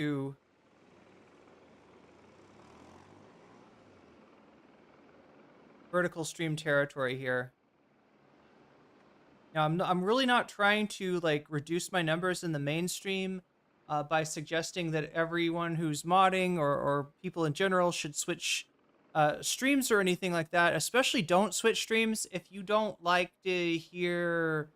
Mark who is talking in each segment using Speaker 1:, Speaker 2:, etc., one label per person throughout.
Speaker 1: to vertical stream territory here. Now, I'm really not trying to like reduce my numbers in the mainstream by suggesting that everyone who's modding or people in general should switch streams or anything like that. Especially don't switch streams if you don't like to hear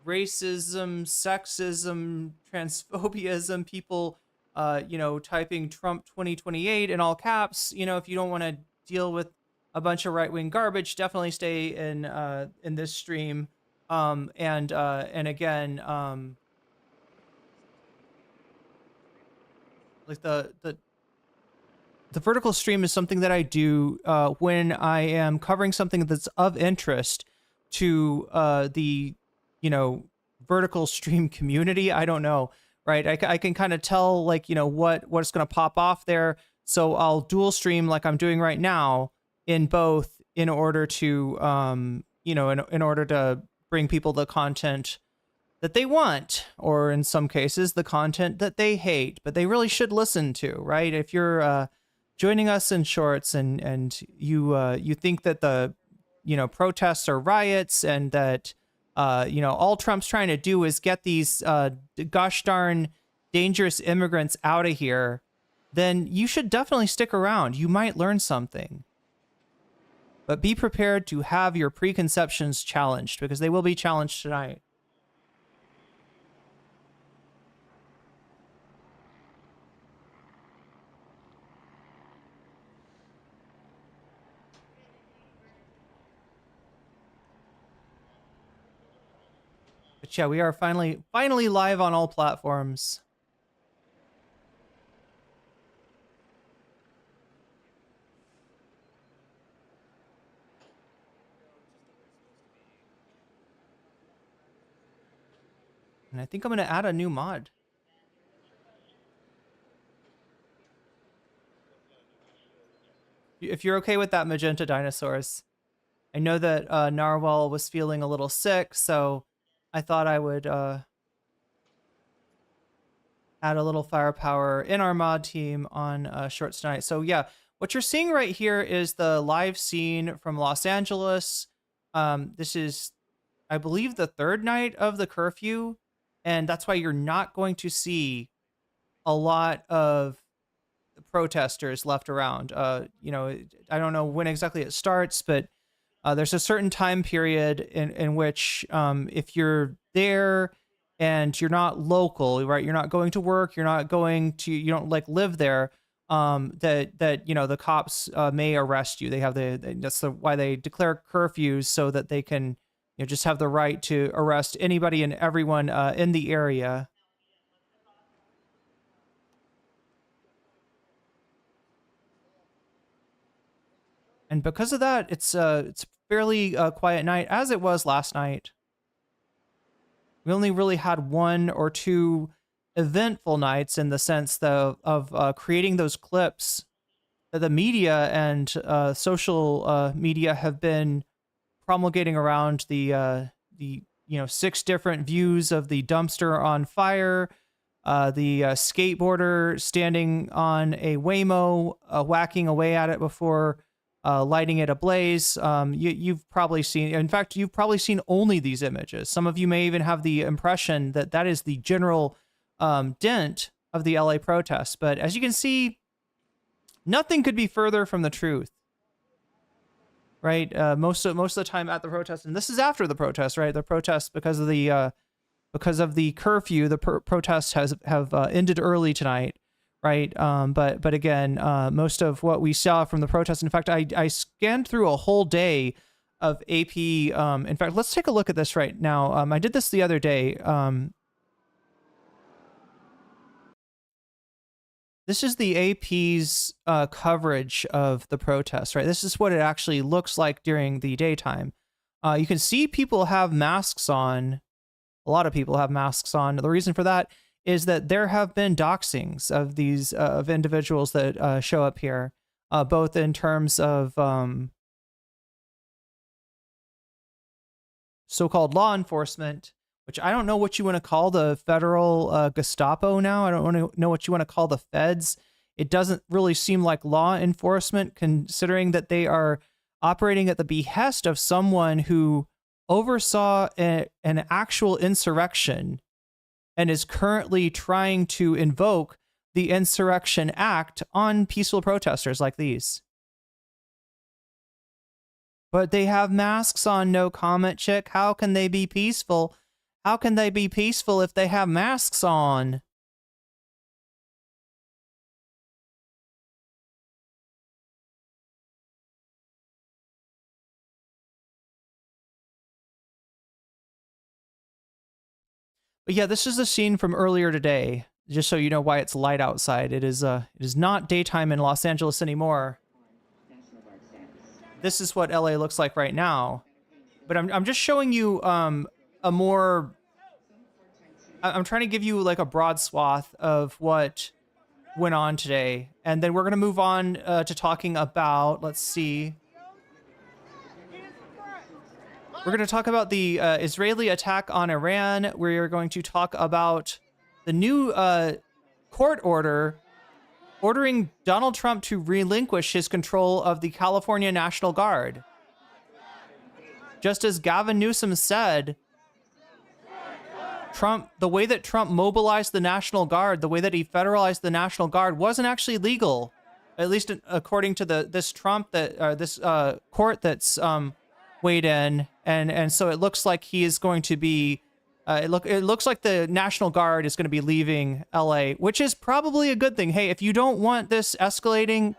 Speaker 1: racism, sexism, transphobiaism, people, typing Trump 2028 in all caps. If you don't want to deal with a bunch of right wing garbage, definitely stay in this stream. And again, like the vertical stream is something that I do when I am covering something that's of interest to the vertical stream community. I don't know, right? I can kind of tell like what's going to pop off there. So I'll dual stream like I'm doing right now in both in order to in order to bring people the content that they want, or in some cases the content that they hate but they really should listen to, right? If you're joining us in shorts and you think that the protests are riots and that all Trump's trying to do is get these gosh darn dangerous immigrants out of here, then you should definitely stick around. You might learn something. But be prepared to have your preconceptions challenged, because they will be challenged tonight. But yeah, we are finally live on all platforms. And I think I'm going to add a new mod. If you're okay with that, Magenta Dinosaurs. I know that Narwhal was feeling a little sick, so I thought I would add a little firepower in our mod team on shorts tonight. So yeah, what you're seeing right here is the live scene from Los Angeles. This is, I believe, the third night of the curfew, and that's why you're not going to see a lot of the protesters left around. I don't know when exactly it starts, but there's a certain time period in which if you're there and you're not local, right? You're not going to work. You don't like live there. That the cops may arrest you. They have why they declare curfews, so that they can just have the right to arrest anybody and everyone in the area. And because of that, it's a fairly quiet night, as it was last night. We only really had one or two eventful nights in the sense of creating those clips that the media and social media have been promulgating around the 6 different views of the dumpster on fire, the skateboarder standing on a Waymo, whacking away at it before lighting it ablaze. You've probably seen, in fact, you've probably seen only these images. Some of you may even have the impression that that is the general dent of the LA protests. But as you can see, nothing could be further from the truth. Right? Most of the time at the protest, and this is after the protest, right? The protest, because of the curfew, the protests have ended early tonight. Right. But again, most of what we saw from the protest, in fact, I scanned through a whole day of AP. In fact, let's take a look at this right now. I did this the other day. This is the AP's coverage of the protest, right? This is what it actually looks like during the daytime. You can see people have masks on. A lot of people have masks on. The reason for that is that there have been doxings of these of individuals that show up here, both in terms of so-called law enforcement, which I don't know what you want to call the federal Gestapo now. I don't want to know what you want to call the feds. It doesn't really seem like law enforcement, considering that they are operating at the behest of someone who oversaw an actual insurrection and is currently trying to invoke the Insurrection Act on peaceful protesters like these. But they have masks on, no comment, chick. How can they be peaceful? How can they be peaceful if they have masks on? But yeah, this is a scene from earlier today, just so you know why it's light outside. It is not daytime in Los Angeles anymore. This is what LA looks like right now. But I'm just showing you a more... I'm trying to give you like a broad swath of what went on today. And then we're going to move on to talking about, let's see. We're going to talk about the Israeli attack on Iran. We're going to talk about the new court order ordering Donald Trump to relinquish his control of the California National Guard. Just as Gavin Newsom said, the way that Trump mobilized the National Guard, the way that he federalized the National Guard wasn't actually legal, at least according to this court that's weighed in. And so it looks like he is going to be, it looks like the National Guard is going to be leaving LA, which is probably a good thing. Hey, if you don't want this escalating,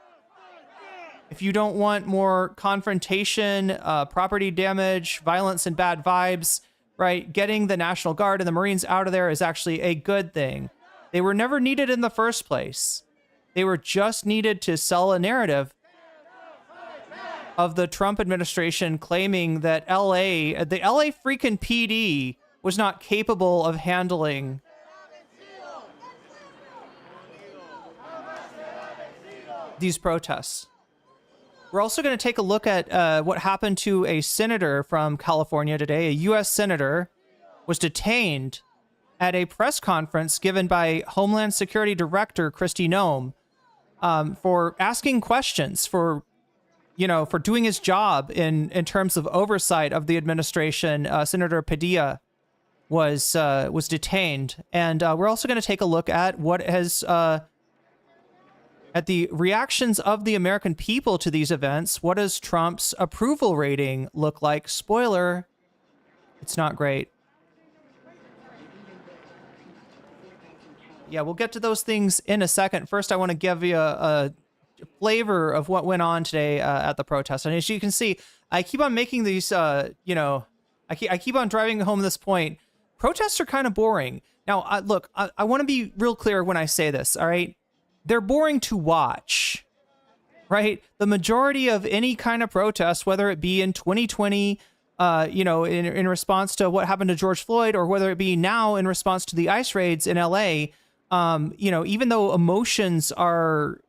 Speaker 1: if you don't want more confrontation, property damage, violence, and bad vibes, right, getting the National Guard and the Marines out of there is actually a good thing. They were never needed in the first place. They were just needed to sell a narrative of the Trump administration claiming that the LA freaking PD was not capable of handling these protests. We're also going to take a look at what happened to a senator from California today. A U.S. senator was detained at a press conference given by Homeland Security Director Kristi Noem for asking questions, for doing his job in terms of oversight of the administration. Senator Padilla was detained, and we're also going to take a look at what has at the reactions of the American people to these events. What does Trump's approval rating look like? Spoiler, it's not great. Yeah, we'll get to those things in a second. First, I want to give you a flavor of what went on today at the protest. And as you can see, I keep on making these, I keep on driving home this point. Protests are kind of boring. Now, look, I want to be real clear when I say this, all right? They're boring to watch, right? The majority of any kind of protest, whether it be in 2020, in response to what happened to George Floyd, or whether it be now in response to the ICE raids in LA, even though emotions are,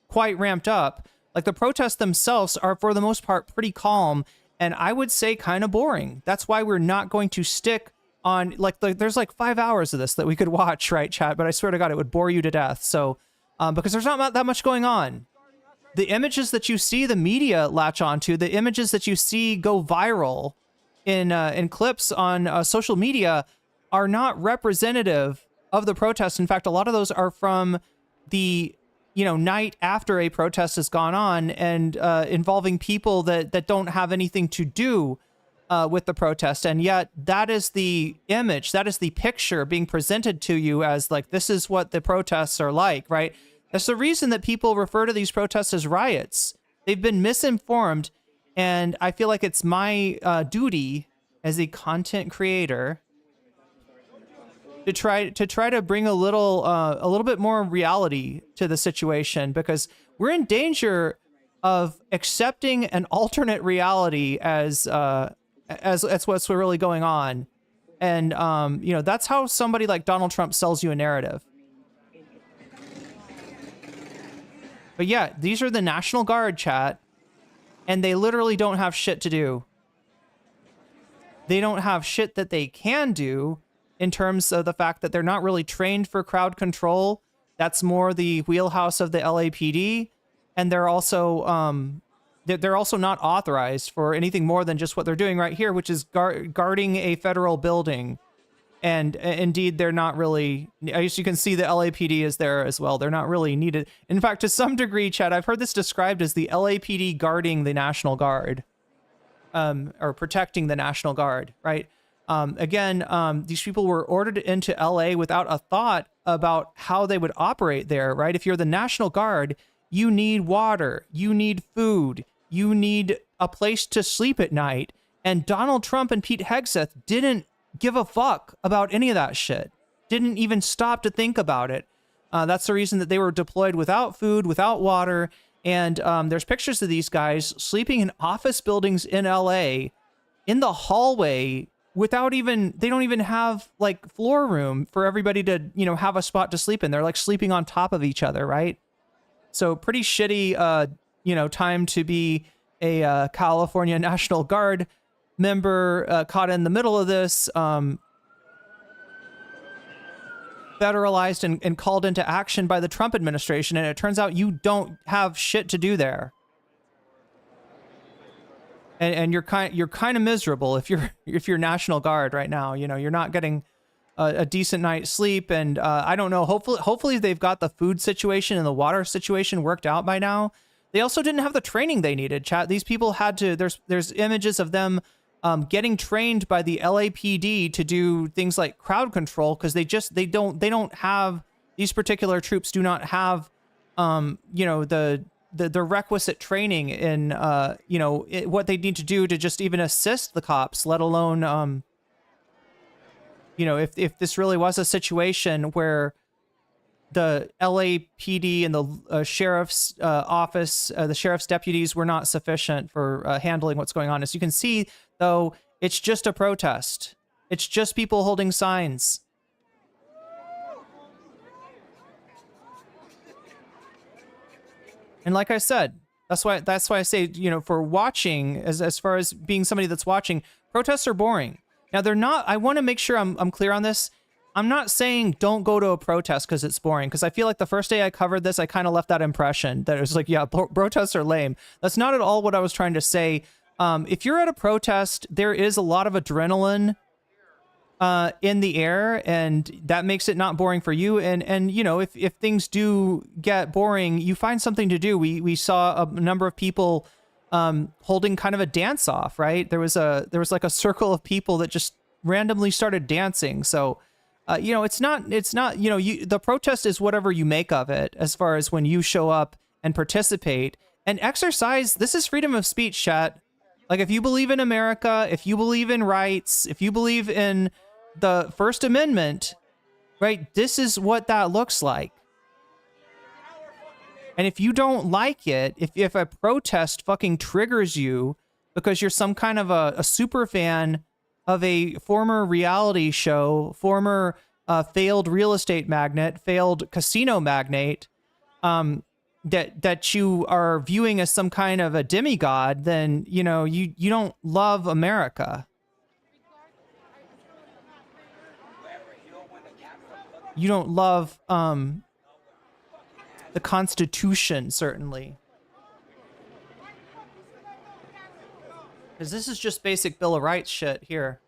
Speaker 1: quite ramped up, like the protests themselves are for the most part pretty calm, and I would say kind of boring. That's why we're not going to stick on, there's like 5 hours of this that we could watch, right, chat? But I swear to God, it would bore you to death. So, because there's not that much going on. The images that you see the media latch onto, the images that you see go viral in clips on social media are not representative of the protest. In fact, a lot of those are from the night after a protest has gone on, and involving people that don't have anything to do with the protest. And yet that is the image, that is the picture being presented to you as like, this is what the protests are like, right? That's the reason that people refer to these protests as riots. They've been misinformed. And I feel like it's my duty as a content creator to try to bring a little bit more reality to the situation, because we're in danger of accepting an alternate reality as what's really going on. And that's how somebody like Donald Trump sells you a narrative. But yeah, these are the National Guard, chat, and they literally don't have shit to do. they don't have shit that they can do in terms of the fact that they're not really trained for crowd control. That's more the wheelhouse of the LAPD. And they're also not authorized for anything more than just what they're doing right here, which is guarding a federal building. And indeed, they're not really, as you can see, the LAPD is there as well. They're not really needed. In fact, to some degree, Chad, I've heard this described as the LAPD guarding the National Guard, or protecting the National Guard, right? Again, these people were ordered into LA without a thought about how they would operate there, right? If you're the National Guard, you need water, you need food, you need a place to sleep at night. And Donald Trump and Pete Hegseth didn't give a fuck about any of that shit. Didn't even stop to think about it. That's the reason that they were deployed without food, without water. And there's pictures of these guys sleeping in office buildings in LA in the hallway without even, they don't even have like floor room for everybody to, you know, have a spot to sleep in. They're like sleeping on top of each other, right? So pretty shitty, you know, time to be a California National Guard member caught in the middle of this, federalized and called into action by the Trump administration. And it turns out you don't have shit to do there. And you're kind of miserable if you're National Guard right now. You know, you're not getting a decent night's sleep, and I don't know. Hopefully they've got the food situation and the water situation worked out by now. They also didn't have the training they needed. Chat. These people had to. There's images of them getting trained by the LAPD to do things like crowd control, because they don't have, these particular troops do not have you know, the requisite training in you know, what they need to do to just even assist the cops, let alone you know, if this really was a situation where the LAPD and the sheriff's office, the sheriff's deputies were not sufficient for handling what's going on. As you can see, though, it's just a protest. It's just people holding signs. And like I said, that's why I say, you know, for watching, as far as being somebody that's watching, protests are boring. Now they're not. I want to make sure I'm clear on this. I'm not saying don't go to a protest because it's boring, because I feel like the first day I covered this, I kind of left that impression that it was like, yeah, protests are lame. That's not at all what I was trying to say. If you're at a protest, there is a lot of adrenaline in the air, and that makes it not boring for you. And you know, if things do get boring, you find something to do. We saw a number of people holding kind of a dance off, right? There was like a circle of people that just randomly started dancing. So you know, it's not, you know, the protest is whatever you make of it, as far as when you show up and participate and exercise. This is freedom of speech, chat. Like, if you believe in America, if you believe in rights, if you believe in the First Amendment, right, this is what that looks like. And if you don't like it, if a protest fucking triggers you because you're some kind of a super fan of a former reality show, former failed real estate magnate, failed casino magnate, that you are viewing as some kind of a demigod, then, you know, you don't love America. You don't love the Constitution, certainly. Because this is just basic Bill of Rights shit here.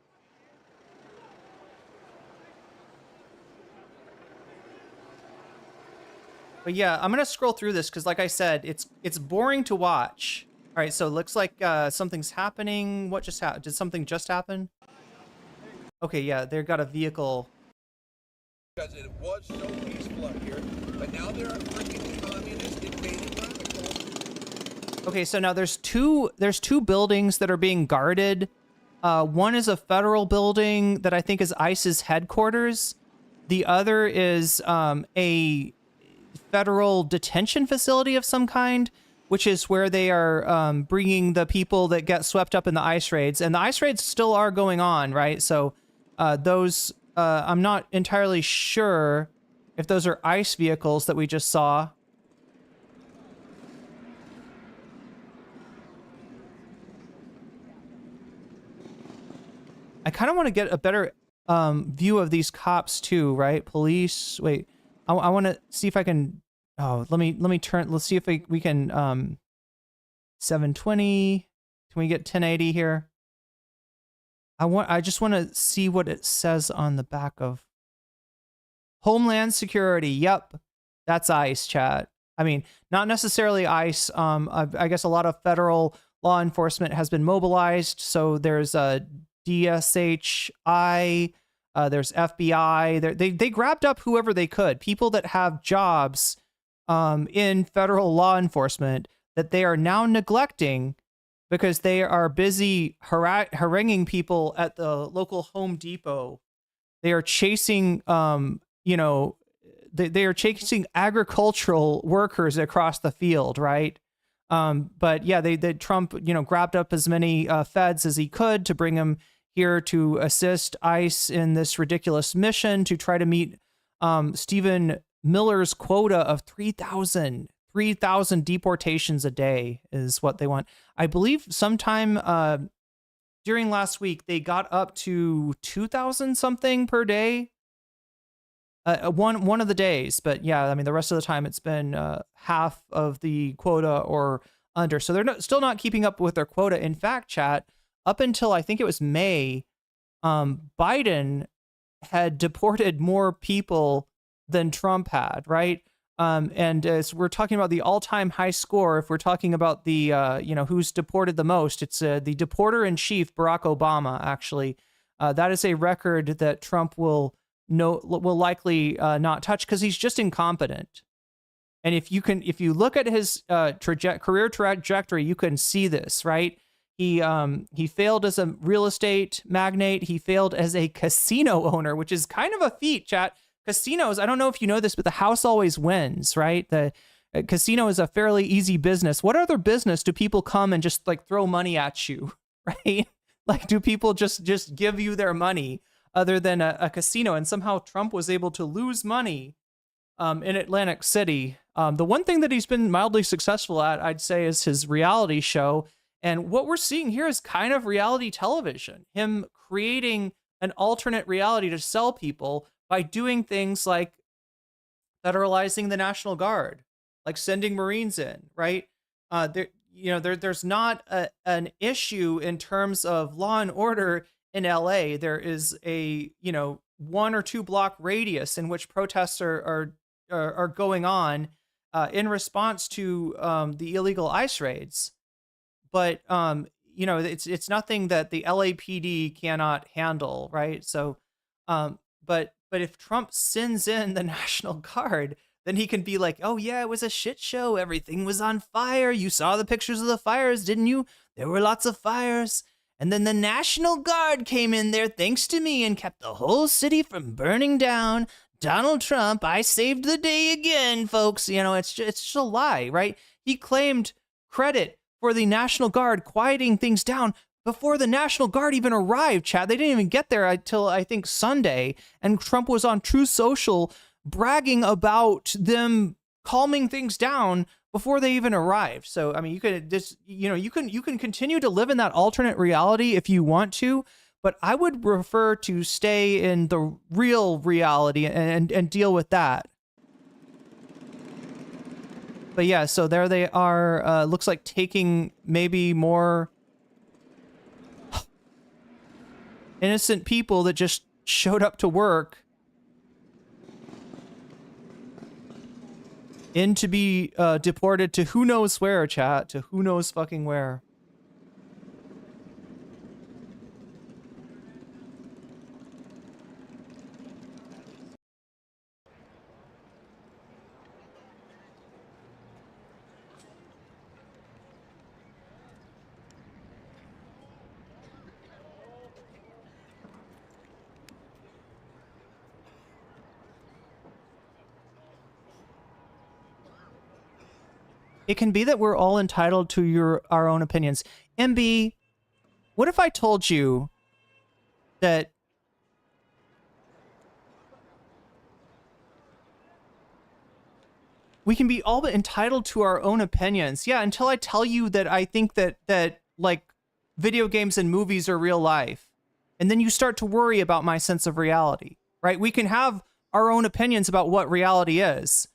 Speaker 1: But yeah, I'm gonna scroll through this because, like I said, it's boring to watch. All right, so it looks like something's happening. What just happened? Did something just happen? Okay, yeah, they got a vehicle.
Speaker 2: Because it was so peaceful up here, but now there are freaking communist invading radicals.
Speaker 1: Okay, so now there's two buildings that are being guarded. One is a federal building that I think is ICE's headquarters. The other is a federal detention facility of some kind, which is where they are bringing the people that get swept up in the ICE raids. And the ICE raids still are going on, right? So those, I'm not entirely sure if those are ICE vehicles that we just saw. I kind of want to get a better view of these cops too, right? Police. Wait, I want to see if I can. Oh, let me turn. Let's see if we can 720. Can we get 1080 here? I just want to see what it says on the back of Homeland Security. Yep, that's ICE, chat. I mean, not necessarily ICE. I guess a lot of federal law enforcement has been mobilized. So there's a DSHI, there's FBI. They grabbed up whoever they could, people that have jobs in federal law enforcement that they are now neglecting because they are busy haranguing people at the local Home Depot. They are chasing, they are chasing agricultural workers across the field, right? But yeah, they Trump, grabbed up as many feds as he could to bring them here to assist ICE in this ridiculous mission to try to meet Stephen Miller's quota of 3,000 deportations a day is what they want. I believe sometime during last week they got up to 2,000 something per day. One of the days, but yeah, I mean the rest of the time it's been half of the quota or under. So they're still not keeping up with their quota. In fact, chat, up until I think it was May, Biden had deported more people than Trump had, right? And as we're talking about the all-time high score, if we're talking about the who's deported the most, it's the deporter in chief, Barack Obama. Actually, that is a record that Trump will likely not touch because he's just incompetent. And if you look at his career trajectory, you can see this, right? He failed as a real estate magnate. He failed as a casino owner, which is kind of a feat, chat. Casinos, I don't know if you know this, but the house always wins, right? The casino is a fairly easy business. What other business do people come and just like throw money at you, right? Like, do people just give you their money other than a casino? And somehow Trump was able to lose money in Atlantic City. The one thing that he's been mildly successful at, I'd say, is his reality show. And what we're seeing here is kind of reality television, him creating an alternate reality to sell people by doing things like federalizing the National Guard, like sending Marines in, right? There's not an issue in terms of law and order in LA. There is a 1 or 2 block radius in which protests are going on in response to the illegal ICE raids. But it's nothing that the LAPD cannot handle, right? So, but if Trump sends in the National Guard, then he can be like, oh yeah, it was a shit show. Everything was on fire. You saw the pictures of the fires, didn't you? There were lots of fires. And then the National Guard came in there thanks to me and kept the whole city from burning down. Donald Trump, I saved the day again, folks. It's just a lie, right? He claimed credit for the National Guard quieting things down before the National Guard even arrived, Chad. They didn't even get there until, I think, Sunday. And Trump was on True Social bragging about them calming things down before they even arrived. So, I mean, you could just, you can continue to live in that alternate reality if you want to, but I would prefer to stay in the real reality and deal with that. But yeah, so there they are. Looks like taking maybe more innocent people that just showed up to work in to be deported to who knows where, chat, to who knows fucking where. It can be that we're all entitled to our own opinions. MB, what if I told you that we can be all but entitled to our own opinions? Yeah, until I tell you that I think that like video games and movies are real life. And then you start to worry about my sense of reality, right? We can have our own opinions about what reality is.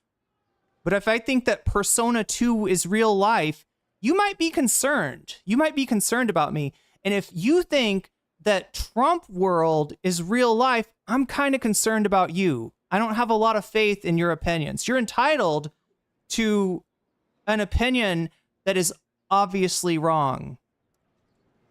Speaker 1: But if I think that Persona 2 is real life, you might be concerned. You might be concerned about me. And if you think that Trump world is real life, I'm kind of concerned about you. I don't have a lot of faith in your opinions. You're entitled to an opinion that is obviously wrong,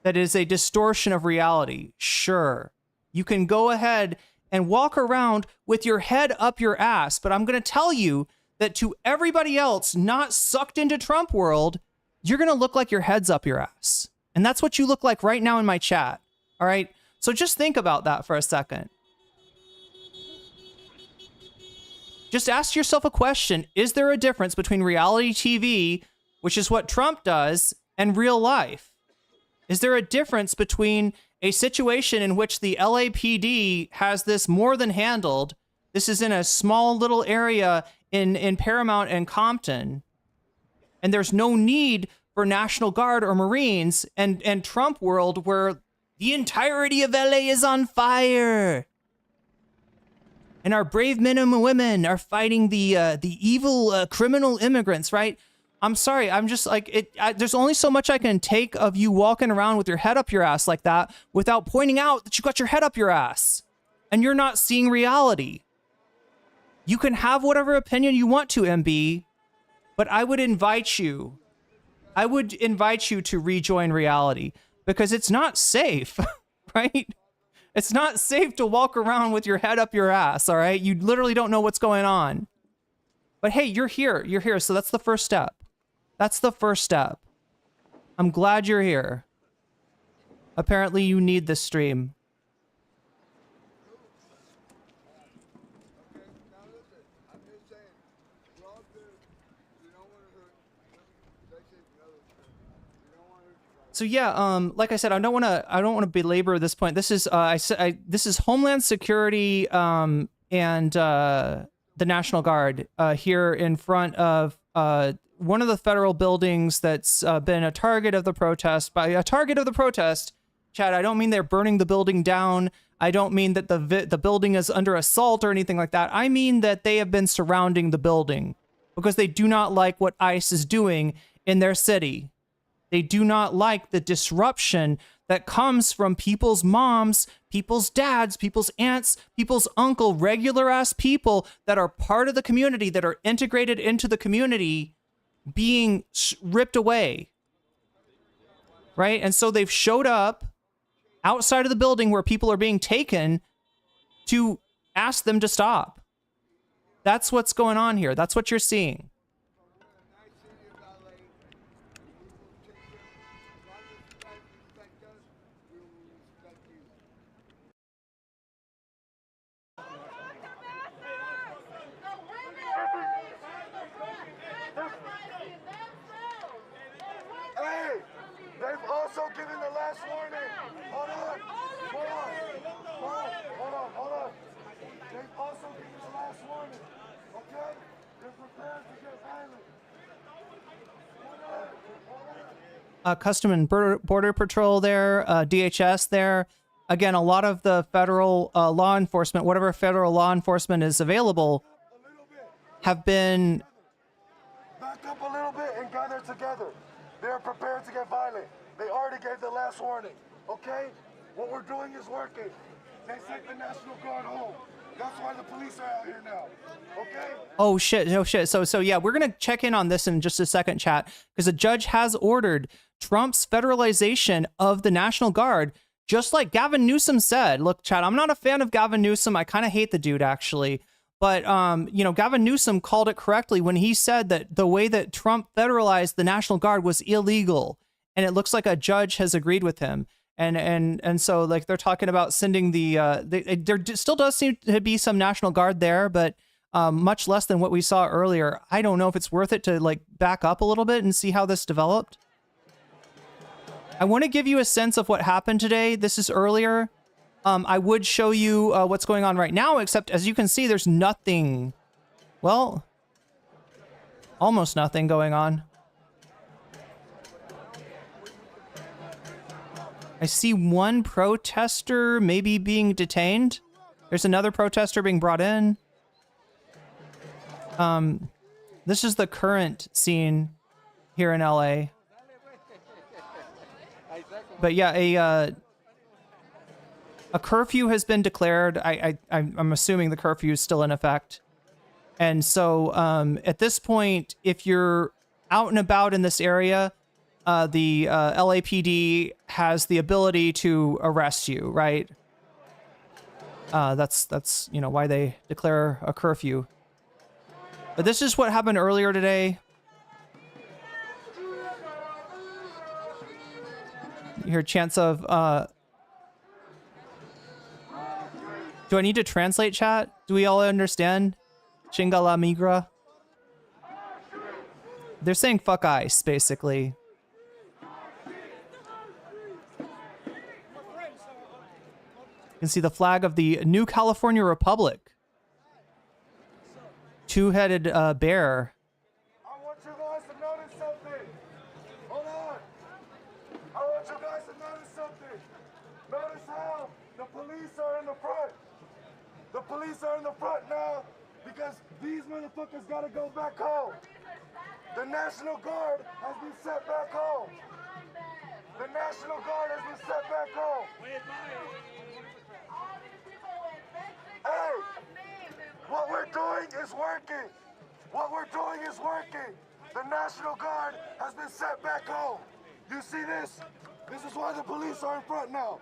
Speaker 1: that is a distortion of reality. Sure, you can go ahead and walk around with your head up your ass, but I'm going to tell you that to everybody else not sucked into Trump world, you're going to look like your head's up your ass. And that's what you look like right now in my chat. All right. So just think about that for a second. Just ask yourself a question. Is there a difference between reality TV, which is what Trump does, and real life? Is there a difference between a situation in which the LAPD has this more than handled? This is in a small little area in Paramount and Compton, and there's no need for National Guard or Marines, and Trump world where the entirety of LA is on fire. And our brave men and women are fighting the evil criminal immigrants, right? I'm sorry, I'm just like, there's only so much I can take of you walking around with your head up your ass like that without pointing out that you got your head up your ass and you're not seeing reality. You can have whatever opinion you want to, MB, but I would invite you to rejoin reality because it's not safe, right? It's not safe to walk around with your head up your ass, all right? You literally don't know what's going on. But hey, you're here, so that's the first step. That's the first step. I'm glad you're here. Apparently you need this stream. So yeah, like I said, I don't want to belabor this point. This is this is Homeland Security and the National Guard here in front of one of the federal buildings that's been a target of the protest. By a target of the protest, Chad, I don't mean they're burning the building down. I don't mean that the building is under assault or anything like that. I mean that they have been surrounding the building because they do not like what ICE is doing in their city. They do not like the disruption that comes from people's moms, people's dads, people's aunts, people's uncle, regular ass people that are part of the community, that are integrated into the community, being ripped away. Right? And so they've showed up outside of the building where people are being taken to ask them to stop. That's what's going on here. That's what you're seeing.
Speaker 3: They've also given the last warning. Hold on. They've also given the last warning. Okay? They're prepared to get violent.
Speaker 1: Custom and Border Patrol there, DHS there. Again, a lot of the federal law enforcement, whatever federal law enforcement is available, have been...
Speaker 3: Back up a little bit and gather together. They're prepared to get violent. They already gave the last warning, okay? What we're doing is working. They sent the National Guard home. That's why the police are out here now, okay?
Speaker 1: Oh shit. So yeah, we're gonna check in on this in just a second, chat, because a judge has ordered Trump's federalization of the National Guard, just like Gavin Newsom said. Look, chat, I'm not a fan of Gavin Newsom. I kind of hate the dude, actually. But, you know, Gavin Newsom called it correctly when he said that the way that Trump federalized the National Guard was illegal. And it looks like a judge has agreed with him. And so, like, they're talking about sending there still does seem to be some National Guard there, but much less than what we saw earlier. I don't know if it's worth it to, like, back up a little bit and see how this developed. I want to give you a sense of what happened today. This is earlier. I would show you what's going on right now, except as you can see, there's nothing, well, almost nothing going on. I see one protester maybe being detained. There's another protester being brought in. This is the current scene here in LA. But yeah, a curfew has been declared. I'm assuming the curfew is still in effect. And so at this point, if you're out and about in this area, the LAPD has the ability to arrest you, right? That's you know why they declare a curfew. But this is what happened earlier today. You hear chants of do I need to translate, chat? Do we all understand? Chingala migra. They're saying fuck ICE, basically. You can see the flag of the New California Republic. Two-headed bear.
Speaker 3: I want you guys to notice something. Hold on. I want you guys to notice something. Notice how the police are in the front. The police are in the front now because these motherfuckers gotta go back home. The National Guard has been sent back home. The National Guard has been sent back home. Hey, what we're doing is working. What we're doing is working. The National Guard has been sent back home. You see this? This is why the police are in front now.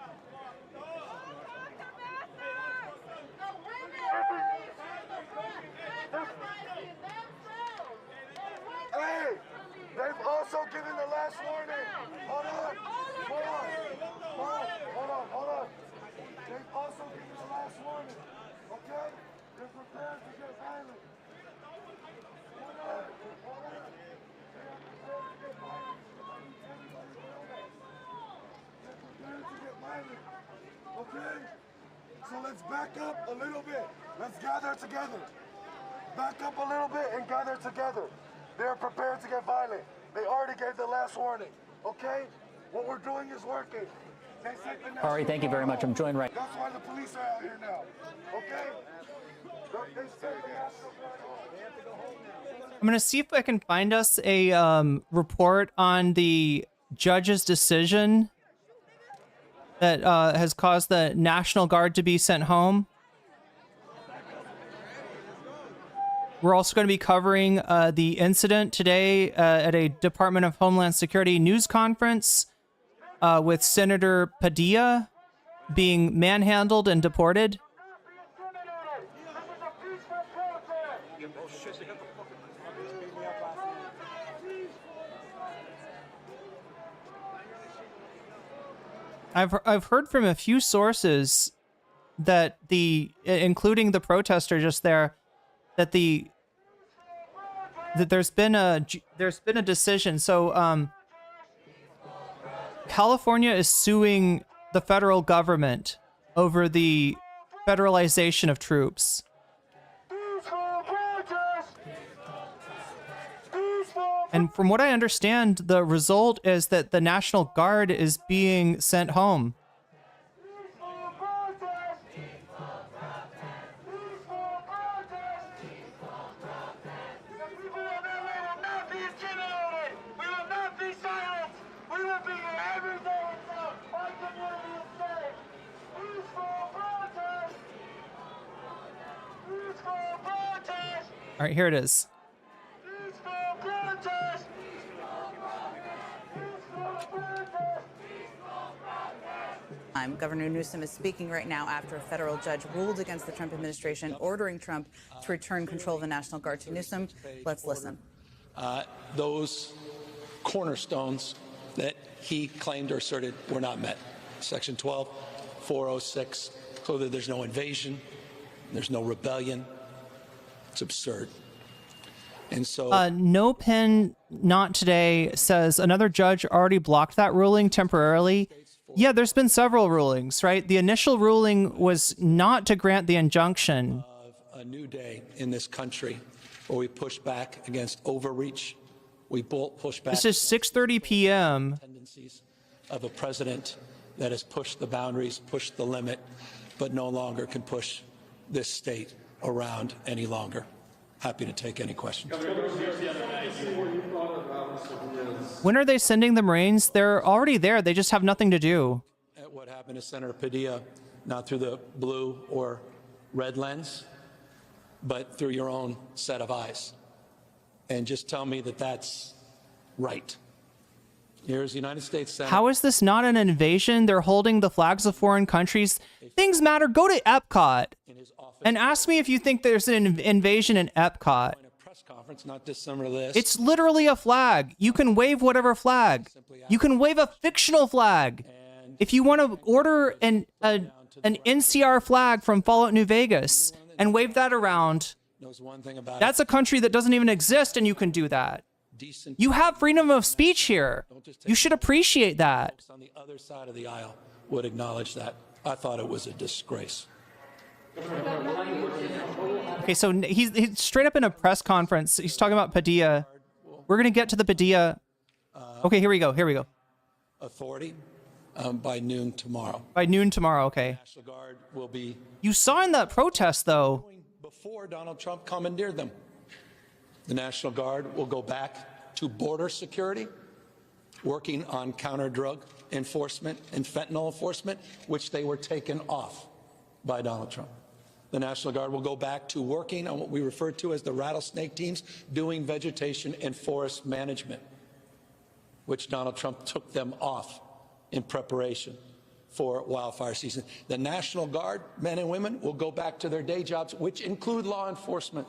Speaker 3: Hey, they've also given the last warning. Hold on. They've also given the last warning. Okay? They're prepared to get violent. Hold on. They're prepared to get violent. They're prepared to get violent. Okay? So let's back up a little bit. Let's gather together. Back up a little bit and gather together. They're prepared to get violent. They already gave the last warning. Okay? What we're doing is working.
Speaker 4: All right, thank you very much. I'm joined right.
Speaker 3: That's why the police are out here now. Okay? They say they have to go home now.
Speaker 1: I'm going to see if I can find us a report on the judge's decision that has caused the National Guard to be sent home. We're also going to be covering the incident today at a Department of Homeland Security news conference with Senator Padilla being manhandled and deported. I've heard from a few sources that including the protester just there, that there's been a decision. So California is suing the federal government over the federalization of troops. And from what I understand, the result is that the National Guard is being sent home. All right, here it is.
Speaker 5: Governor Newsom is speaking right now after a federal judge ruled against the Trump administration, ordering Trump to return control of the National Guard to Newsom. Let's listen.
Speaker 6: Those cornerstones that he claimed or asserted were not met. Section 12, 406, clearly there's no invasion, there's no rebellion. It's absurd. And so
Speaker 1: No Pen Not Today says another judge already blocked that ruling temporarily. Yeah, there's been several rulings, right? The initial ruling was not to grant the injunction.
Speaker 6: Of a new day in this country where we push back against overreach. We push back.
Speaker 1: This is 6:30 p.m.
Speaker 6: Tendencies of a president that has pushed the boundaries, pushed the limit, but no longer can push this state around any longer. Happy to take any questions.
Speaker 1: When are they sending the Marines? They're already there. They just have nothing to do.
Speaker 6: At what happened to Senator Padilla, not through the blue or red lens, but through your own set of eyes. And just tell me that that's right. Here's the United States Senate.
Speaker 1: How is this not an invasion? They're holding the flags of foreign countries. Things matter. Go to Epcot and ask me if you think there's an invasion in Epcot.
Speaker 6: Press conference, not dissimilar to this.
Speaker 1: It's literally a flag. You can wave whatever flag. You can wave a fictional flag. If you want to order an NCR flag from Fallout New Vegas and wave that around, that's a country that doesn't even exist, and you can do that. You have freedom of speech here. You should appreciate that.
Speaker 6: On the other side of the aisle would acknowledge that. I thought it was a disgrace.
Speaker 1: Okay, so he's straight up in a press conference. He's talking about Padilla. We're going to get to the Padilla. Okay, here we go.
Speaker 6: Authority by noon tomorrow.
Speaker 1: By noon tomorrow, okay.
Speaker 6: National Guard will be...
Speaker 1: You saw in that protest, though.
Speaker 6: Before Donald Trump commandeered them. The National Guard will go back to border security, working on counter-drug enforcement and fentanyl enforcement, which they were taken off by Donald Trump. The National Guard will go back to working on what we refer to as the rattlesnake teams, doing vegetation and forest management, which Donald Trump took them off in preparation for wildfire season. The National Guard, men and women, will go back to their day jobs, which include law enforcement,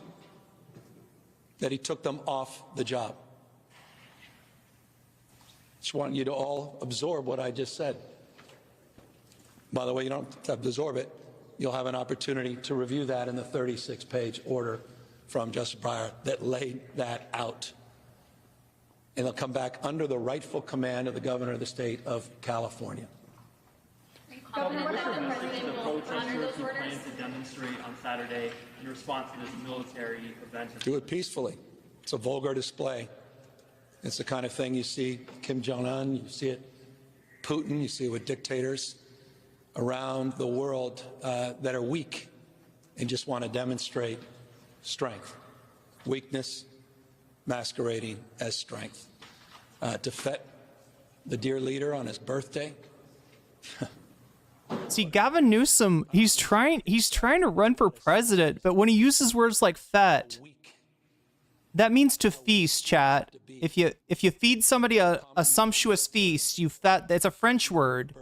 Speaker 6: that he took them off the job. Just want you to all absorb what I just said. By the way, you don't have to absorb it. You'll have an opportunity to review that in the 36-page order from Justice Breyer that laid that out. And they'll come back under the rightful command of the governor of the state of California.
Speaker 7: Governor, what about the president will honor those orders? Plan to demonstrate on Saturday in response to this military event?
Speaker 6: Do it peacefully. It's a vulgar display. It's the kind of thing you see Kim Jong-un, you see it Putin, you see it with dictators around the world that are weak and just want to demonstrate strength. Weakness masquerading as strength. To fet the dear leader on his birthday.
Speaker 1: See, Gavin Newsom, he's trying to run for president, but when he uses words like "fet," that means to feast, chat. If you feed somebody a sumptuous feast, you fet. It's a French word.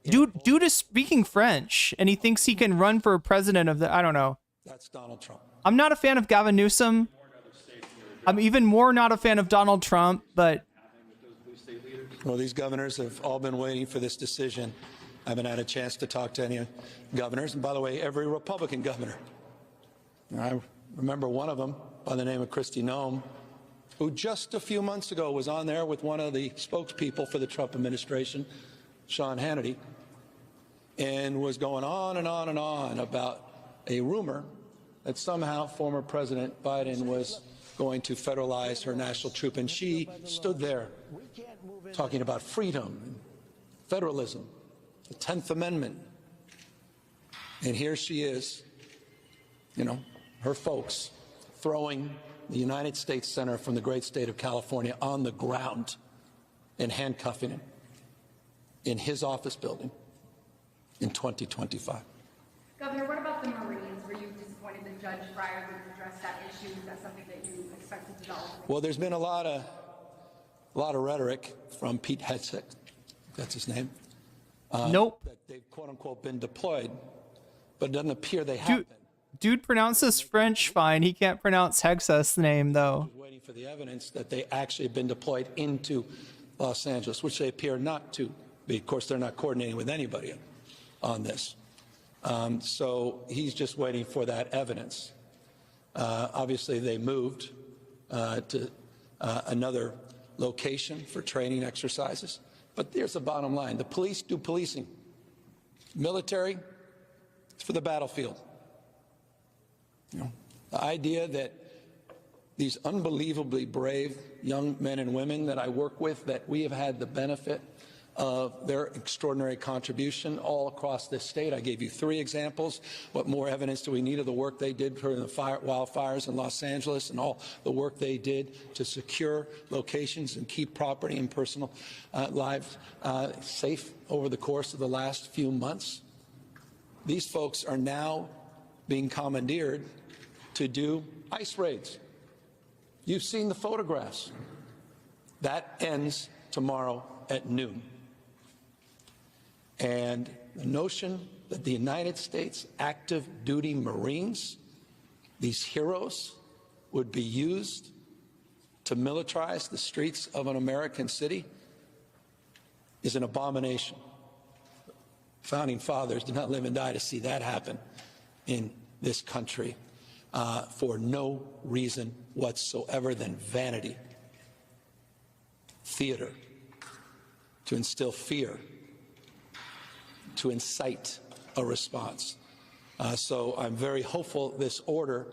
Speaker 1: Dude is speaking French, and he thinks he can run for president of the. I don't know.
Speaker 6: That's Donald Trump.
Speaker 1: I'm not a fan of Gavin Newsom. I'm even more not a fan of Donald Trump, but.
Speaker 6: Well, these governors have all been waiting for this decision. I haven't had a chance to talk to any governors. And by the way, every Republican governor. I remember one of them by the name of Kristi Noem, who just a few months ago was on there with one of the spokespeople for the Trump administration, Sean Hannity, and was going on and on and on about a rumor that somehow former President Biden was going to federalize her national troop. And she stood there talking about freedom and federalism, the 10th Amendment. And here she is, her folks throwing the United States Senator from the great state of California on the ground and handcuffing him in his office building in 2025.
Speaker 8: Governor, what about the Marines? Were you disappointed that Judge Breyer didn't address that issue? Is that something that you expect to develop?
Speaker 6: Well, there's been a lot of rhetoric from Pete Hegseth, that's his name.
Speaker 1: Nope.
Speaker 6: That they've quote unquote been deployed, but it doesn't appear they have been.
Speaker 1: Dude pronounces French fine. He can't pronounce Hegseth's name though.
Speaker 6: Waiting for the evidence that they actually have been deployed into Los Angeles, which they appear not to be. Of course, they're not coordinating with anybody on this. So he's just waiting for that evidence. Obviously, they moved to another location for training exercises. But there's the bottom line. The police do policing. Military, it's for the battlefield. The idea that these unbelievably brave young men and women that I work with, that we have had the benefit of their extraordinary contribution all across this state. I gave you 3 examples. What more evidence do we need of the work they did for the wildfires in Los Angeles and all the work they did to secure locations and keep property and personal lives safe over the course of the last few months? These folks are now being commandeered to do ICE raids. You've seen the photographs. That ends tomorrow at noon. And the notion that the United States active duty Marines, these heroes, would be used to militarize the streets of an American city is an abomination. Founding fathers did not live and die to see that happen in this country for no reason whatsoever than vanity, theater, to instill fear, to incite a response. So I'm very hopeful this order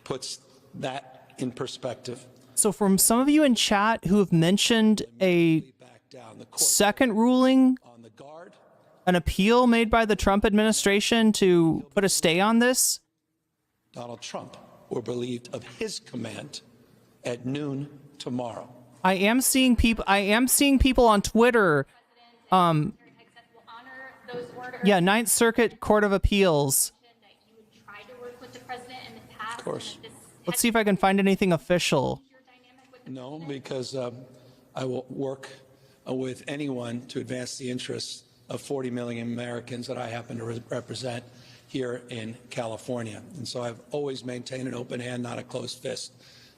Speaker 6: puts that in perspective.
Speaker 1: So from some of you in chat who have mentioned a second ruling, an appeal made by the Trump administration to put a stay on this,
Speaker 6: Donald Trump were relieved of his command at noon tomorrow.
Speaker 1: I am seeing people on Twitter. Yeah, Ninth Circuit Court of Appeals.
Speaker 6: Of course.
Speaker 1: Let's see if I can find anything official.
Speaker 6: No, because I will work with anyone to advance the interests of 40 million Americans that I happen to represent here in California. And so I've always maintained an open hand, not a closed fist.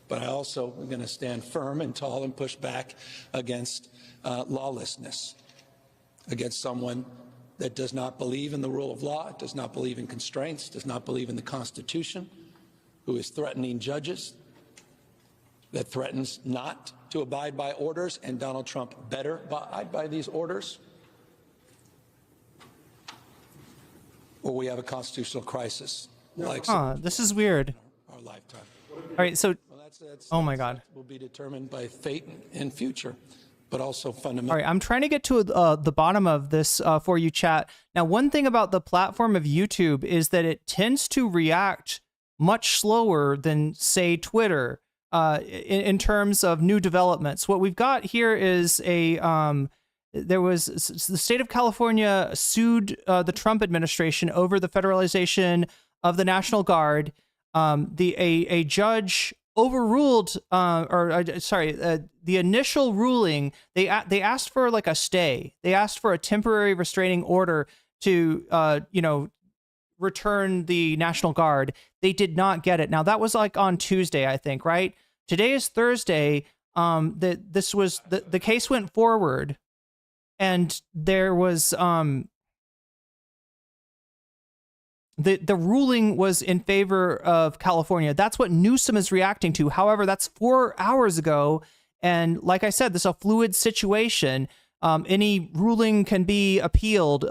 Speaker 6: But I also am going to stand firm and tall and push back against lawlessness, against someone that does not believe in the rule of law, does not believe in constraints, does not believe in the Constitution, who is threatening judges, that threatens not to abide by orders, and Donald Trump better abide by these orders, or we have a constitutional crisis. Like
Speaker 1: this is weird.
Speaker 6: Our lifetime.
Speaker 1: All right, so, oh my God.
Speaker 6: Will be determined by fate and future, but also fundamental.
Speaker 1: All right, I'm trying to get to the bottom of this for you, chat. Now, one thing about the platform of YouTube is that it tends to react much slower than, say, Twitter in terms of new developments. What we've got here is the state of California sued the Trump administration over the federalization of the National Guard. A judge overruled, the initial ruling. They asked for like a stay. They asked for a temporary restraining order to, return the National Guard. They did not get it. Now that was like on Tuesday, I think, right? Today is Thursday. The case went forward, and there was the ruling was in favor of California. That's what Newsom is reacting to. However, that's 4 hours ago. And like I said, this is a fluid situation. Any ruling can be appealed.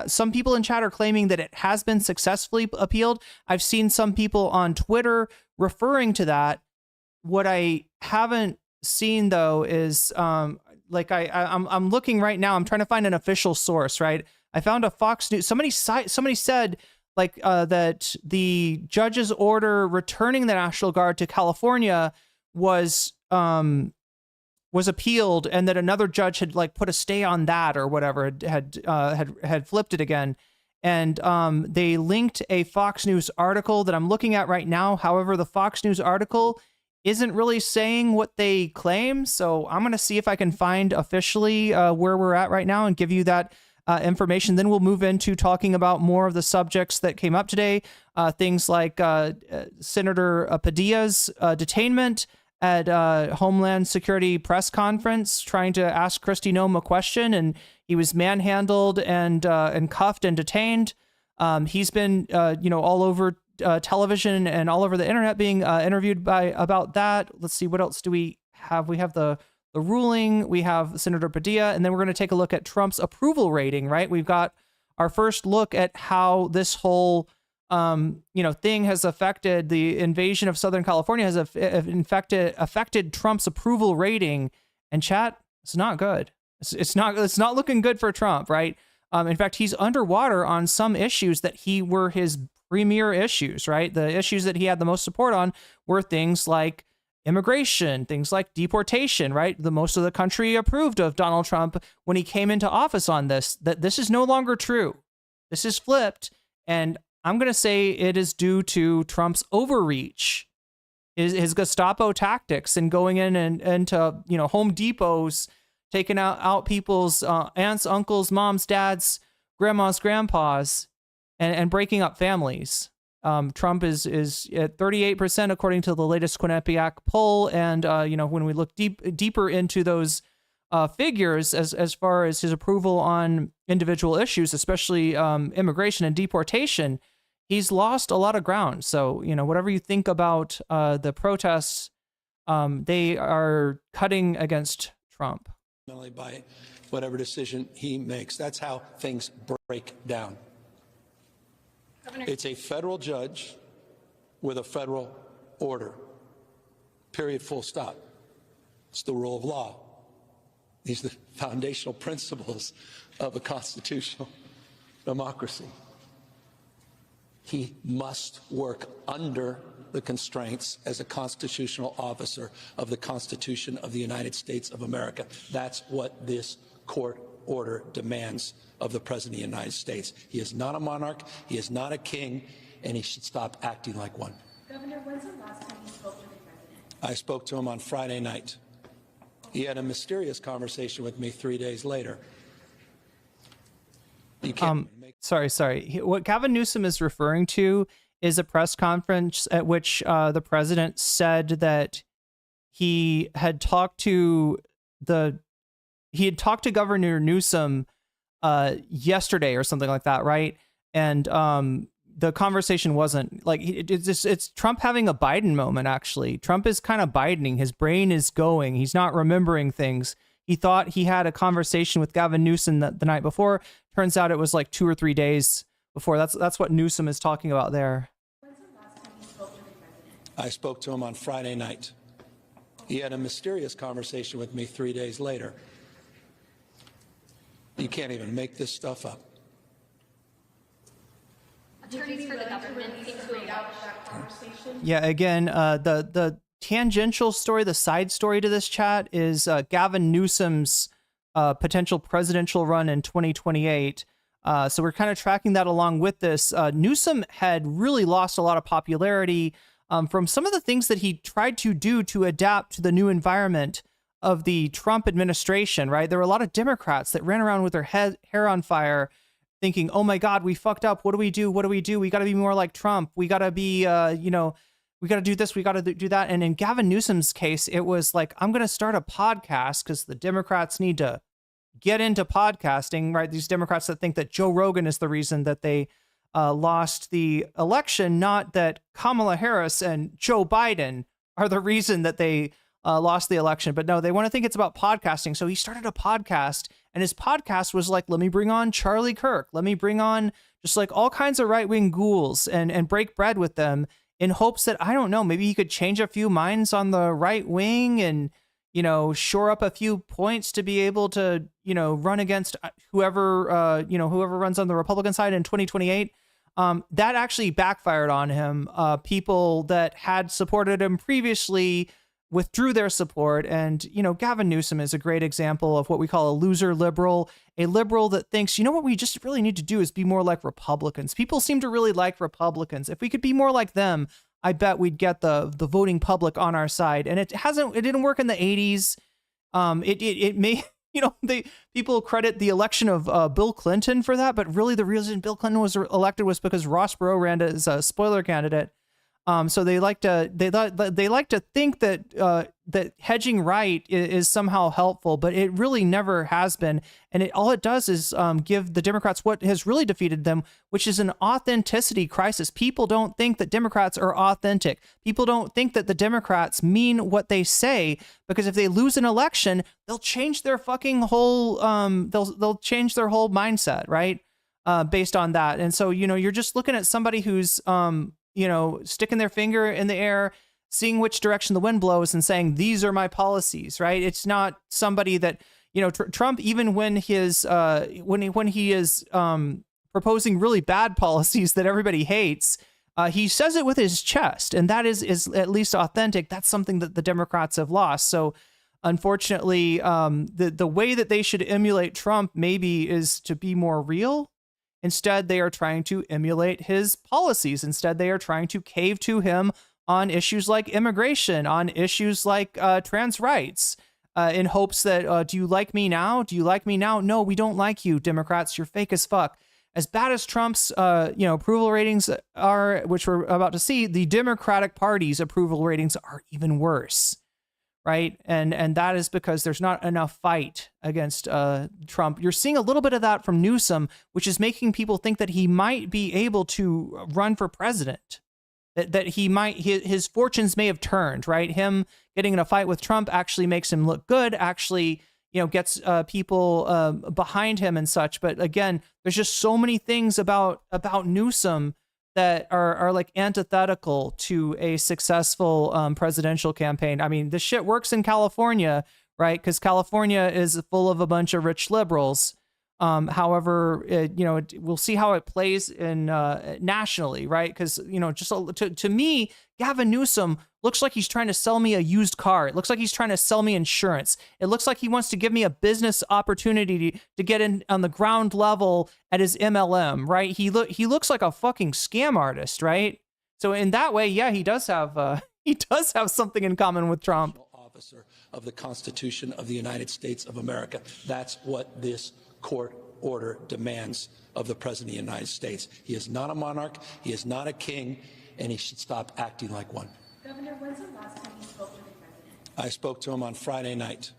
Speaker 1: Some people in chat are claiming that it has been successfully appealed. I've seen some people on Twitter referring to that. What I haven't seen, though, is I'm looking right now. I'm trying to find an official source, right? I found a Fox News. Somebody said that the judge's order returning the National Guard to California was appealed, and that another judge had put a stay on that or whatever, had flipped it again. And they linked a Fox News article that I'm looking at right now. However, the Fox News article isn't really saying what they claim. So I'm going to see if I can find officially where we're at right now and give you that information. Then we'll move into talking about more of the subjects that came up today. Things like Senator Padilla's detainment at Homeland Security press conference, trying to ask Kristi Noem a question, and he was manhandled and cuffed and detained. He's been all over television and all over the internet being interviewed about that. Let's see, what else do we have? We have the ruling, we have Senator Padilla, and then we're going to take a look at Trump's approval rating, right? We've got our first look at how this whole thing has affected the invasion of Southern California, has affected Trump's approval rating. And chat, it's not good. It's not looking good for Trump, right? In fact, he's underwater on some issues that were his premier issues, right? The issues that he had the most support on were things like immigration, things like deportation, right? The most of the country approved of Donald Trump when he came into office on this. That this is no longer true. This is flipped, and I'm going to say it is due to Trump's overreach, his Gestapo tactics, and going in and into Home Depots, taking out people's aunts, uncles, moms, dads, grandmas, grandpas, and breaking up families. Trump is at 38% according to the latest Quinnipiac poll, and when we look deeper into those figures as far as his approval on individual issues, especially immigration and deportation, he's lost a lot of ground. So whatever you think about the protests, they are cutting against Trump.
Speaker 6: By whatever decision he makes. That's how things break down. It's a federal judge with a federal order. Period, full stop. It's the rule of law. These are the foundational principles of a constitutional democracy. He must work under the constraints as a constitutional officer of the Constitution of the United States of America. That's what this court order demands of the President of the United States. He is not a monarch, he is not a king, and he should stop acting like one.
Speaker 8: Governor, when's the last time you spoke to the president?
Speaker 6: I spoke to him on Friday night. He had a mysterious conversation with me 3 days later. You can't
Speaker 1: Sorry. What Gavin Newsom is referring to is a press conference at which the president said that he had talked to Governor Newsom yesterday or something like that, right? And the conversation wasn't like it's Trump having a Biden moment. Actually, Trump is kind of Bidening. His brain is going. He's not remembering things. He thought he had a conversation with Gavin Newsom the night before. Turns out it was like 2 or 3 days before. That's what Newsom is talking about there.
Speaker 8: When's the last time you spoke to the president?
Speaker 6: I spoke to him on Friday night. He had a mysterious conversation with me 3 days later. You can't even make this stuff up.
Speaker 8: Attorneys for the government seem to read out that conversation.
Speaker 1: Yeah, again, the tangential story, the side story to this chat is Gavin Newsom's potential presidential run in 2028. So we're kind of tracking that along with this. Newsom had really lost a lot of popularity from some of the things that he tried to do to adapt to the new environment of the Trump administration, right? There were a lot of Democrats that ran around with their hair on fire thinking, oh my God, we fucked up. What do we do? What do we do? We got to be more like Trump. We got to be, we got to do this. We got to do that. And in Gavin Newsom's case, it was like, I'm going to start a podcast because the Democrats need to get into podcasting, right? These Democrats that think that Joe Rogan is the reason that they lost the election, not that Kamala Harris and Joe Biden are the reason that they lost the election. But no, they want to think it's about podcasting. So he started a podcast, and his podcast was like, let me bring on Charlie Kirk. Let me bring on just like all kinds of right-wing ghouls and break bread with them in hopes that, I don't know, maybe he could change a few minds on the right wing and, shore up a few points to be able to, run against whoever runs on the Republican side in 2028. That actually backfired on him. People that had supported him previously withdrew their support. And, Gavin Newsom is a great example of what we call a loser liberal, a liberal that thinks, what we just really need to do is be more like Republicans. People seem to really like Republicans. If we could be more like them, I bet we'd get the voting public on our side. And it didn't work in the 80s. It may, people credit the election of Bill Clinton for that, but really the reason Bill Clinton was elected was because Ross Perot ran as a spoiler candidate. So they like to think that that hedging right is somehow helpful, but it really never has been. And all it does is give the Democrats what has really defeated them, which is an authenticity crisis. People don't think that Democrats are authentic. People don't think that the Democrats mean what they say, because if they lose an election, they'll change their fucking whole they'll change their whole mindset, right? Based on that. And so you're just looking at somebody who's sticking their finger in the air, seeing which direction the wind blows and saying, these are my policies, right? It's not somebody that, you know, Trump, even when his when he is proposing really bad policies that everybody hates, he says it with his chest, and that is at least authentic. That's something that the Democrats have lost. So unfortunately, the way that they should emulate Trump maybe is to be more real. Instead, they are trying to emulate his policies. Instead, they are trying to cave to him on issues like immigration, on issues like trans rights, in hopes that, do you like me now? Do you like me now? No, we don't like you, Democrats. You're fake as fuck. As bad as Trump's approval ratings are, which we're about to see, the Democratic Party's approval ratings are even worse. Right. And that is because there's not enough fight against Trump. You're seeing a little bit of that from Newsom, which is making people think that he might be able to run for president, that he might, his fortunes may have turned. Right. Him getting in a fight with Trump actually makes him look good, actually, you know, gets people behind him and such. But again, there's just so many things about Newsom that are like antithetical to a successful presidential campaign. I mean, this shit works in California, right? Because California is full of a bunch of rich liberals. However, we'll see how it plays in nationally, right? Because, you know, just to me, Gavin Newsom looks like he's trying to sell me a used car. It looks like he's trying to sell me insurance. It looks like he wants to give me a business opportunity to get in on the ground level at his MLM, right? He looks like a fucking scam artist, right? So in that way, yeah, he does have something in common with Trump.
Speaker 6: Officer of the Constitution of the United States of America. That's what this court order demands of the President of the United States. He is not a monarch, he is not a king, and he should stop acting like one.
Speaker 8: Governor, when's the last time you spoke to the president?
Speaker 6: I spoke to him on Friday night.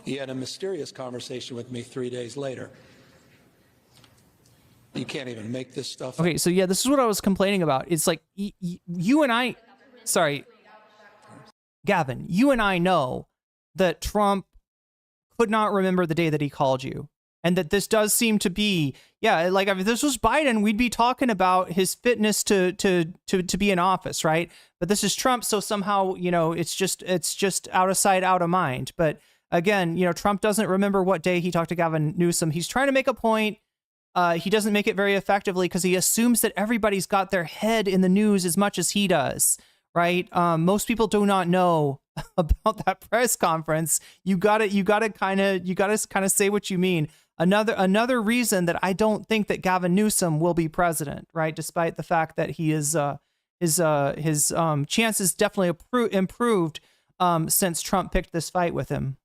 Speaker 6: He had a mysterious conversation with me 3 days later. You can't even make this stuff up.
Speaker 1: Okay, so yeah, this is what I was complaining about. It's like you and I, sorry, Gavin, you and I know that Trump could not remember the day that he called you. And that this does seem to be, yeah, like if this was Biden, we'd be talking about his fitness to be in office, right? But this is Trump, so somehow, you know, it's just out of sight, out of mind. But again, you know, Trump doesn't remember what day he talked to Gavin Newsom. He's trying to make a point. He doesn't make it very effectively because he assumes that everybody's got their head in the news as much as he does, right? Most people do not know about that press conference. You gotta kind of say what you mean. Another reason that I don't think that Gavin Newsom will be president, right? Despite the fact that he is his chances definitely improved since Trump picked this fight with him.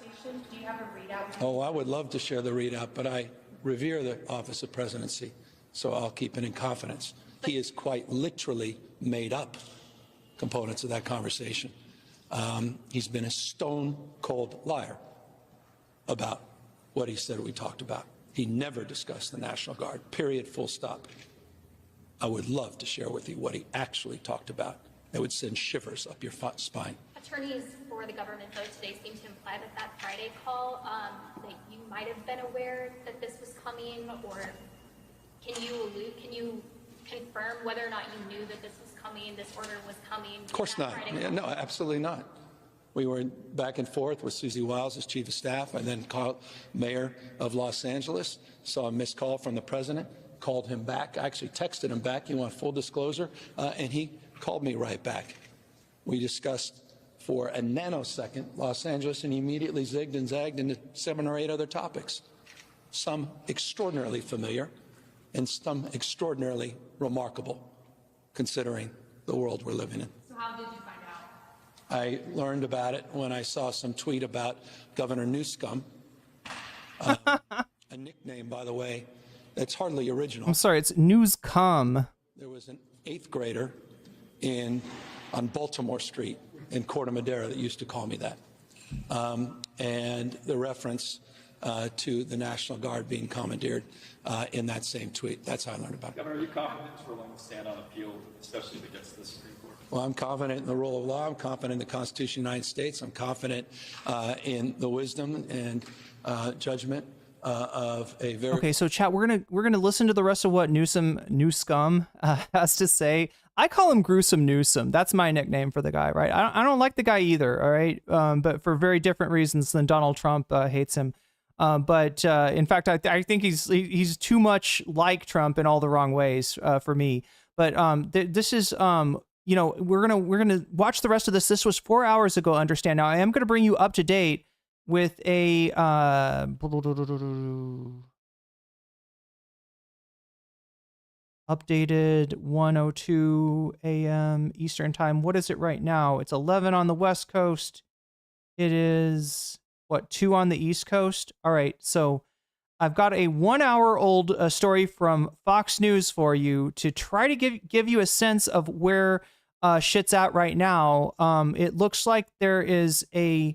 Speaker 8: Do you have a readout?
Speaker 6: Oh, I would love to share the readout, but I revere the office of presidency, so I'll keep it in confidence. He has quite literally made up components of that conversation. He's been a stone-cold liar about what he said we talked about. He never discussed the National Guard, period, full stop. I would love to share with you what he actually talked about. It would send shivers up your spine.
Speaker 9: Attorneys for the government, though, today seem to imply that Friday call, that you might have been aware that this was coming, or can you confirm whether or not you knew that this was coming, this order was coming?
Speaker 6: Of course not. Yeah, no, absolutely not. We were back and forth with Susie Wiles as chief of staff, and then called mayor of Los Angeles, saw a missed call from the president, called him back. I actually texted him back, you want full disclosure, and he called me right back. We discussed for a nanosecond Los Angeles, and he immediately zigged and zagged into 7 or 8 other topics, some extraordinarily familiar and some extraordinarily remarkable, considering the world we're living in.
Speaker 8: So how did you find out?
Speaker 6: I learned about it when I saw some tweet about Governor Newsom, a nickname, by the way, that's hardly original.
Speaker 1: I'm sorry, it's Newscom.
Speaker 6: There was an 8th grader on Baltimore Street in Corte Madera that used to call me that. And the reference to the National Guard being commandeered in that same tweet. That's how I learned about it.
Speaker 7: Governor, are you confident for long stand on appeal, especially against the Supreme Court?
Speaker 6: Well, I'm confident in the rule of law. I'm confident in the Constitution of the United States. I'm confident in the wisdom and judgment of a very...
Speaker 1: Okay, so chat, we're gonna listen to the rest of what Newsom has to say. I call him Gruesome Newsom. That's my nickname for the guy, right? I don't like the guy either, all right? But for very different reasons than Donald Trump hates him. But in fact, I think he's too much like Trump in all the wrong ways for me. But this is we're gonna watch the rest of this. This was 4 hours ago. Understand now. I am gonna bring you up to date with a updated 1:02 a.m. Eastern time. What is it right now? It's 11 on the West Coast. It is what, 2 on the East Coast? All right, so I've got a 1 hour old story from Fox News for you to try to give you a sense of where shit's at right now. It looks like there is the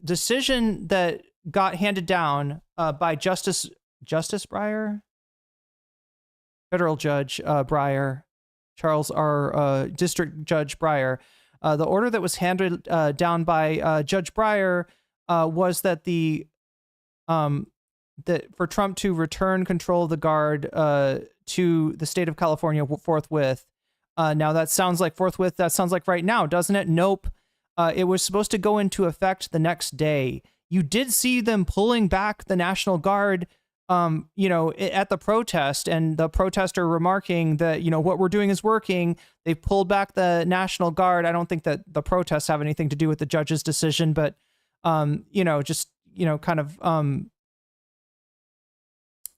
Speaker 1: decision that got handed down by Justice Breyer, federal judge Breyer, Charles R. District Judge Breyer. The order that was handed down by Judge Breyer was that that for Trump to return control of the Guard to the state of California forthwith. Now that sounds like forthwith. That sounds like right now, doesn't it? Nope. It was supposed to go into effect the next day. You did see them pulling back the National Guard, at the protest, and the protester remarking that, what we're doing is working. They pulled back the National Guard. I don't think that the protests have anything to do with the judge's decision, but,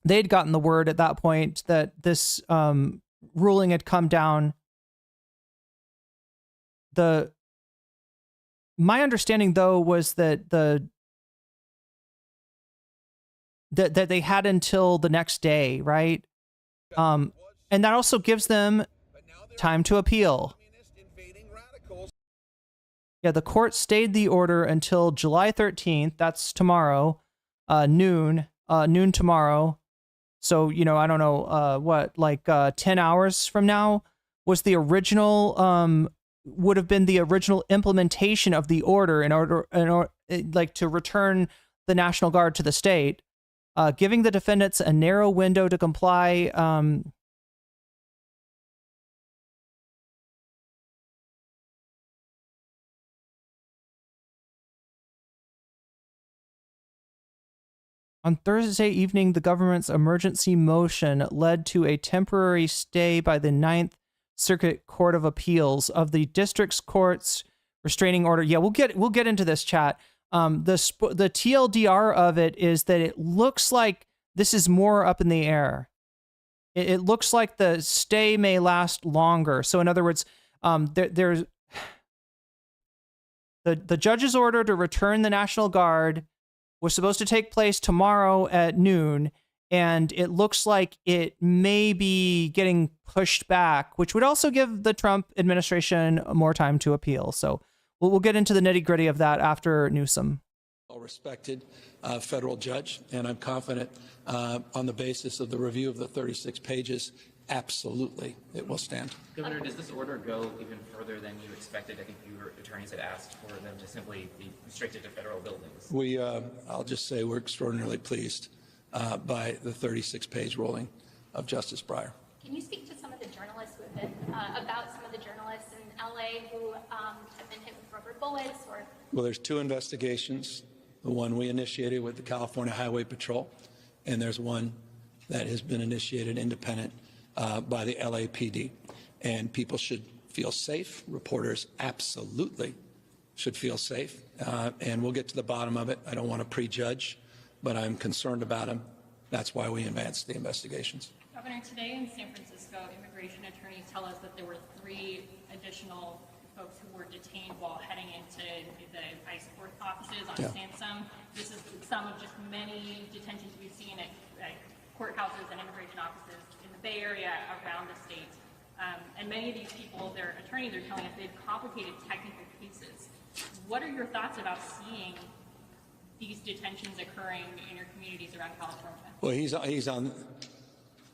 Speaker 1: they'd gotten the word at that point that this ruling had come down. My understanding, though, was that that they had until the next day, right? And that also gives them time to appeal. Yeah, the court stayed the order until July 13th. That's tomorrow, noon tomorrow. So, I don't know, 10 hours from now was the original, would have been the original implementation of the order in order to return the National Guard to the state, giving the defendants a narrow window to comply. On Thursday evening, the government's emergency motion led to a temporary stay by the Ninth Circuit Court of Appeals of the district's court's restraining order. Yeah, we'll get into this, chat. The TLDR of it is that it looks like this is more up in the air. It looks like the stay may last longer. So in other words, there's the judge's order to return the National Guard was supposed to take place tomorrow at noon, and it looks like it may be getting pushed back, which would also give the Trump administration more time to appeal. So we'll get into the nitty-gritty of that after Newsom.
Speaker 6: Well-respected federal judge, and I'm confident on the basis of the review of the 36 pages, absolutely, it will stand.
Speaker 10: Governor, does this order go even further than you expected? I think your attorneys had asked for them to simply be restricted to federal buildings.
Speaker 6: I'll just say we're extraordinarily pleased by the 36-page ruling of Justice Breyer.
Speaker 9: Can you speak to some of the journalists who have been, about some of the journalists in LA who have been hit with rubber bullets or?
Speaker 6: Well, there's 2 investigations. The one we initiated with the California Highway Patrol, and there's one that has been initiated independent by the LAPD. And people should feel safe. Reporters absolutely should feel safe. And we'll get to the bottom of it. I don't want to prejudge, but I'm concerned about them. That's why we advanced the investigations.
Speaker 8: Governor, today in San Francisco, immigration attorneys tell us that there were 3 additional folks who were detained while heading into the ICE court offices on Sansom. This is some of just many detentions we've seen at courthouses and immigration offices in the Bay Area around the state. And many of these people, their attorneys are telling us they have complicated technical cases. What are your thoughts about seeing these detentions occurring in your communities around California?
Speaker 6: Well, he's on,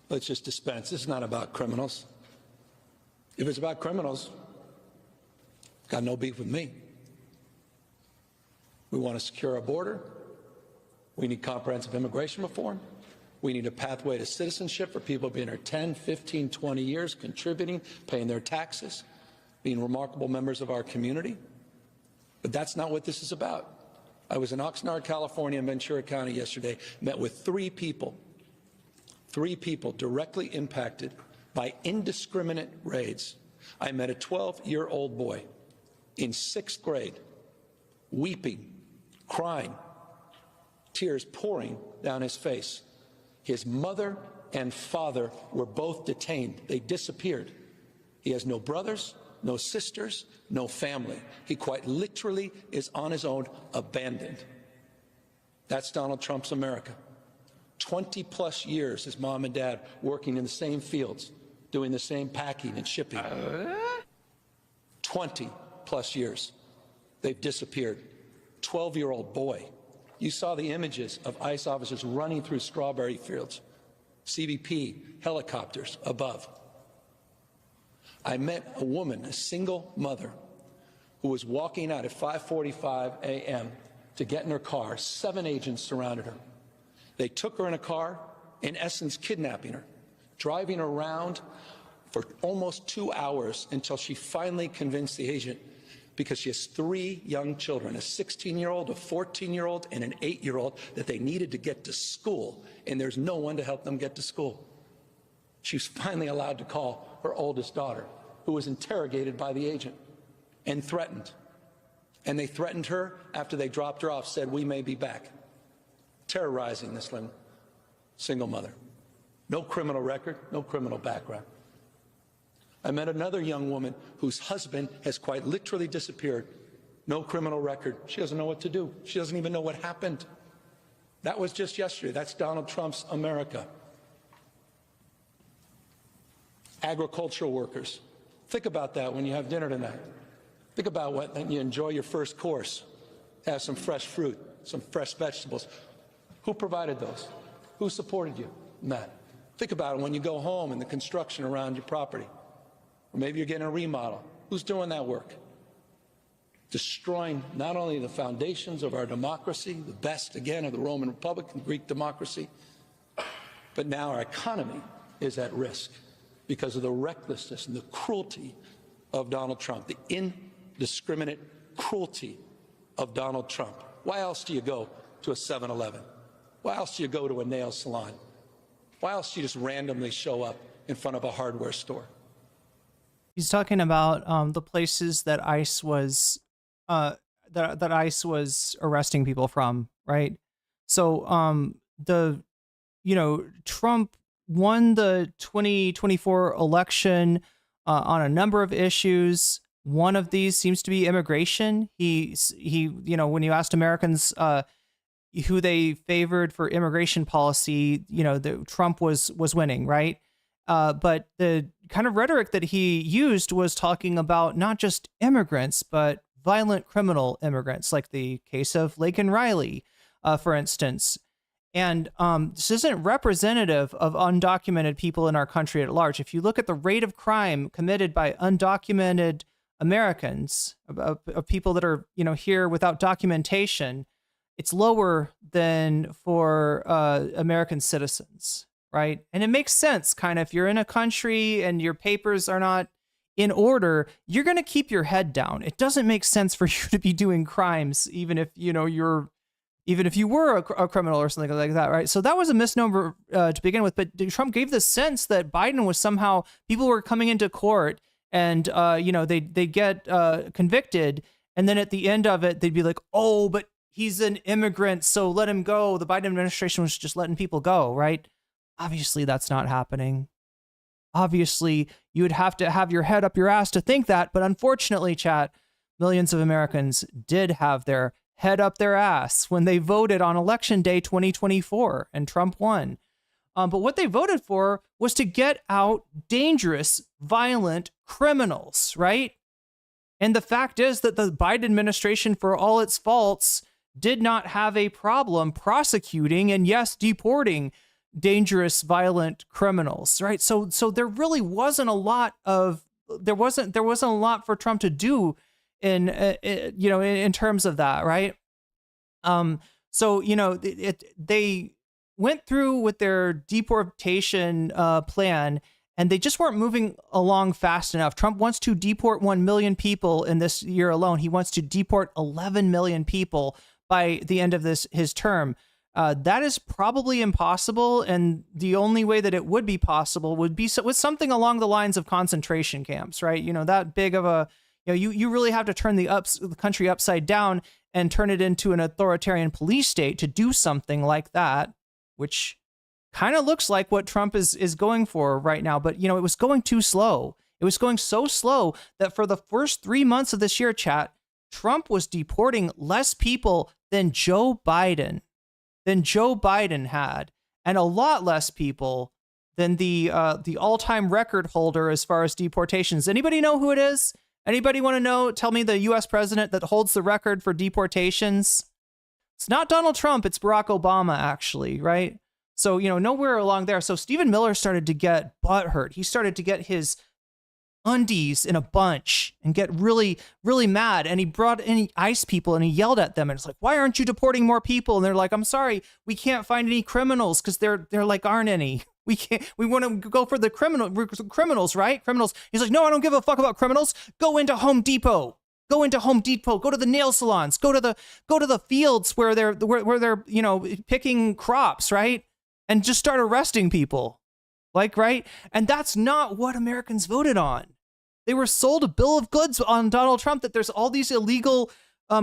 Speaker 6: let's just dispense. This is not about criminals. If it's about criminals, got no beef with me. We want to secure our border. We need comprehensive immigration reform. We need a pathway to citizenship for people being here 10, 15, 20 years, contributing, paying their taxes, being remarkable members of our community. But that's not what this is about. I was in Oxnard, California, and Ventura County yesterday, met with three people directly impacted by indiscriminate raids. I met a 12-year-old boy in 6th grade, weeping, crying, tears pouring down his face. His mother and father were both detained. They disappeared. He has no brothers, no sisters, no family. He quite literally is on his own, abandoned. That's Donald Trump's America. 20-plus years, his mom and dad working in the same fields, doing the same packing and shipping. 20-plus years. They've disappeared. 12-year-old boy. You saw the images of ICE officers running through strawberry fields, CBP helicopters above. I met a woman, a single mother, who was walking out at 5:45 a.m. to get in her car. 7 agents surrounded her. They took her in a car, in essence kidnapping her, driving her around for almost 2 hours until she finally convinced the agent, because she has 3 young children, a 16-year-old, a 14-year-old, and an 8-year-old, that they needed to get to school, and there's no one to help them get to school. She was finally allowed to call her oldest daughter, who was interrogated by the agent and threatened. And they threatened her after they dropped her off, said, "We may be back." Terrorizing this single mother. No criminal record, no criminal background. I met another young woman whose husband has quite literally disappeared. No criminal record. She doesn't know what to do. She doesn't even know what happened. That was just yesterday. That's Donald Trump's America. Agricultural workers. Think about that when you have dinner tonight. Think about when you enjoy your first course. Have some fresh fruit, some fresh vegetables. Who provided those? Who supported you in that? Think about it when you go home and the construction around your property. Or maybe you're getting a remodel. Who's doing that work? Destroying not only the foundations of our democracy, the best, again, of the Roman Republic and Greek democracy, but now our economy is at risk because of the recklessness and the cruelty of Donald Trump, the indiscriminate cruelty of Donald Trump. Why else do you go to a 7-Eleven? Why else do you go to a nail salon? Why else do you just randomly show up in front of a hardware store?
Speaker 1: He's talking about the places that ICE was that ICE was arresting people from, right? So Trump won the 2024 election on a number of issues. One of these seems to be immigration. He when you asked Americans who they favored for immigration policy, Trump was winning, right? But the kind of rhetoric that he used was talking about not just immigrants, but violent criminal immigrants, like the case of Laken Riley, for instance. And this isn't representative of undocumented people in our country at large. If you look at the rate of crime committed by undocumented Americans, of people that are here without documentation, it's lower than for American citizens. Right. And it makes sense, kind of, if you're in a country and your papers are not in order, you're going to keep your head down. It doesn't make sense for you to be doing crimes, even if you were a criminal or something like that. Right. So that was a misnomer to begin with. But Trump gave the sense that Biden was somehow, people were coming into court and, they get convicted. And then at the end of it, they'd be like, oh, but he's an immigrant, so let him go. The Biden administration was just letting people go. Right. Obviously, that's not happening. Obviously, you would have to have your head up your ass to think that. But unfortunately, chat, millions of Americans did have their head up their ass when they voted on Election Day 2024 and Trump won. But what they voted for was to get out dangerous, violent criminals, right? And the fact is that the Biden administration, for all its faults, did not have a problem prosecuting and, yes, deporting dangerous, violent criminals, right? So there really wasn't a lot for Trump to do in terms of that, right? They went through with their deportation plan, and they just weren't moving along fast enough. Trump wants to deport 1 million people in this year alone. He wants to deport 11 million people by the end of his term. That is probably impossible, and the only way that it would be possible would be with something along the lines of concentration camps, right? You know, that big of a, you really have to turn the country upside down and turn it into an authoritarian police state to do something like that, which kind of looks like what Trump is going for right now. But, it was going too slow. It was going so slow that for the first 3 months of this year, chat, Trump was deporting less people than Joe Biden had, and a lot less people than the all-time record holder as far as deportations. Anybody know who it is? Anybody want to know? Tell me the U.S. president that holds the record for deportations. It's not Donald Trump. It's Barack Obama, actually, right? So, nowhere along there. So Stephen Miller started to get butthurt. He started to get his undies in a bunch and get really, really mad. And he brought in ICE people and he yelled at them. And it's like, why aren't you deporting more people? And they're like, I'm sorry, we can't find any criminals because there like aren't any. We want to go for the criminals, right? Criminals. He's like, no, I don't give a fuck about criminals. Go into Home Depot. Go into Home Depot. Go to the nail salons. Go to the fields where they're picking crops, right? And just start arresting people. Right? And that's not what Americans voted on. They were sold a bill of goods on Donald Trump that there's all these illegal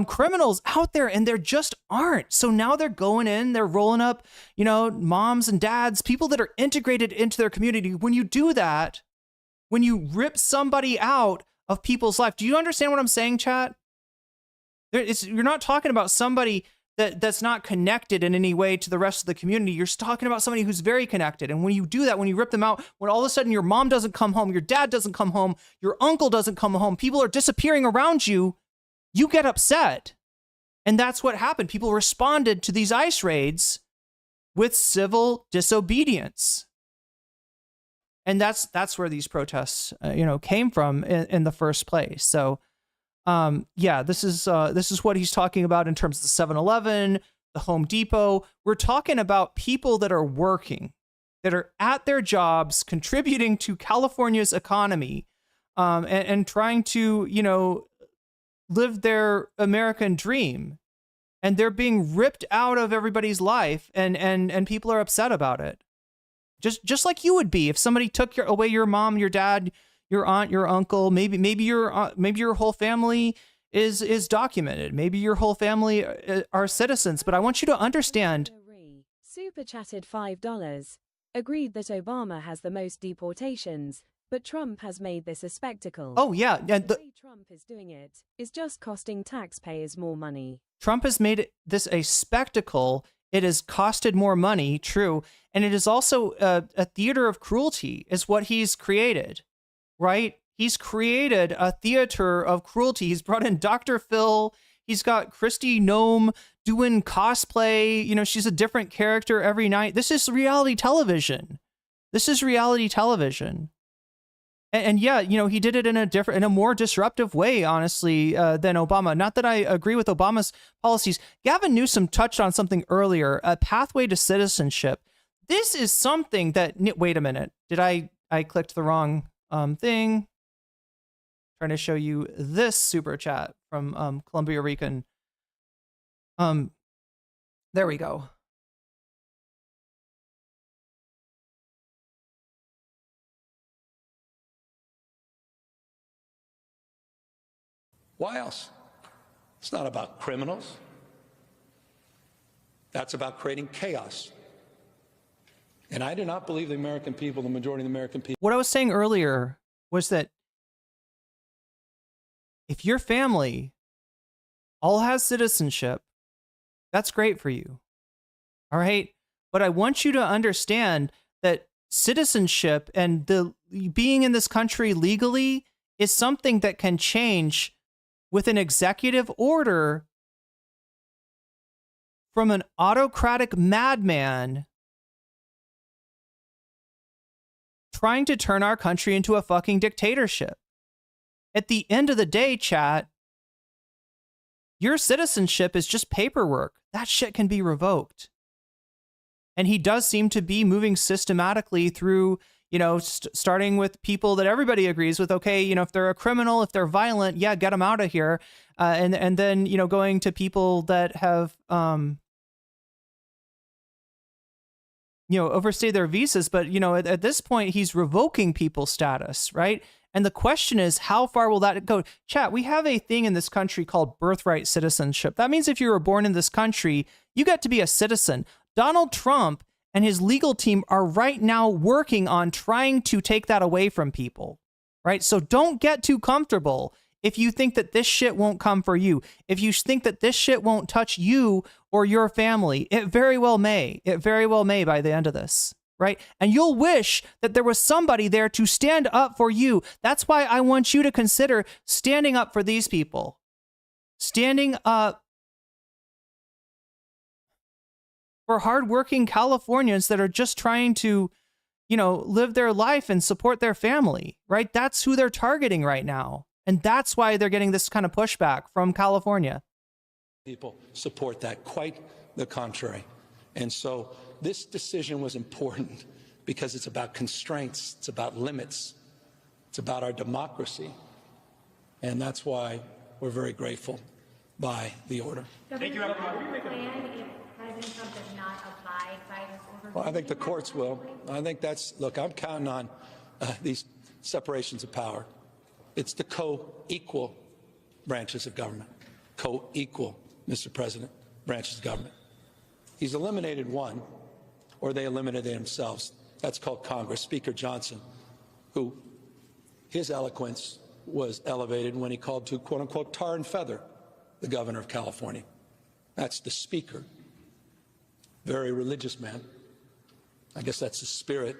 Speaker 1: criminals out there, and there just aren't. So now they're going in, they're rolling up, moms and dads, people that are integrated into their community. When you do that, when you rip somebody out of people's life, do you understand what I'm saying, chat? You're not talking about somebody that's not connected in any way to the rest of the community. You're talking about somebody who's very connected. And when you do that, when you rip them out, when all of a sudden your mom doesn't come home, your dad doesn't come home, your uncle doesn't come home, people are disappearing around you, you get upset. And that's what happened. People responded to these ICE raids with civil disobedience. And that's where these protests, came from in the first place. So, this is what he's talking about in terms of the 7-Eleven, the Home Depot. We're talking about people that are working, that are at their jobs, contributing to California's economy, and trying to, live their American dream. And they're being ripped out of everybody's life, and people are upset about it. Just like you would be if somebody took away your mom, your dad, your aunt, your uncle. Maybe your whole family is documented. Maybe your whole family are citizens. But I want you to understand.
Speaker 11: Super chatted $5. Agreed that Obama has the most deportations, but Trump has made this a spectacle.
Speaker 1: Oh yeah, and
Speaker 11: the way Trump is doing it is just costing taxpayers more money.
Speaker 1: Trump has made this a spectacle. It has costed more money, true, and it is also a theater of cruelty, is what he's created. Right? He's created a theater of cruelty. He's brought in Dr. Phil. He's got Kristi Noem doing cosplay. She's a different character every night. This is reality television. And yeah, he did it in a more disruptive way, honestly, than Obama. Not that I agree with Obama's policies. Gavin Newsom touched on something earlier, a pathway to citizenship. This is something that, wait a minute, did I clicked the wrong thing? Trying to show you this super chat from Columbia Rican. There we go.
Speaker 6: Why else? It's not about criminals. That's about creating chaos. And I do not believe the American people, the majority of the American people.
Speaker 1: What I was saying earlier was that if your family all has citizenship, that's great for you. All right. But I want you to understand that citizenship and the being in this country legally is something that can change with an executive order from an autocratic madman trying to turn our country into a fucking dictatorship. At the end of the day, chat, your citizenship is just paperwork. That shit can be revoked. And he does seem to be moving systematically through, starting with people that everybody agrees with. Okay, if they're a criminal, if they're violent, yeah, get them out of here. And then, going to people that have, overstayed their visas. But, at this point, he's revoking people's status, right? And the question is, how far will that go? Chat, we have a thing in this country called birthright citizenship. That means if you were born in this country, you get to be a citizen. Donald Trump and his legal team are right now working on trying to take that away from people, right? So don't get too comfortable if you think that this shit won't come for you. If you think that this shit won't touch you or your family, it very well may. It very well may by the end of this, right? And you'll wish that there was somebody there to stand up for you. That's why I want you to consider standing up for these people. Standing up for hardworking Californians that are just trying to, live their life and support their family, right? That's who they're targeting right now. And that's why they're getting this kind of pushback from California.
Speaker 6: People support that. Quite the contrary. And so this decision was important because it's about constraints. It's about limits. It's about our democracy. And that's why we're very grateful by the order.
Speaker 9: Thank you, President Trump does not abide by this order?
Speaker 6: Well, I think the courts will. I think look, I'm counting on these separations of power. It's the co-equal branches of government. Co-equal, Mr. President, branches of government. He's eliminated one, or they eliminated themselves. That's called Congress. Speaker Johnson, who his eloquence was elevated when he called to, quote unquote, tar and feather the governor of California. That's the speaker. Very religious man. I guess that's the spirit.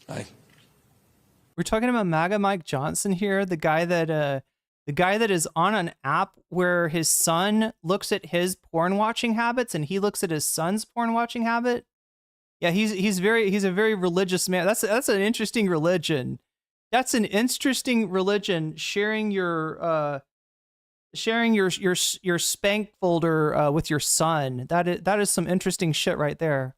Speaker 1: We're talking about MAGA Mike Johnson here, the guy that is on an app where his son looks at his porn watching habits and he looks at his son's porn watching habit. Yeah, he's a very religious man. That's an interesting religion. That's an interesting religion. Sharing your spank folder with your son. That is some interesting shit right there.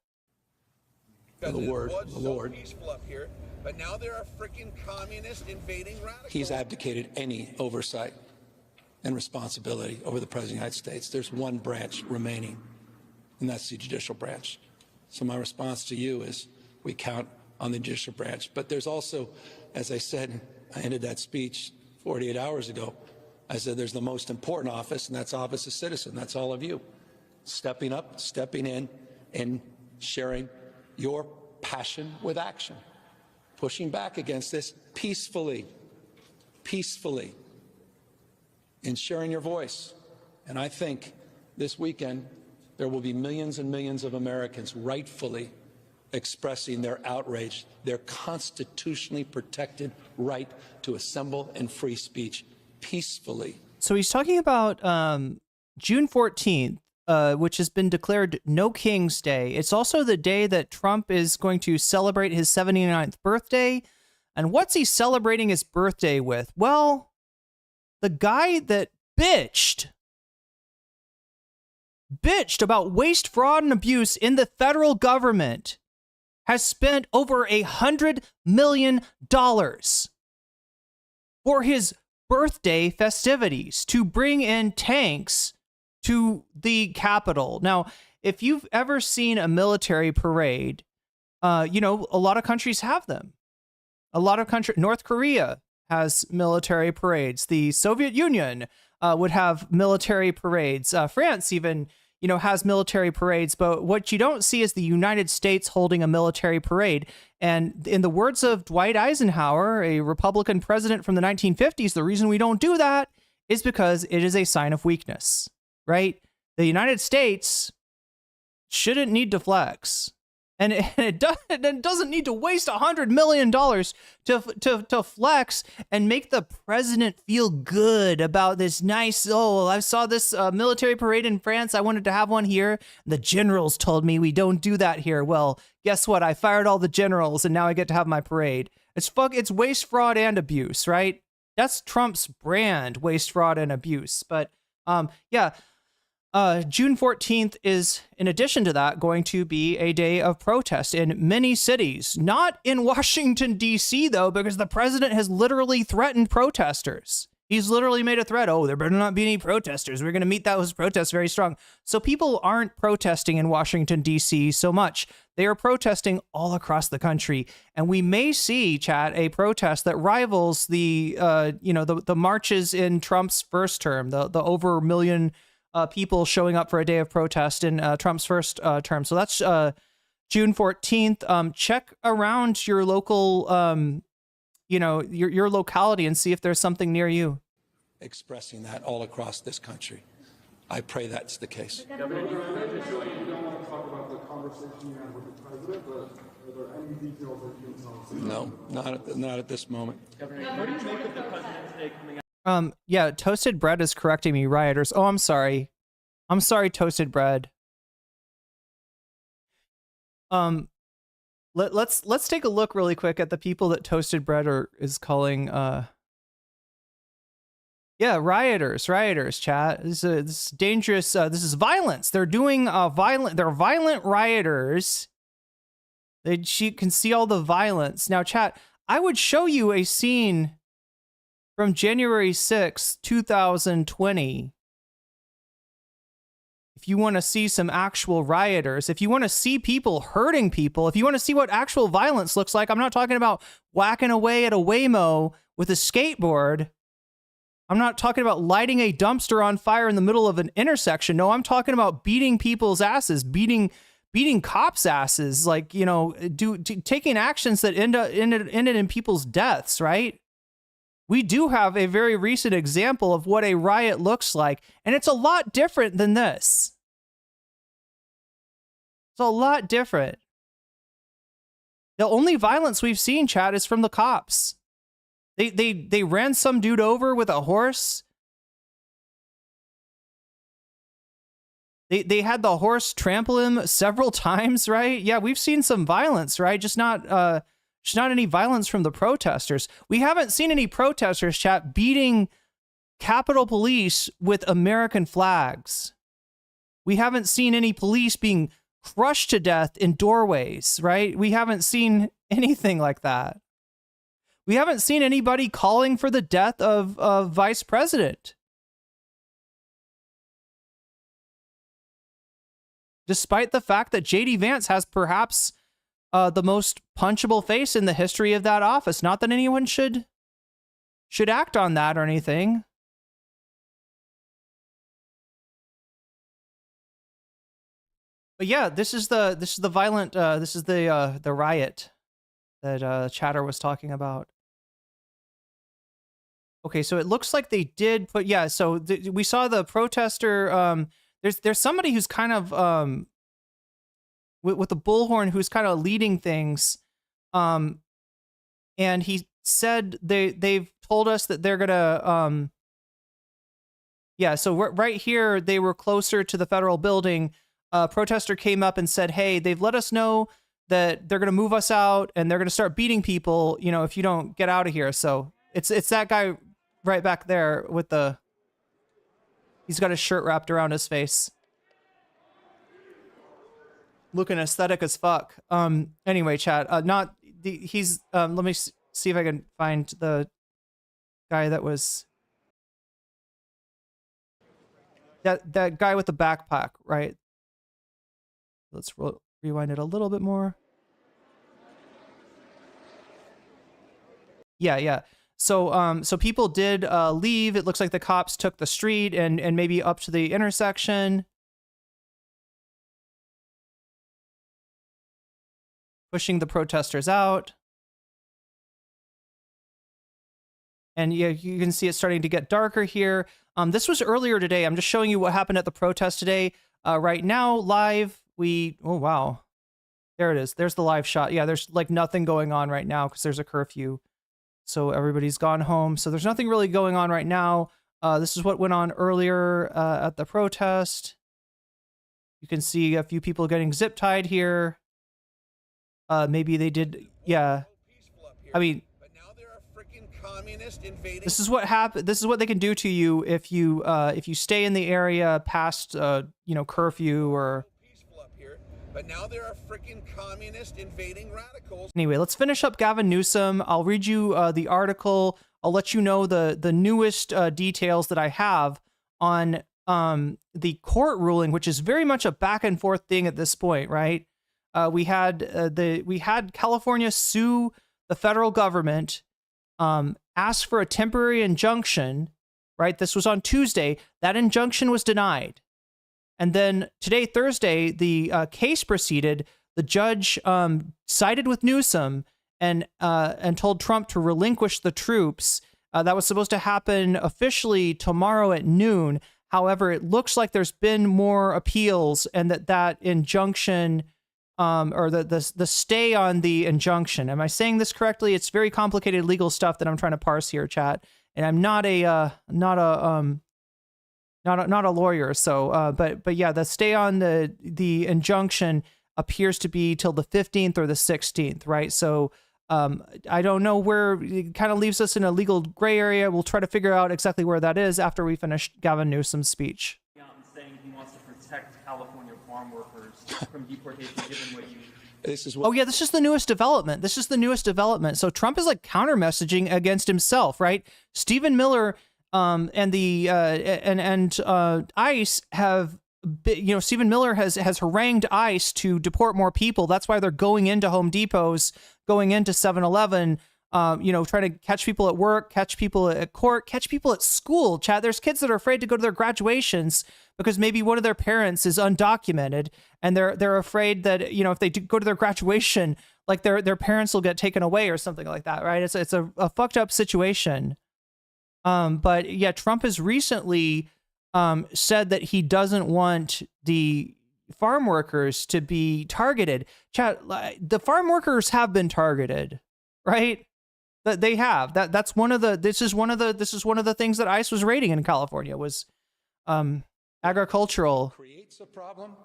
Speaker 6: The word, the Lord.
Speaker 2: Peaceful up here, but now there are freaking communists invading radicals.
Speaker 6: He's abdicated any oversight and responsibility over the President of the United States. There's one branch remaining, and that's the judicial branch. So my response to you is we count on the judicial branch. But there's also, as I said, I ended that speech 48 hours ago. I said there's the most important office, and that's office of citizen. That's all of you. Stepping up, stepping in, and sharing your passion with action. Pushing back against this peacefully, and sharing your voice. And I think this weekend there will be millions and millions of Americans rightfully expressing their outrage, their constitutionally protected right to assemble and free speech peacefully.
Speaker 1: So he's talking about June 14th, which has been declared No King's Day. It's also the day that Trump is going to celebrate his 79th birthday. And what's he celebrating his birthday with? Well, the guy that bitched about waste, fraud, and abuse in the federal government has spent over $100 million for his birthday festivities to bring in tanks to the Capitol. Now, if you've ever seen a military parade, a lot of countries have them. North Korea has military parades. The Soviet Union would have military parades. France even, has military parades. But what you don't see is the United States holding a military parade. And in the words of Dwight Eisenhower, a Republican president from the 1950s, the reason we don't do that is because it is a sign of weakness, right? The United States shouldn't need to flex. And it doesn't need to waste $100 million to flex and make the president feel good about this nice, I saw this military parade in France. I wanted to have one here. The generals told me we don't do that here. Well, guess what? I fired all the generals and now I get to have my parade. It's waste, fraud, and abuse, right? That's Trump's brand, waste, fraud, and abuse. But yeah. June 14th is, in addition to that, going to be a day of protest in many cities. Not in Washington, D.C., though, because the president has literally threatened protesters. He's literally made a threat. Oh, there better not be any protesters. We're going to meet those protests very strong. So people aren't protesting in Washington, D.C. so much. They are protesting all across the country. And we may see, chat, a protest that rivals the marches in Trump's first term, the over a million people showing up for a day of protest in Trump's first term. So that's June 14th. Check around your local, your locality and see if there's something near you.
Speaker 6: Expressing that all across this country. I pray that's the case.
Speaker 3: You don't want to talk about the conversation you had with the president, but are there any details that you can tell us?
Speaker 6: No, not at this moment.
Speaker 7: Governor, what do you make of the president today coming out?
Speaker 1: Yeah, Toasted Bread is correcting me, rioters. Oh, I'm sorry. I'm sorry, Toasted Bread. Let's take a look really quick at the people that Toasted Bread is calling rioters, chat. This is dangerous. This is violence. They're doing they're violent rioters. She can see all the violence. Now, chat, I would show you a scene from January 6, 2020. If you want to see some actual rioters, if you want to see people hurting people, if you want to see what actual violence looks like, I'm not talking about whacking away at a Waymo with a skateboard. I'm not talking about lighting a dumpster on fire in the middle of an intersection. No, I'm talking about beating people's asses, beating cops' asses, like, taking actions that ended in people's deaths, right? We do have a very recent example of what a riot looks like, and it's a lot different than this. It's a lot different. The only violence we've seen, chat, is from the cops. They ran some dude over with a horse. They had the horse trample him several times, right? Yeah, we've seen some violence, right? Just not any violence from the protesters. We haven't seen any protesters, chat, beating Capitol Police with American flags. We haven't seen any police being crushed to death in doorways, right? We haven't seen anything like that. We haven't seen anybody calling for the death of Vice President. Despite the fact that J.D. Vance has perhaps the most punchable face in the history of that office. Not that anyone should act on that or anything. But yeah, this is the violent the riot that Chatter was talking about. Okay, so it looks like they did put so we saw the protester. There's somebody who's kind of with the bullhorn who's kind of leading things, and he said they've told us that they're gonna so right here they were closer to the federal building. A protester came up and said, hey, they've let us know that they're gonna move us out and they're gonna start beating people, if you don't get out of here. So it's that guy right back there with he's got his shirt wrapped around his face, looking aesthetic as fuck. Anyway, chat, let me see if I can find the guy that was that guy with the backpack, right? Let's rewind it a little bit more. Yeah. So people did leave. It looks like the cops took the street and maybe up to the intersection, pushing the protesters out. And yeah, you can see it's starting to get darker here. This was earlier today. I'm just showing you what happened at the protest today. Right now, live, oh, wow. There it is. There's the live shot. Yeah, there's like nothing going on right now because there's a curfew. So everybody's gone home. So there's nothing really going on right now. This is what went on earlier at the protest. You can see a few people getting zip tied here. Maybe they did. Yeah. I mean,
Speaker 2: communist invading.
Speaker 1: This is what happened. This is what they can do to you if you stay in the area past curfew or.
Speaker 2: Peaceful up here, but now there are freaking communist invading radicals.
Speaker 1: Anyway, let's finish up Gavin Newsom. I'll read you the article. I'll let you know the newest details that I have on the court ruling, which is very much a back and forth thing at this point, right? We had California sue the federal government, asked for a temporary injunction, right? This was on Tuesday. That injunction was denied. And then today, Thursday, the case proceeded. The judge sided with Newsom and told Trump to relinquish the troops. That was supposed to happen officially tomorrow at noon. However, it looks like there's been more appeals, and that injunction, or the stay on the injunction. Am I saying this correctly? It's very complicated legal stuff that I'm trying to parse here, chat. And I'm not a lawyer. So, but yeah, the stay on the injunction appears to be till the 15th or the 16th, right? So, I don't know where. It kind of leaves us in a legal gray area. We'll try to figure out exactly where that is after we finish Gavin Newsom's speech.
Speaker 7: Saying he wants to protect California farm workers from deportation, given what you.
Speaker 2: This is what.
Speaker 1: Oh yeah, this is the newest development. So Trump is like counter messaging against himself, right? Stephen Miller, and the ICE have. Stephen Miller has harangued ICE to deport more people. That's why they're going into Home Depots, going into 7-Eleven, trying to catch people at work, catch people at court, catch people at school. Chad, there's kids that are afraid to go to their graduations because maybe one of their parents is undocumented, and they're afraid that if they do go to their graduation, like their parents will get taken away or something like that, right? It's a fucked up situation. But yeah, Trump has recently said that he doesn't want the farm workers to be targeted. Chat, the farm workers have been targeted, right? That they have. That's one of the. This is one of the things that ICE was raiding in California was agricultural.
Speaker 6: Creates a problem,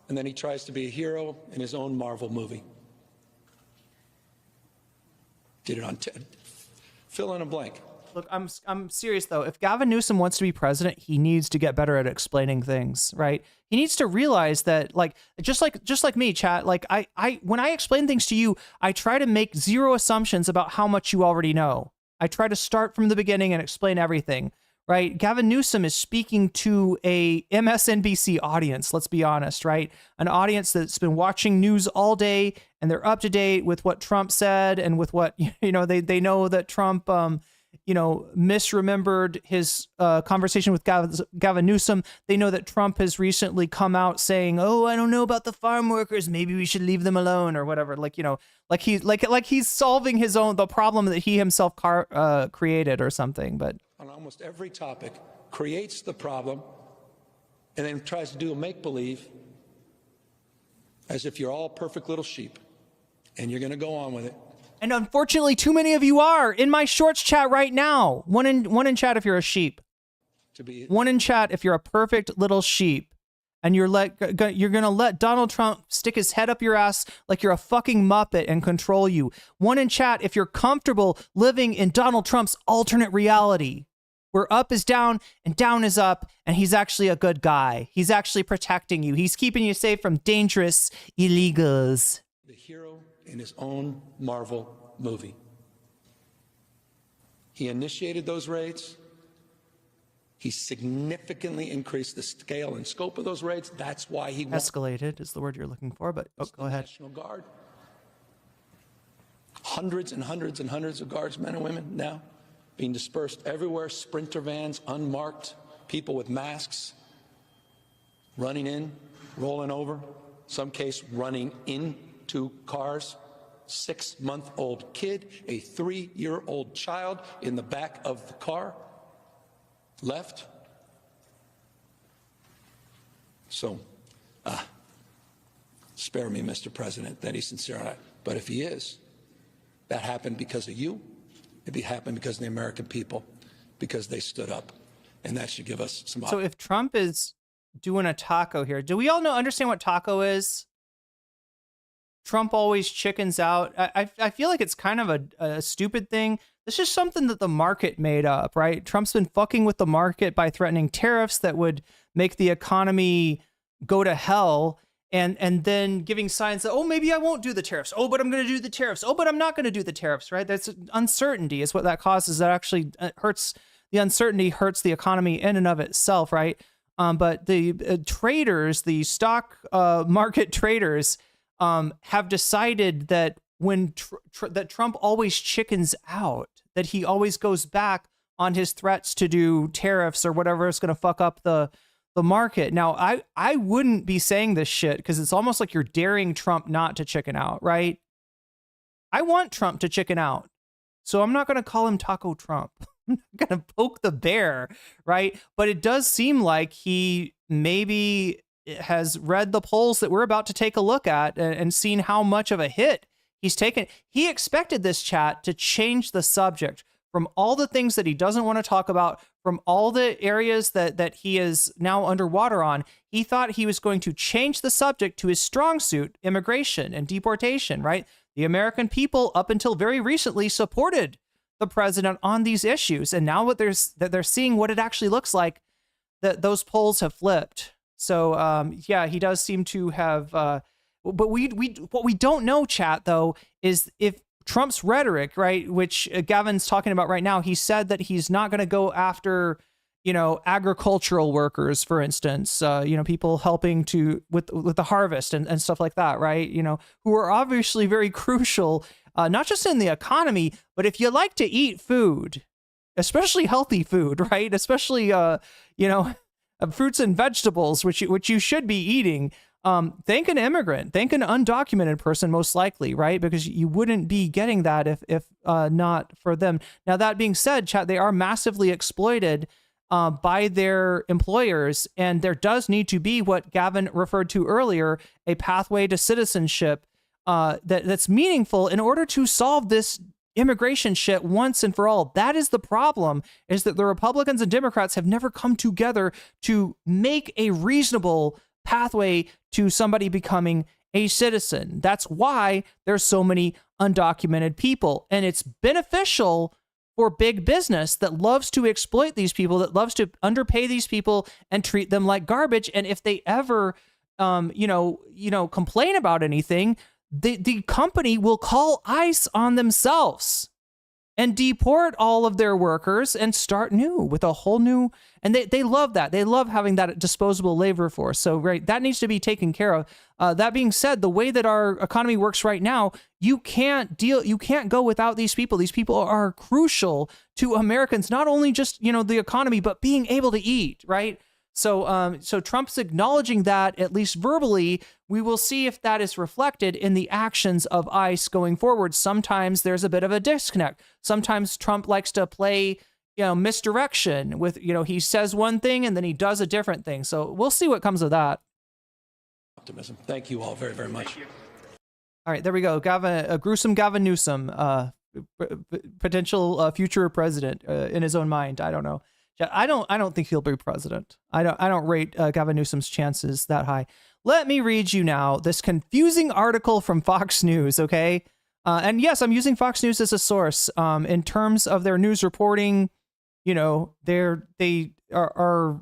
Speaker 6: and then he tries to be a hero in his own Marvel movie. Did it on fill in a blank.
Speaker 1: Look, I'm serious though. If Gavin Newsom wants to be president, he needs to get better at explaining things, right? He needs to realize that, like, just like me, chat. Like, I when I explain things to you, I try to make zero assumptions about how much you already know. I try to start from the beginning and explain everything, right? Gavin Newsom is speaking to a MSNBC audience. Let's be honest, right? An audience that's been watching news all day, and they're up to date with what Trump said and with what they know that Trump misremembered his conversation with Gavin Newsom. They know that Trump has recently come out saying, "Oh, I don't know about the farm workers. Maybe we should leave them alone," or whatever. Like he's solving the problem that he himself created or something. But
Speaker 6: on almost every topic, creates the problem, and then tries to do a make believe, as if you're all perfect little sheep, and you're going to go on with it.
Speaker 1: And unfortunately, too many of you are in my shorts chat right now. One in chat if you're a sheep. One in chat if you're a perfect little sheep, and you're gonna let Donald Trump stick his head up your ass like you're a fucking Muppet and control you. One in chat if you're comfortable living in Donald Trump's alternate reality, where up is down and down is up, and he's actually a good guy. He's actually protecting you. He's keeping you safe from dangerous illegals.
Speaker 6: The hero in his own Marvel movie. He initiated those raids. He significantly increased the scale and scope of those raids. That's why he
Speaker 1: escalated is the word you're looking for, but go ahead.
Speaker 6: National Guard. Hundreds and hundreds and hundreds of guards, men and women now being dispersed everywhere, sprinter vans, unmarked, people with masks, running in, rolling over, some case running into cars. 6-month-old kid, a 3-year-old child in the back of the car, left. So, spare me, Mr. President, that he's sincere on it. But if he is, that happened because of you. It happened because of the American people, because they stood up. And that should give us some.
Speaker 1: So if Trump is doing a taco here, do we all understand what taco is? Trump always chickens out. I feel like it's kind of a stupid thing. This is something that the market made up, right? Trump's been fucking with the market by threatening tariffs that would make the economy go to hell, and then giving signs that, oh, maybe I won't do the tariffs. Oh, but I'm going to do the tariffs. Oh, but I'm not going to do the tariffs, right? That's uncertainty is what that causes. That actually hurts. The uncertainty hurts the economy in and of itself, right? But the traders, the stock market traders, have decided that when that Trump always chickens out, that he always goes back on his threats to do tariffs or whatever is going to fuck up the market. Now, I wouldn't be saying this shit because it's almost like you're daring Trump not to chicken out, right? I want Trump to chicken out, so I'm not going to call him Taco Trump. I'm not going to poke the bear, right? But it does seem like he maybe has read the polls that we're about to take a look at and seen how much of a hit he's taken. He expected this chat to change the subject from all the things that he doesn't want to talk about, from all the areas that he is now underwater on. He thought he was going to change the subject to his strong suit, immigration and deportation, right? The American people, up until very recently, supported the president on these issues. And now they're seeing what it actually looks like, that those polls have flipped. So, yeah, he does seem to have, but what we don't know, chat, though, is if Trump's rhetoric, right, which Gavin's talking about right now, he said that he's not going to go after, agricultural workers, for instance, people helping with the harvest and stuff like that, right? Who are obviously very crucial, not just in the economy, but if you like to eat food, especially healthy food, right? Especially, fruits and vegetables, which you should be eating. Thank an immigrant, thank an undocumented person, most likely, right? Because you wouldn't be getting that if not for them. Now, that being said, chat, they are massively exploited by their employers, and there does need to be what Gavin referred to earlier, a pathway to citizenship that's meaningful in order to solve this immigration shit once and for all. That is the problem, is that the Republicans and Democrats have never come together to make a reasonable pathway to somebody becoming a citizen. That's why there's so many undocumented people. And it's beneficial for big business that loves to exploit these people, that loves to underpay these people and treat them like garbage. And if they ever, complain about anything, the company will call ICE on themselves and deport all of their workers and start new with a whole new, and they love that. They love having that disposable labor force. So, right, that needs to be taken care of. That being said, the way that our economy works right now, you can't go without these people. These people are crucial to Americans, not only just, the economy, but being able to eat, right? So Trump's acknowledging that, at least verbally. We will see if that is reflected in the actions of ICE going forward. Sometimes there's a bit of a disconnect. Sometimes Trump likes to play, misdirection with, he says one thing and then he does a different thing. So we'll see what comes of that.
Speaker 6: Optimism. Thank you all very, very much.
Speaker 1: All right, there we go. Gruesome Gavin Newsom, potential future president in his own mind. I don't know. I don't think he'll be president. I don't rate Gavin Newsom's chances that high. Let me read you now this confusing article from Fox News, okay? And yes, I'm using Fox News as a source. In terms of their news reporting, they are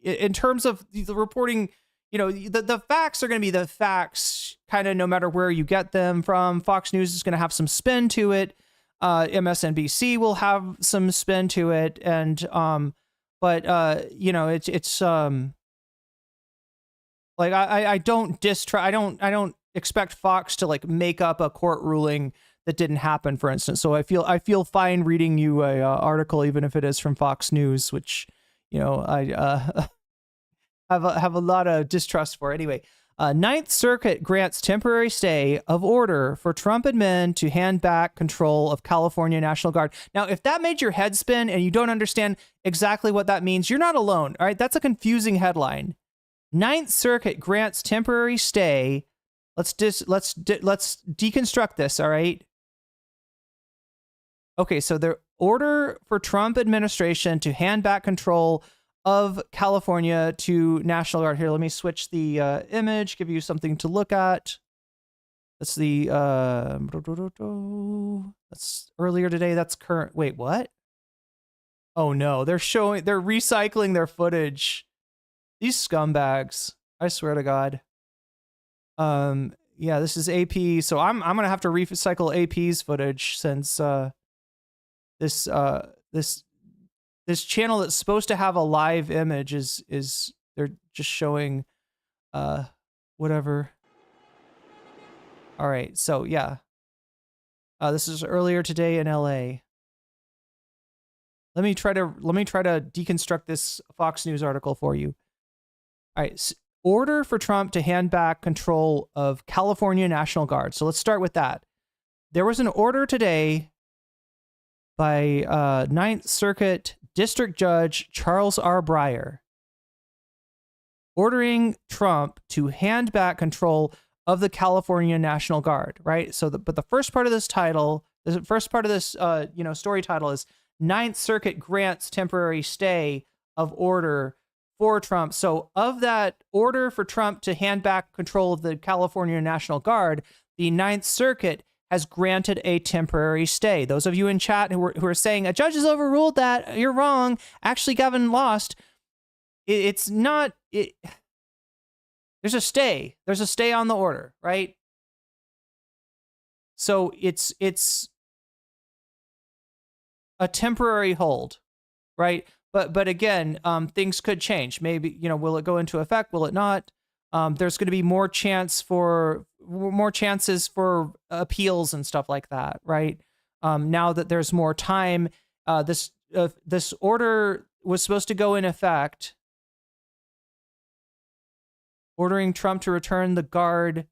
Speaker 1: in terms of the reporting, the facts are going to be the facts, kind of no matter where you get them from. Fox News is going to have some spin to it. MSNBC will have some spin to it, and it's like I don't distrust. I don't expect Fox to like make up a court ruling that didn't happen, for instance. So I feel fine reading you a article, even if it is from Fox News, which I have a lot of distrust for. Anyway. Ninth Circuit grants temporary stay of order for Trump admin to hand back control of California National Guard. Now, if that made your head spin and you don't understand exactly what that means, you're not alone. All right, that's a confusing headline. Ninth Circuit grants temporary stay. Let's deconstruct this. All right. Okay, so the order for Trump administration to hand back control of California to National Guard. Here, let me switch the image, give you something to look at. That's the that's earlier today. That's current. Wait, what? Oh no, they're recycling their footage. These scumbags. I swear to God. Yeah, this is AP. So I'm gonna have to recycle AP's footage since this channel that's supposed to have a live image is they're just showing whatever. All right, so yeah. This is earlier today in LA. Let me try to deconstruct this Fox News article for you. All right, order for Trump to hand back control of California National Guard. So let's start with that. There was an order today by Ninth Circuit District Judge Charles R. Breyer ordering Trump to hand back control of the California National Guard, right? So, but the first part of this title, the first part of this, story title is Ninth Circuit grants temporary stay of order for Trump. So, of that order for Trump to hand back control of the California National Guard, the Ninth Circuit has granted a temporary stay. Those of you in chat who are saying a judge has overruled that, you're wrong. Actually, Gavin lost. It's not. There's a stay. There's a stay on the order, right? So it's a temporary hold, right? But again, things could change. Maybe, will it go into effect? Will it not? There's going to be more chances for appeals and stuff like that, right? Now that there's more time, this order was supposed to go in effect, ordering Trump to return the guard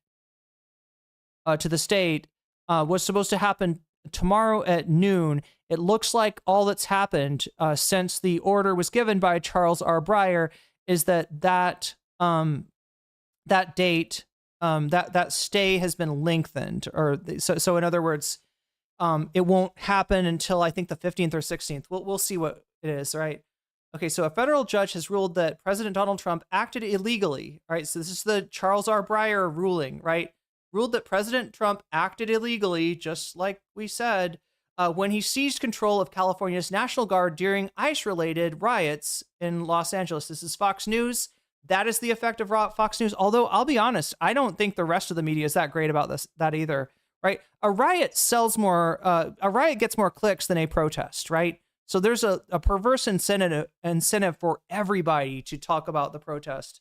Speaker 1: to the state, was supposed to happen tomorrow at noon. It looks like all that's happened since the order was given by Charles R. Breyer is that date, that stay has been lengthened, or so in other words, it won't happen until I think the 15th or 16th. We'll see what it is, right? Okay, so a federal judge has ruled that President Donald Trump acted illegally. All right, so this is the Charles R. Breyer ruling, right? Ruled that President Trump acted illegally, just like we said, when he seized control of California's National Guard during ICE-related riots in Los Angeles. This is Fox News. That is the effect of Fox News. Although, I'll be honest, I don't think the rest of the media is that great about that either, right? A riot sells more, a riot gets more clicks than a protest, right? So there's a perverse incentive for everybody to talk about the protest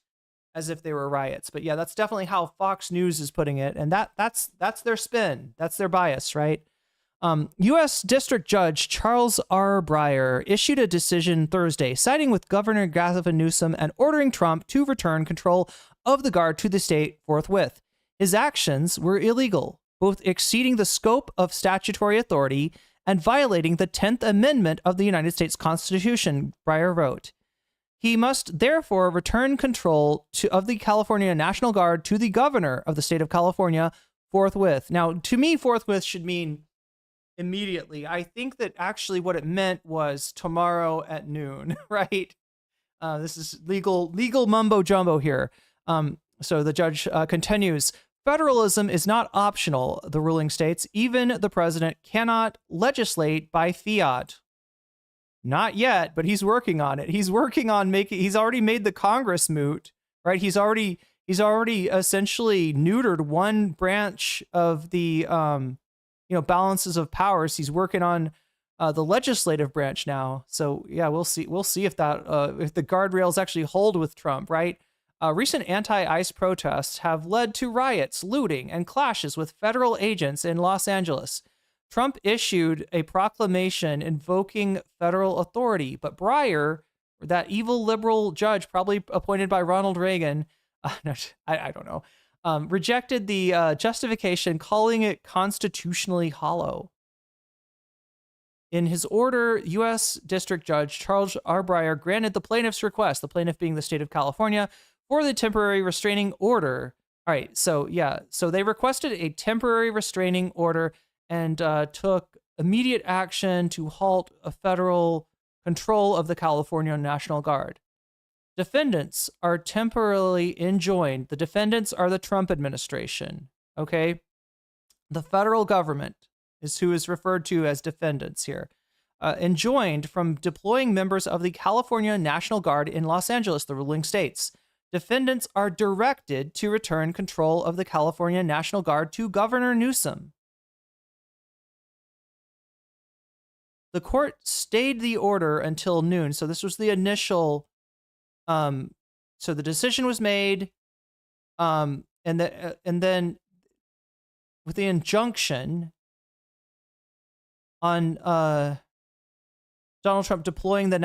Speaker 1: as if they were riots. But yeah, that's definitely how Fox News is putting it. And that's their spin. That's their bias, right? U.S. District Judge Charles R. Breyer issued a decision Thursday, siding with Governor Gavin Newsom and ordering Trump to return control of the guard to the state forthwith. His actions were illegal, both exceeding the scope of statutory authority and violating the 10th Amendment of the United States Constitution, Breyer wrote. He must therefore return control of the California National Guard to the governor of the state of California forthwith. Now, to me, forthwith should mean immediately. I think that actually what it meant was tomorrow at noon, right? This is legal mumbo jumbo here. So the judge continues. Federalism is not optional, the ruling states. Even the president cannot legislate by fiat. Not yet, but he's working on it. He's working on he's already made the Congress moot, right? He's already essentially neutered one branch of the balances of powers. He's working on the legislative branch now. So yeah, we'll see if that if the guardrails actually hold with Trump, right? Recent anti-ICE protests have led to riots, looting, and clashes with federal agents in Los Angeles. Trump issued a proclamation invoking federal authority, but Breyer, that evil liberal judge probably appointed by Ronald Reagan, I don't know, rejected the justification, calling it constitutionally hollow. In his order, U.S. District Judge Charles R. Breyer granted the plaintiff's request, the plaintiff being the state of California, for the temporary restraining order. All right, so yeah, so they requested a temporary restraining order and took immediate action to halt a federal control of the California National Guard. Defendants are temporarily enjoined. The defendants are the Trump administration, okay? the federal government is who is referred to as defendants here, enjoined from deploying members of the California National Guard in Los Angeles, the ruling states. Defendants are directed to return control of the California National Guard to Governor Newsom. The court stayed the order until noon. So this was the initial. So the decision was made, and then with the injunction on Donald Trump deploying the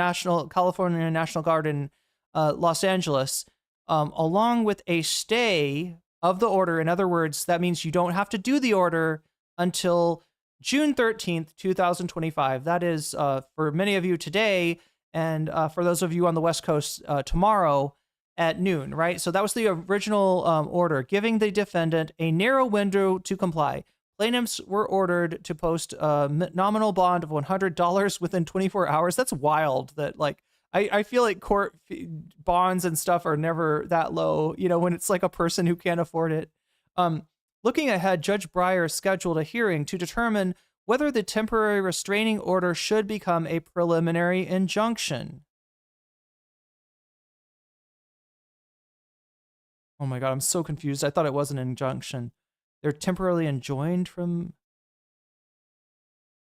Speaker 1: California National Guard in Los Angeles, along with a stay of the order. In other words, that means you don't have to do the order until June 13th, 2025. That is for many of you today, and for those of you on the West Coast tomorrow at noon, right? So that was the original order, giving the defendant a narrow window to comply. Plaintiffs were ordered to post a nominal bond of $100 within 24 hours. That's wild. That I feel like court bonds and stuff are never that low, when it's like a person who can't afford it. Looking ahead, Judge Breyer scheduled a hearing to determine whether the temporary restraining order should become a preliminary injunction. Oh my God, I'm so confused. I thought it was an injunction. They're temporarily enjoined from...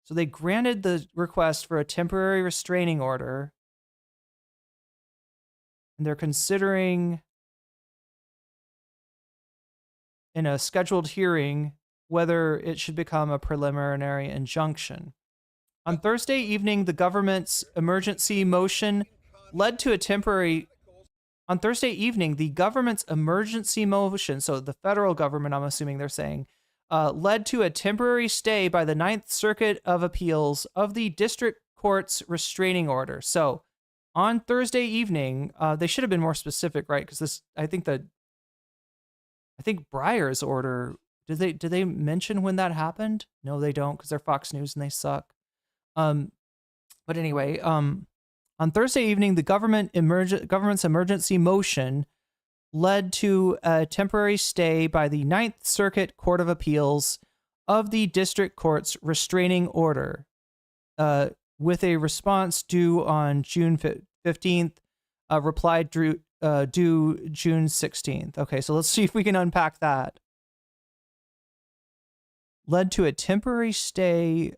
Speaker 1: So they granted the request for a temporary restraining order, and they're considering in a scheduled hearing whether it should become a preliminary injunction. On Thursday evening, the government's emergency motion led to a temporary... On Thursday evening, the government's emergency motion, so the federal government, I'm assuming they're saying, led to a temporary stay by the Ninth Circuit of Appeals of the district court's restraining order. So on Thursday evening, they should have been more specific, right? Because I think Breyer's order, did they mention when that happened? No, they don't, because they're Fox News and they suck. But anyway, on Thursday evening, the government's emergency motion led to a temporary stay by the Ninth Circuit Court of Appeals of the district court's restraining order, with a response due on June 15th, reply due June 16th. Okay, so let's see if we can unpack that. Led to a temporary stay...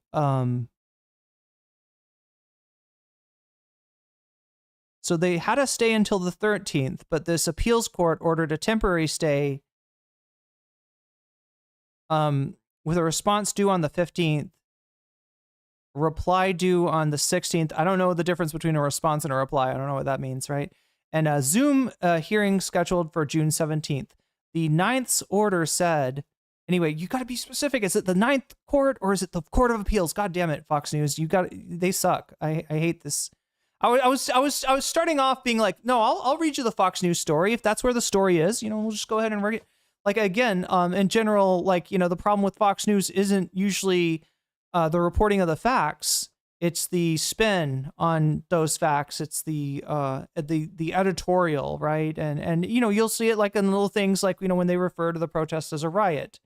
Speaker 1: So they had a stay until the 13th, but this appeals court ordered a temporary stay with a response due on the 15th, reply due on the 16th. I don't know the difference between a response and a reply. I don't know what that means, right? And a Zoom hearing scheduled for June 17th. The Ninth's order said, anyway, you got to be specific. Is it the Ninth Court or is it the Court of Appeals? God damn it, Fox News. They suck. I hate this. I was starting off being like, no, I'll read you the Fox News story. If that's where the story is, we'll just go ahead and read it. Like, again, in general, the problem with Fox News isn't usually the reporting of the facts. It's the spin on those facts. It's the editorial, right? And you'll see it in little things like, when they refer to the protest as a riot,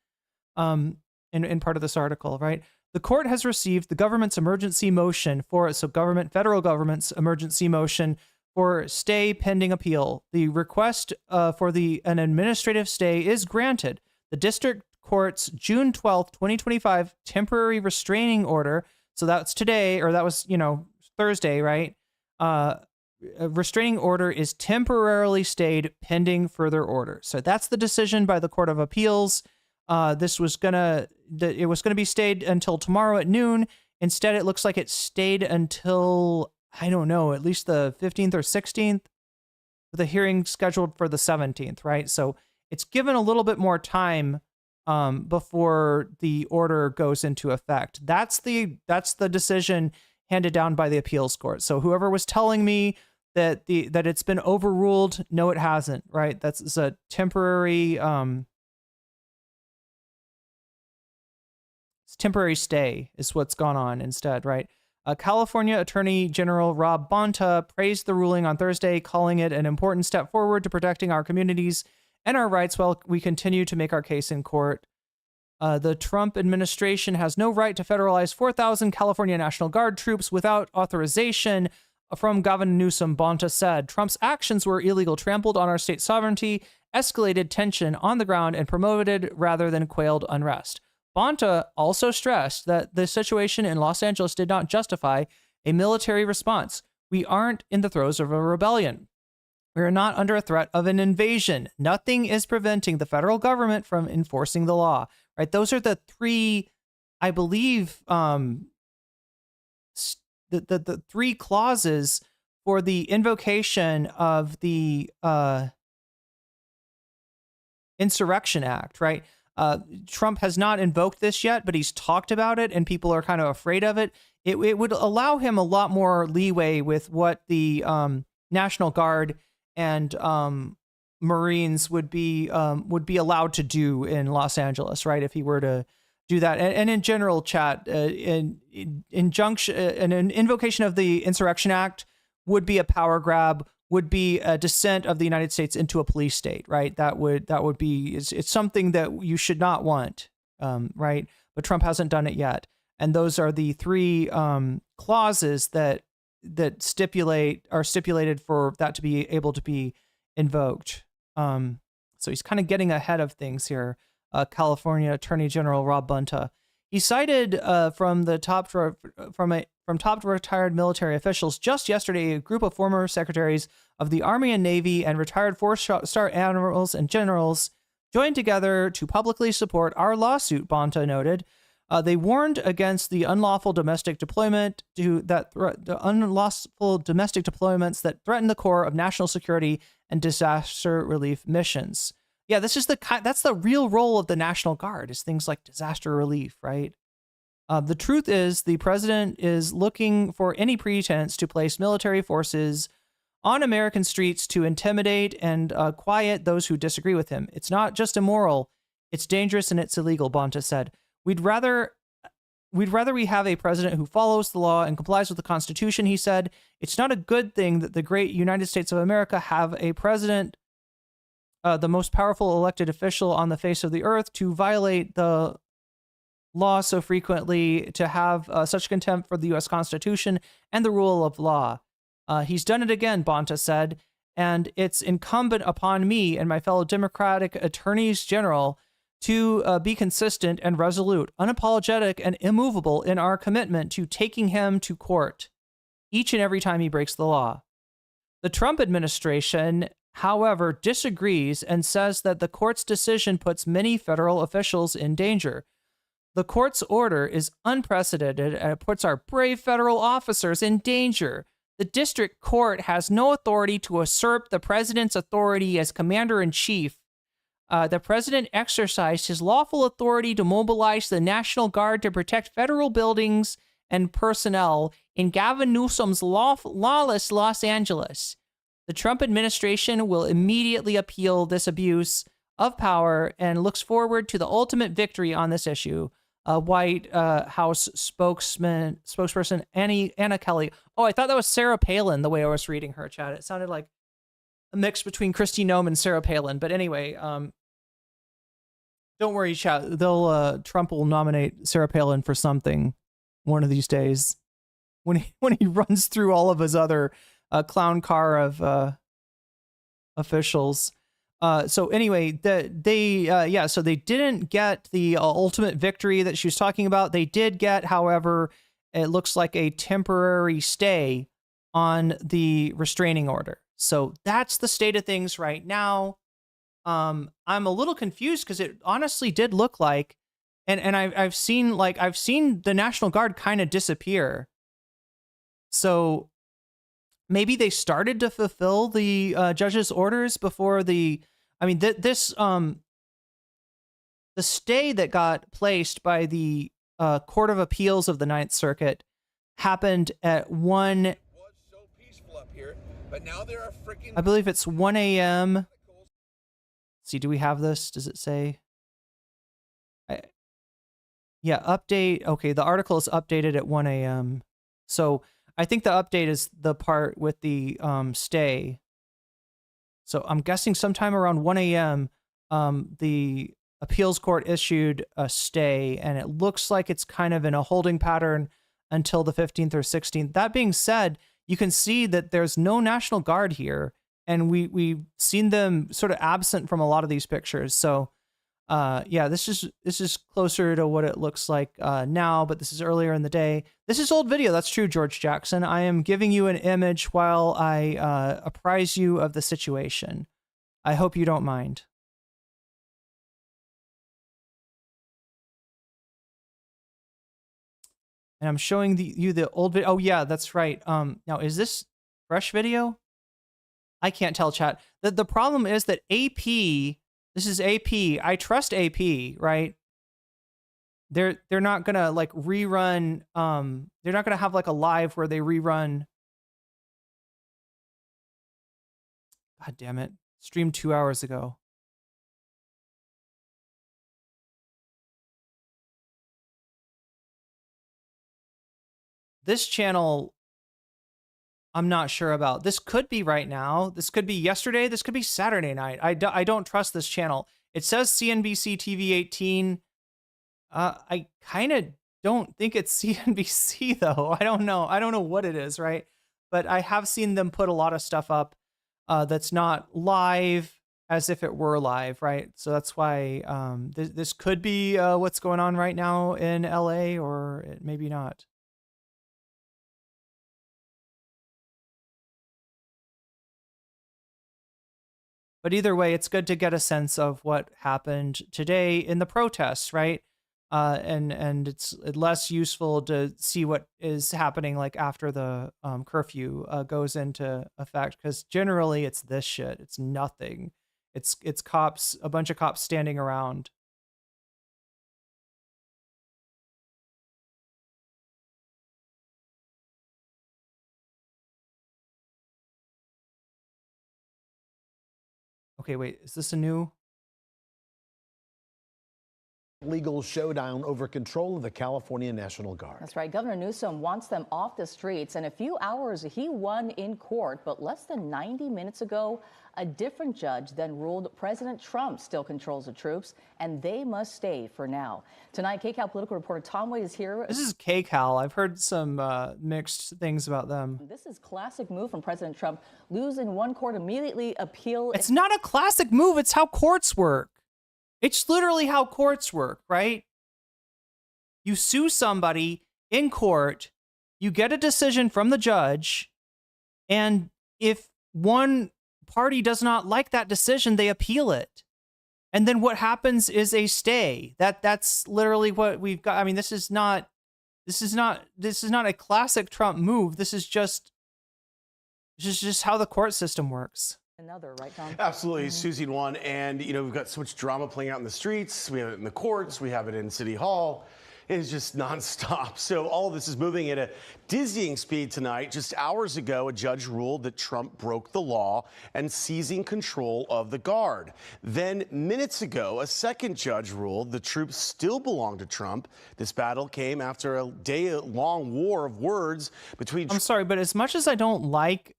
Speaker 1: in part of this article, right? The court has received the government's emergency motion federal government's emergency motion for stay pending appeal. The request for an administrative stay is granted. The district court's June 12th, 2025 temporary restraining order. So that's today, or that was, Thursday, right? A restraining order is temporarily stayed pending further order. So that's the decision by the Court of Appeals. It was gonna be stayed until tomorrow at noon. Instead, it looks like it stayed until, I don't know, at least the 15th or 16th, with a hearing scheduled for the 17th, right? So it's given a little bit more time before the order goes into effect. That's the decision handed down by the appeals court. So whoever was telling me that it's been overruled, no, it hasn't, right? That's a temporary temporary stay is what's gone on instead, right? California Attorney General Rob Bonta praised the ruling on Thursday, calling it an important step forward to protecting our communities and our rights while we continue to make our case in court. The Trump administration has no right to federalize 4,000 California National Guard troops without authorization from Governor Newsom, Bonta said. Trump's actions were illegal, trampled on our state sovereignty, escalated tension on the ground, and promoted rather than quailed unrest. Bonta also stressed that the situation in Los Angeles did not justify a military response. We aren't in the throes of a rebellion. We are not under a threat of an invasion. Nothing is preventing the federal government from enforcing the law. Right? Those are the three, I believe, the three clauses for the invocation of the Insurrection Act. Right? Trump has not invoked this yet, but he's talked about it, and people are kind of afraid of it. It would allow him a lot more leeway with what the National Guard and Marines would be allowed to do in Los Angeles, right? If he were to do that, and in general, chat, an invocation of the Insurrection Act would be a power grab, would be a descent of the United States into a police state, right? That would be it's something that you should not want, right? But Trump hasn't done it yet, and those are the three clauses that are stipulated for that to be able to be invoked. So he's kind of getting ahead of things here. California Attorney General Rob Bonta. He cited from top to retired military officials just yesterday, a group of former secretaries of the Army and Navy and retired four-star admirals and generals joined together to publicly support our lawsuit, Bonta noted. They warned against the unlawful domestic deployments that threaten the core of national security and disaster relief missions. Yeah, that's the real role of the National Guard, is things like disaster relief, right? The truth is, the president is looking for any pretense to place military forces on American streets to intimidate and quiet those who disagree with him. It's not just immoral, it's dangerous and it's illegal, Bonta said. We'd rather we have a president who follows the law and complies with the Constitution, he said. It's not a good thing that the great United States of America have a president, the most powerful elected official on the face of the earth, to violate the law so frequently, to have such contempt for the U.S. Constitution and the rule of law. He's done it again, Bonta said, and it's incumbent upon me and my fellow Democratic attorneys general to be consistent and resolute, unapologetic and immovable in our commitment to taking him to court each and every time he breaks the law. The Trump administration, however, disagrees and says that the court's decision puts many federal officials in danger. The court's order is unprecedented and it puts our brave federal officers in danger. The district court has no authority to usurp the president's authority as commander-in-chief. The president exercised his lawful authority to mobilize the National Guard to protect federal buildings and personnel in Gavin Newsom's lawless Los Angeles. The Trump administration will immediately appeal this abuse of power and looks forward to the ultimate victory on this issue. White House spokesperson Anna Kelly. Oh, I thought that was Sarah Palin the way I was reading her, chat. It sounded like a mix between Kristi Noem and Sarah Palin. But anyway, don't worry, chat. Trump will nominate Sarah Palin for something one of these days when he runs through all of his other clown car of officials. So anyway, so they didn't get the ultimate victory that she was talking about. They did get, however, it looks like a temporary stay on the restraining order. So that's the state of things right now. I'm a little confused because it honestly did look like, and I've seen the National Guard kind of disappear. So maybe they started to fulfill the judge's orders before the stay that got placed by the Court of Appeals of the Ninth Circuit happened at 1.
Speaker 2: It was so peaceful up here, but now there are freaking.
Speaker 1: I believe it's 1 a.m. See, do we have this? Does it say? Yeah, update. Okay, the article is updated at 1 a.m. So I think the update is the part with the stay. So I'm guessing sometime around 1 a.m. The appeals court issued a stay, and it looks like it's kind of in a holding pattern until the 15th or 16th. That being said, you can see that there's no National Guard here, and we've seen them sort of absent from a lot of these pictures. So yeah, this is closer to what it looks like now, but this is earlier in the day. This is old video. That's true, George Jackson. I am giving you an image while I apprise you of the situation. I hope you don't mind. And I'm showing you the old video. Oh yeah, that's right. Now is this fresh video? I can't tell, chat. The problem is that AP. This is AP. I trust AP, right? They're not gonna like rerun. They're not gonna have like a live where they rerun. God damn it! Streamed 2 hours ago. This channel, I'm not sure about. This could be right now. This could be yesterday. This could be Saturday night. I don't trust this channel. It says CNBC TV 18. I kind of don't think it's CNBC though. I don't know. I don't know what it is, right? But I have seen them put a lot of stuff up that's not live as if it were live, right? So that's why this could be what's going on right now in LA, or maybe not. But either way, it's good to get a sense of what happened today in the protests, right? And it's less useful to see what is happening like after the curfew goes into effect, because generally it's this shit. It's nothing. It's cops, a bunch of cops standing around. Okay, wait, is this a new?
Speaker 12: Legal showdown over control of the California National Guard.
Speaker 13: That's right. Governor Newsom wants them off the streets. In a few hours, he won in court. But less than 90 minutes ago, a different judge then ruled President Trump still controls the troops, and they must stay for now. Tonight, KCAL political reporter Tom Wade is here.
Speaker 1: This is KCAL. I've heard some mixed things about them.
Speaker 13: This is classic move from President Trump. Lose in one court, immediately appeal.
Speaker 1: It's not a classic move. It's how courts work. It's literally how courts work, right? You sue somebody in court, you get a decision from the judge, and if one party does not like that decision, they appeal it. And then what happens is a stay. That's literally what we've got. I mean, this is not a classic Trump move. This is just how the court system works.
Speaker 13: Another, right, Tom?
Speaker 12: Absolutely, Susie one. And, you know, we've got so much drama playing out in the streets. We have it in the courts. We have it in City Hall. It's just nonstop. So all of this is moving at a dizzying speed tonight. Just hours ago, a judge ruled that Trump broke the law and seizing control of the Guard. Then minutes ago, a second judge ruled the troops still belong to Trump. This battle came after a day-long war of words between...
Speaker 1: I'm sorry, but as much as I don't like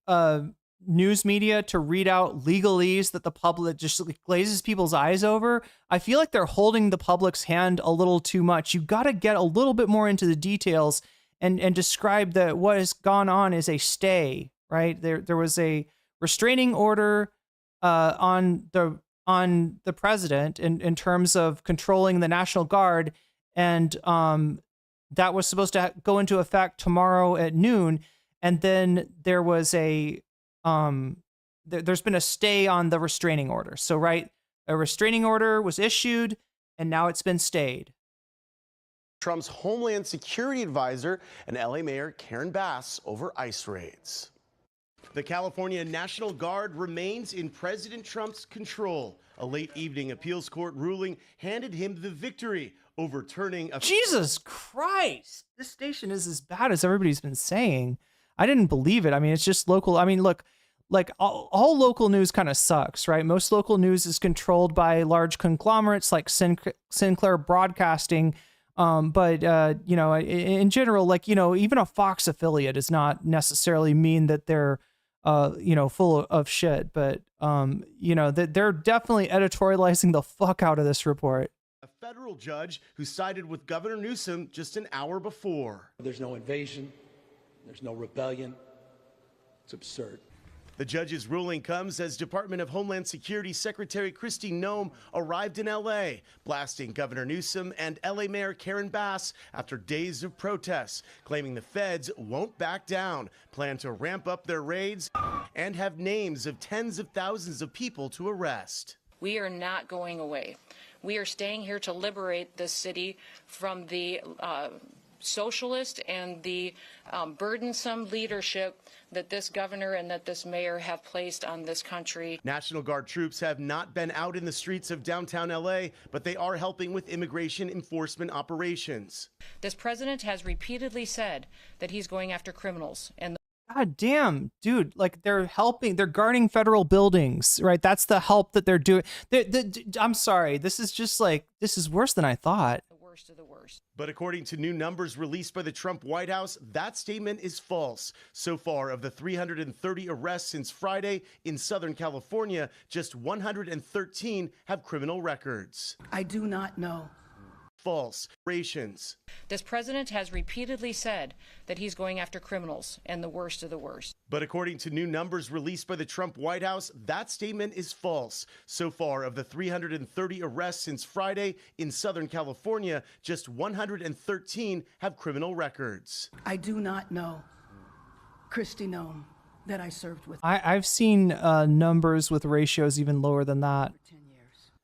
Speaker 1: news media to read out legalese that the public just glazes people's eyes over, I feel like they're holding the public's hand a little too much. You got to get a little bit more into the details and describe that what has gone on is a stay, right? There was a restraining order on the president in terms of controlling the National Guard, and that was supposed to go into effect tomorrow at noon, and then there was a there's been a stay on the restraining order. So, right, a restraining order was issued, and now it's been stayed.
Speaker 12: Trump's Homeland Security advisor and LA Mayor Karen Bass over ICE raids. The California National Guard remains in President Trump's control. A late evening appeals court ruling handed him the victory, overturning a...
Speaker 1: Jesus Christ! This station is as bad as everybody's been saying. I didn't believe it. I mean, it's just local. I mean, look, like all local news kind of sucks, right? Most local news is controlled by large conglomerates like Sinclair Broadcasting. But you know, in general, like, you know, even a Fox affiliate does not necessarily mean that they're, you know, full of shit. But you know, that they're definitely editorializing the fuck out of this report.
Speaker 12: A federal judge who sided with Governor Newsom just an hour before.
Speaker 6: There's no invasion. There's no rebellion. It's absurd.
Speaker 12: The judge's ruling comes as Department of Homeland Security Secretary Kristi Noem arrived in L.A., blasting Governor Newsom and L.A. Mayor Karen Bass after days of protests, claiming the feds won't back down, plan to ramp up their raids, and have names of tens of thousands of people to arrest.
Speaker 14: We are not going away. We are staying here to liberate this city from the socialist and the burdensome leadership that this governor and that this mayor have placed on this country.
Speaker 12: National Guard troops have not been out in the streets of downtown LA, but they are helping with immigration enforcement operations.
Speaker 14: This president has repeatedly said that he's going after criminals. And
Speaker 1: God damn, dude, like they're helping, they're guarding federal buildings, right? That's the help that they're doing. I'm sorry, this is just like, this is worse than I thought.
Speaker 14: the worst of the worst.
Speaker 12: But according to new numbers released by the Trump White House, that statement is false. So far, of the 330 arrests since Friday in Southern California, just 113 have criminal records.
Speaker 15: I do not know.
Speaker 12: False. Operations.
Speaker 14: This president has repeatedly said that he's going after criminals and the worst of the worst.
Speaker 12: But according to new numbers released by the Trump White House, that statement is false. So far, of the 330 arrests since Friday in Southern California, just 113 have criminal records.
Speaker 15: I do not know. Kristi Noem, that I served with.
Speaker 1: I've seen numbers with ratios even lower than that.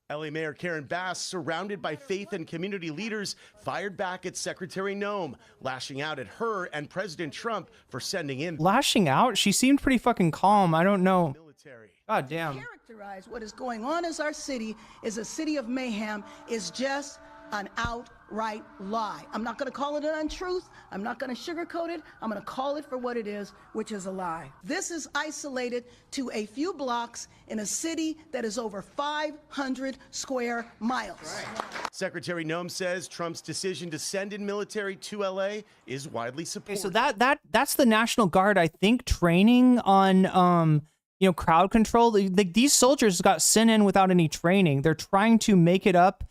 Speaker 12: LA Mayor Karen Bass, surrounded by faith and community leaders, fired back at Secretary Noem, lashing out at her and President Trump for sending in.
Speaker 1: Lashing out? She seemed pretty fucking calm. I don't know.
Speaker 12: Military.
Speaker 1: God damn.
Speaker 15: Characterize what is going on as our city is a city of mayhem is just an outright lie. I'm not going to call it an untruth. I'm not going to sugarcoat it. I'm going to call it for what it is, which is a lie. This is isolated to a few blocks in a city that is over 500 square miles.
Speaker 12: Right. Secretary Noem says Trump's decision to send in military to LA is widely supported.
Speaker 1: Okay, so that's the National Guard, I think, training on you know, crowd control. These soldiers got sent in without any training. They're trying to make it up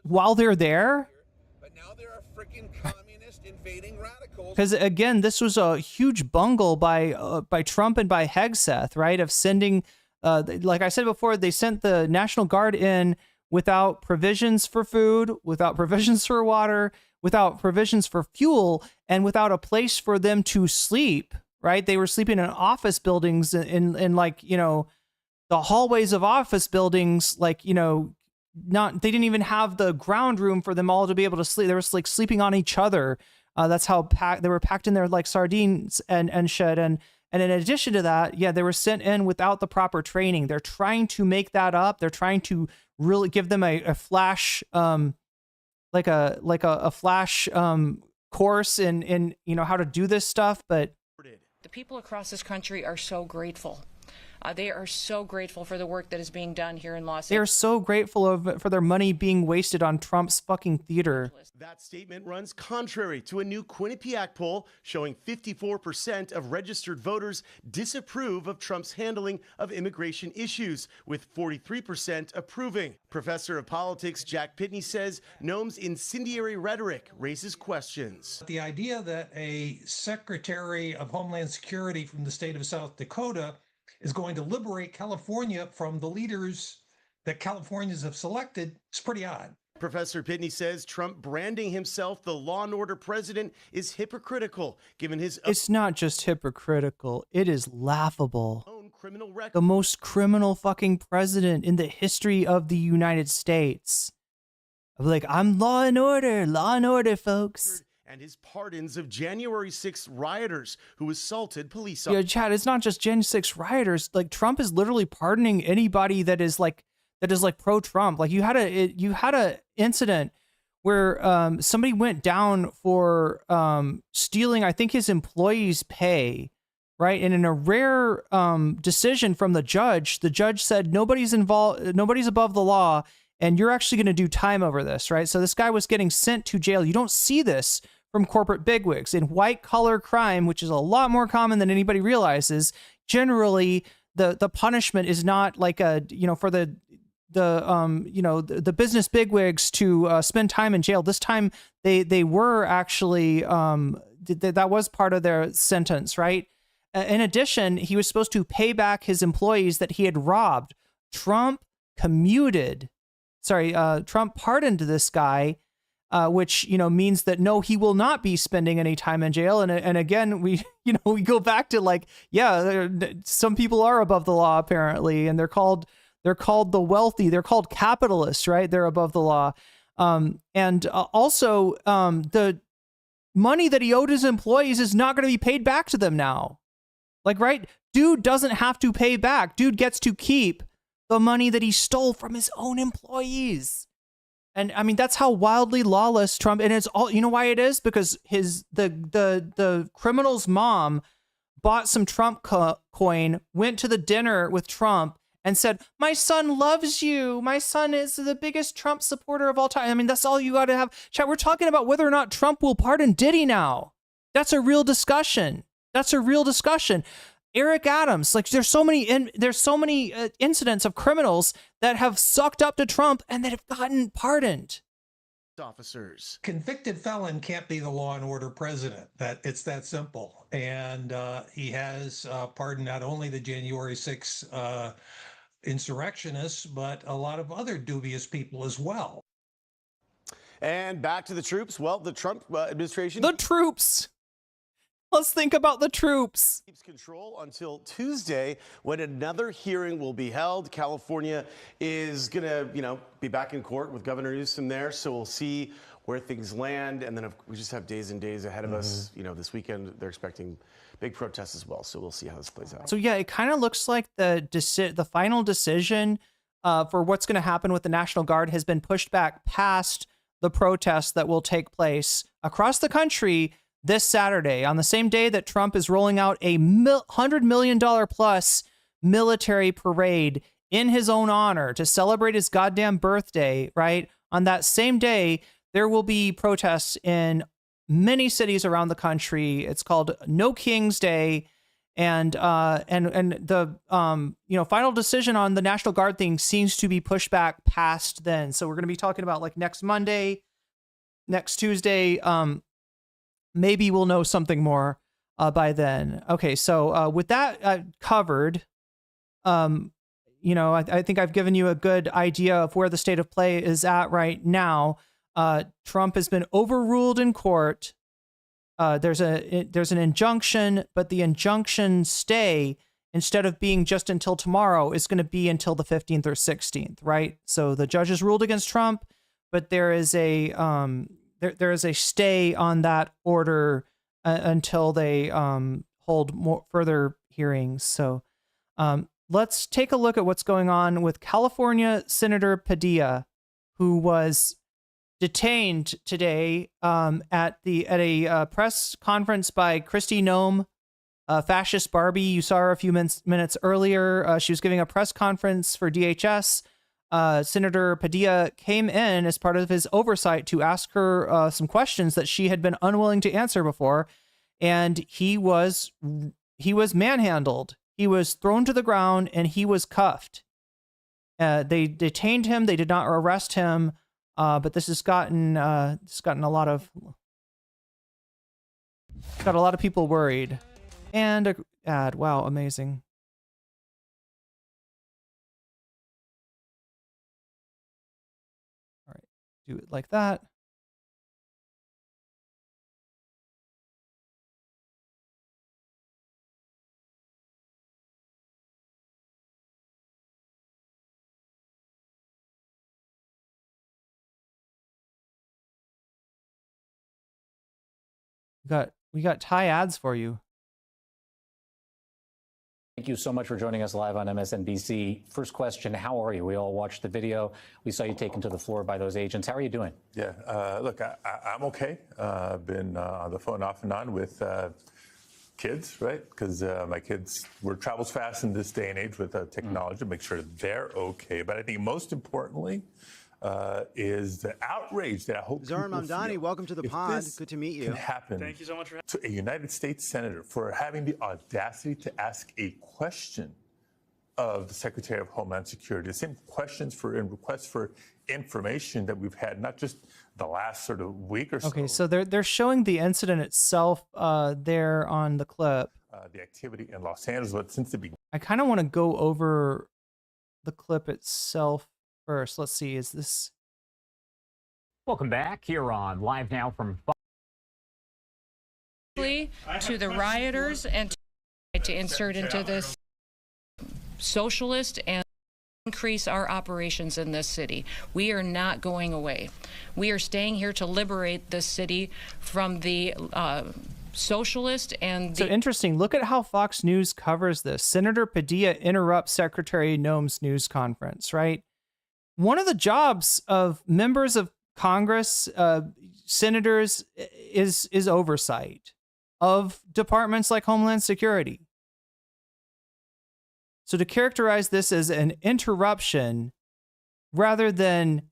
Speaker 1: while they're there.
Speaker 2: But now there are freaking communist invading radicals.
Speaker 1: Because again, this was a huge bungle by Trump and by Hegseth, right? Of sending, like I said before, they sent the National Guard in without provisions for food, without provisions for water, without provisions for fuel, and without a place for them to sleep, right? They were sleeping in office buildings in like, you know, the hallways of office buildings, like, you know, they didn't even have the ground room for them all to be able to sleep. They were like sleeping on each other. That's how they were packed in there like sardines and shit. And in addition to that, yeah, they were sent in without the proper training. They're trying to make that up. They're trying to really give them a flash, like a flash course in you know, how to do this stuff. But
Speaker 14: the people across this country are so grateful. They are so grateful for the work that is being done here in Los Angeles.
Speaker 1: They are so grateful for their money being wasted on Trump's fucking theater.
Speaker 12: That statement runs contrary to a new Quinnipiac poll showing 54% of registered voters disapprove of Trump's handling of immigration issues, with 43% approving. Professor of politics Jack Pitney says Noem's incendiary rhetoric raises questions.
Speaker 16: The idea that a Secretary of Homeland Security from the state of South Dakota is going to liberate California from the leaders that Californians have selected is pretty odd.
Speaker 12: Professor Pitney says Trump branding himself the law and order president is hypocritical, given his...
Speaker 1: It's not just hypocritical. It is laughable.
Speaker 12: ...own criminal record.
Speaker 1: The most criminal fucking president in the history of the United States. I'm like, I'm law and order, folks.
Speaker 12: And his pardons of January 6th rioters who assaulted police officers.
Speaker 1: Yeah, Chad, it's not just Jan 6 rioters. Like, Trump is literally pardoning anybody that is pro-Trump. Like, you had a incident where somebody went down for stealing, I think, his employee's pay, right? And in a rare decision from the judge said nobody's involved, nobody's above the law, and you're actually going to do time over this, right? So this guy was getting sent to jail. You don't see this from corporate bigwigs. In white collar crime, which is a lot more common than anybody realizes, generally the punishment is not like a, for the business bigwigs to spend time in jail. This time they were actually that was part of their sentence, right? In addition, he was supposed to pay back his employees that he had robbed. Trump pardoned this guy, which, means that no, he will not be spending any time in jail. And again, we go back to like, yeah, some people are above the law apparently, and they're called the wealthy. They're called capitalists, right? They're above the law. Also, the money that he owed his employees is not going to be paid back to them now. Like, right? Dude doesn't have to pay back. Dude gets to keep the money that he stole from his own employees. And I mean, that's how wildly lawless Trump, and it's all, you know why it is? Because the criminal's mom bought some Trump coin, went to the dinner with Trump, and said, my son loves you. My son is the biggest Trump supporter of all time. I mean, that's all you got to have. Chat, we're talking about whether or not Trump will pardon Diddy now. That's a real discussion. Eric Adams, like there's so many incidents of criminals that have sucked up to Trump and that have gotten pardoned.
Speaker 12: Officers.
Speaker 16: Convicted felon can't be the law and order president. It's that simple. And he has pardoned not only the January 6th insurrectionists, but a lot of other dubious people as well.
Speaker 12: And back to the troops. Well, the Trump administration.
Speaker 1: The troops. Let's think about the troops.
Speaker 12: Keeps control until Tuesday, when another hearing will be held. California is going to, be back in court with Governor Newsom there. So we'll see where things land. And then we just have days and days ahead of us. This weekend, they're expecting big protests as well. So we'll see how this plays out.
Speaker 1: So, yeah, it kind of looks like the final decision for what's going to happen with the National Guard has been pushed back past the protests that will take place across the country this Saturday, on the same day that Trump is rolling out a $100 million plus military parade in his own honor to celebrate his goddamn birthday, right? On that same day, there will be protests in many cities around the country. It's called No King's Day. And the final decision on the National Guard thing seems to be pushed back past then. So we're going to be talking about like next Monday, next Tuesday. Maybe we'll know something more by then. Okay, so with that covered, I think I've given you a good idea of where the state of play is at right now. Trump has been overruled in court. There's an injunction, but the injunction stay, instead of being just until tomorrow, is going to be until the 15th or 16th, right? So the judges ruled against Trump, but there is a there is a stay on that order until they hold more further hearings. So let's take a look at what's going on with California Senator Padilla, who was detained today at a press conference by Kristi Noem, Fascist Barbie. You saw her a few minutes earlier. She was giving a press conference for DHS. Senator Padilla came in as part of his oversight to ask her some questions that she had been unwilling to answer before, and he was manhandled. He was thrown to the ground and he was cuffed. They detained him. They did not arrest him, but this has gotten a lot of people worried. And a ad. Wow, amazing. Do it like that. We got Thai ads for you.
Speaker 4: Thank you so much for joining us live on MSNBC. First question, how are you? We all watched the video. We saw you taken to the floor by those agents. How are you doing?
Speaker 17: Yeah, look, I'm okay. I've been on the phone off and on with kids, right? Because my kids, travels fast in this day and age with technology to make sure they're okay. But I think most importantly is the outrage that I hope
Speaker 18: Zoran Mamdani, welcome to the pod. Good to meet you.
Speaker 17: Can happen.
Speaker 18: Thank you so much for
Speaker 17: to a United States senator for having the audacity to ask a question of the Secretary of Homeland Security, the same questions for and requests for information that we've had, not just the last sort of week or so.
Speaker 1: Okay, so they're showing the incident itself there on the clip.
Speaker 17: The activity in Los Angeles, but since the beginning.
Speaker 1: I kind of want to go over the clip itself first. Let's see, is this...
Speaker 19: Welcome back here on Live Now from...
Speaker 14: To the rioters and to insert into this socialist and increase our operations in this city. We are not going away. We are staying here to liberate this city from the socialist and
Speaker 1: So interesting. Look at how Fox News covers this. Senator Padilla interrupts Secretary Noem's news conference, right? One of the jobs of members of Congress, senators, is oversight of departments like Homeland Security. So to characterize this as an interruption rather than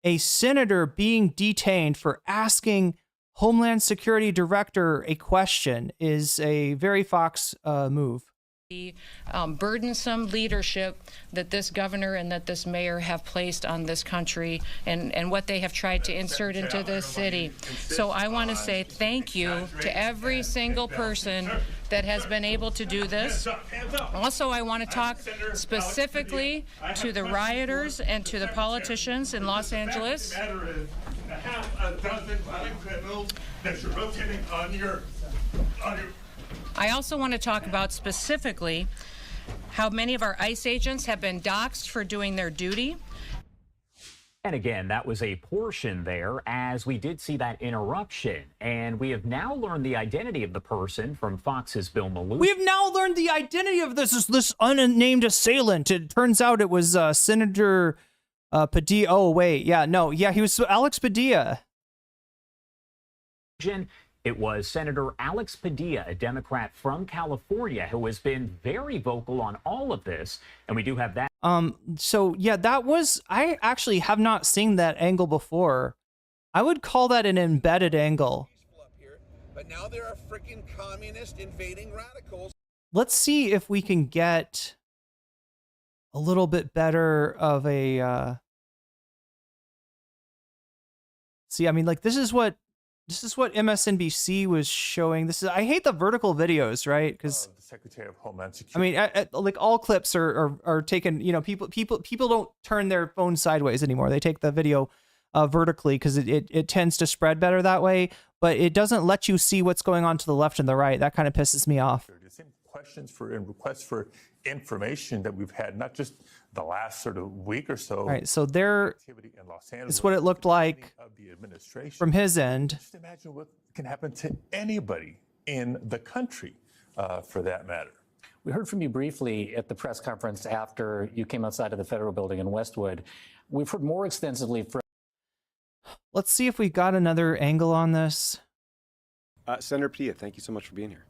Speaker 1: a senator being detained for asking Homeland Security Director a question is a very Fox move.
Speaker 14: The burdensome leadership that this governor and that this mayor have placed on this country and what they have tried to insert into this city. So I want to say thank you to every single person that has been able to do this. Also, I want to talk specifically to the rioters and to the politicians in Los Angeles.
Speaker 20: Half a dozen violent criminals that you're rotating on your
Speaker 14: I also want to talk about specifically how many of our ICE agents have been doxxed for doing their duty.
Speaker 19: And again, that was a portion there, as we did see that interruption. And we have now learned the identity of the person from Fox's Bill Malou.
Speaker 1: We have now learned the identity of this unnamed assailant. It turns out it was Senator Padilla. Oh, wait. Yeah, no. Yeah, he was Alex Padilla.
Speaker 19: It was Senator Alex Padilla, a Democrat from California, who has been very vocal on all of this. And we do have that.
Speaker 1: So yeah, that was, I actually have not seen that angle before. I would call that an embedded angle.
Speaker 2: But now there are freaking communist invading radicals.
Speaker 1: Let's see if we can get a little bit better of a, see, I mean, like, this is what MSNBC was showing. I hate the vertical videos, right? Because
Speaker 17: the Secretary of Homeland Security.
Speaker 1: I mean, like all clips are taken. You know, people don't turn their phone sideways anymore. They take the video vertically because it tends to spread better that way. But it doesn't let you see what's going on to the left and the right. That kind of pisses me off.
Speaker 17: The same questions for and requests for information that we've had, not just the last sort of week or so.
Speaker 1: All right, so there is what it looked like from his end.
Speaker 17: Just imagine what can happen to anybody in the country, for that matter.
Speaker 4: We heard from you briefly at the press conference after you came outside of the federal building in Westwood. We've heard more extensively from...
Speaker 1: Let's see if we got another angle on this.
Speaker 21: Senator Padilla, thank you so much for being here.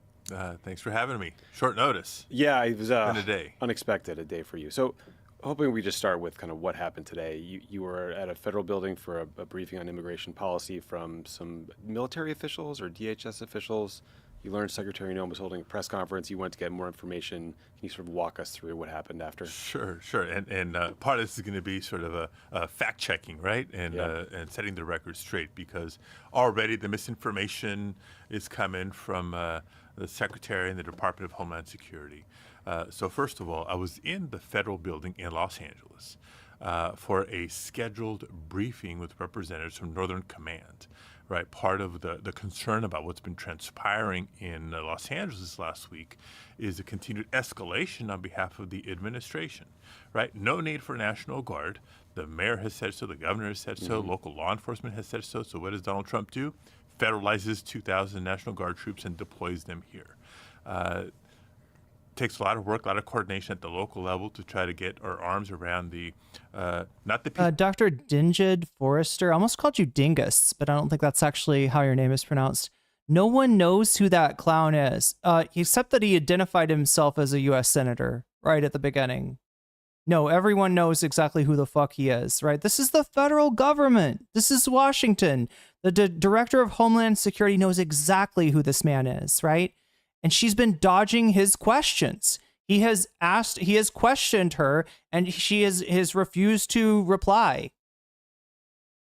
Speaker 17: Thanks for having me. Short notice.
Speaker 21: Yeah, it was
Speaker 17: been a day.
Speaker 21: Unexpected, a day for you. So hoping we just start with kind of what happened today. You were at a federal building for a briefing on immigration policy from some military officials or DHS officials. You learned Secretary Noem was holding a press conference. You went to get more information. Can you sort of walk us through what happened after?
Speaker 17: Sure. And part of this is going to be sort of a fact-checking, right? And setting the record straight, because already the misinformation is coming from the Secretary and the Department of Homeland Security. So first of all, I was in the federal building in Los Angeles for a scheduled briefing with representatives from Northern Command. Right, part of the concern about what's been transpiring in Los Angeles last week is a continued escalation on behalf of the administration. Right, no need for National Guard. The mayor has said so. The governor has said so. Local law enforcement has said so. So what does Donald Trump do? Federalizes 2,000 National Guard troops and deploys them here. Takes a lot of work, a lot of coordination at the local level to try to get our arms around the, not the people.
Speaker 1: Dr. Dingid Forrester, I almost called you Dingus, but I don't think that's actually how your name is pronounced. No one knows who that clown is, except that he identified himself as a U.S. senator right at the beginning. No, everyone knows exactly who the fuck he is, right? This is the federal government. This is Washington. The director of Homeland Security knows exactly who this man is, right? And she's been dodging his questions. He has questioned her, and she has refused to reply.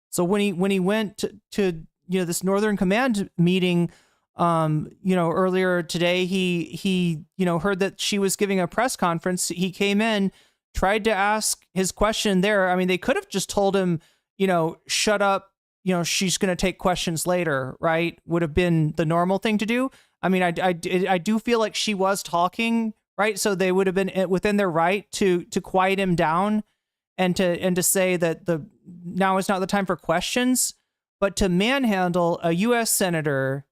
Speaker 1: So when he went to this Northern Command meeting, earlier today, he heard that she was giving a press conference. He came in, tried to ask his question there. I mean, they could have just told him, shut up. She's going to take questions later, right? Would have been the normal thing to do. I mean, I do feel like she was talking, right? So they would have been within their right to quiet him down and to say that now is not the time for questions, but to manhandle a U.S. senator,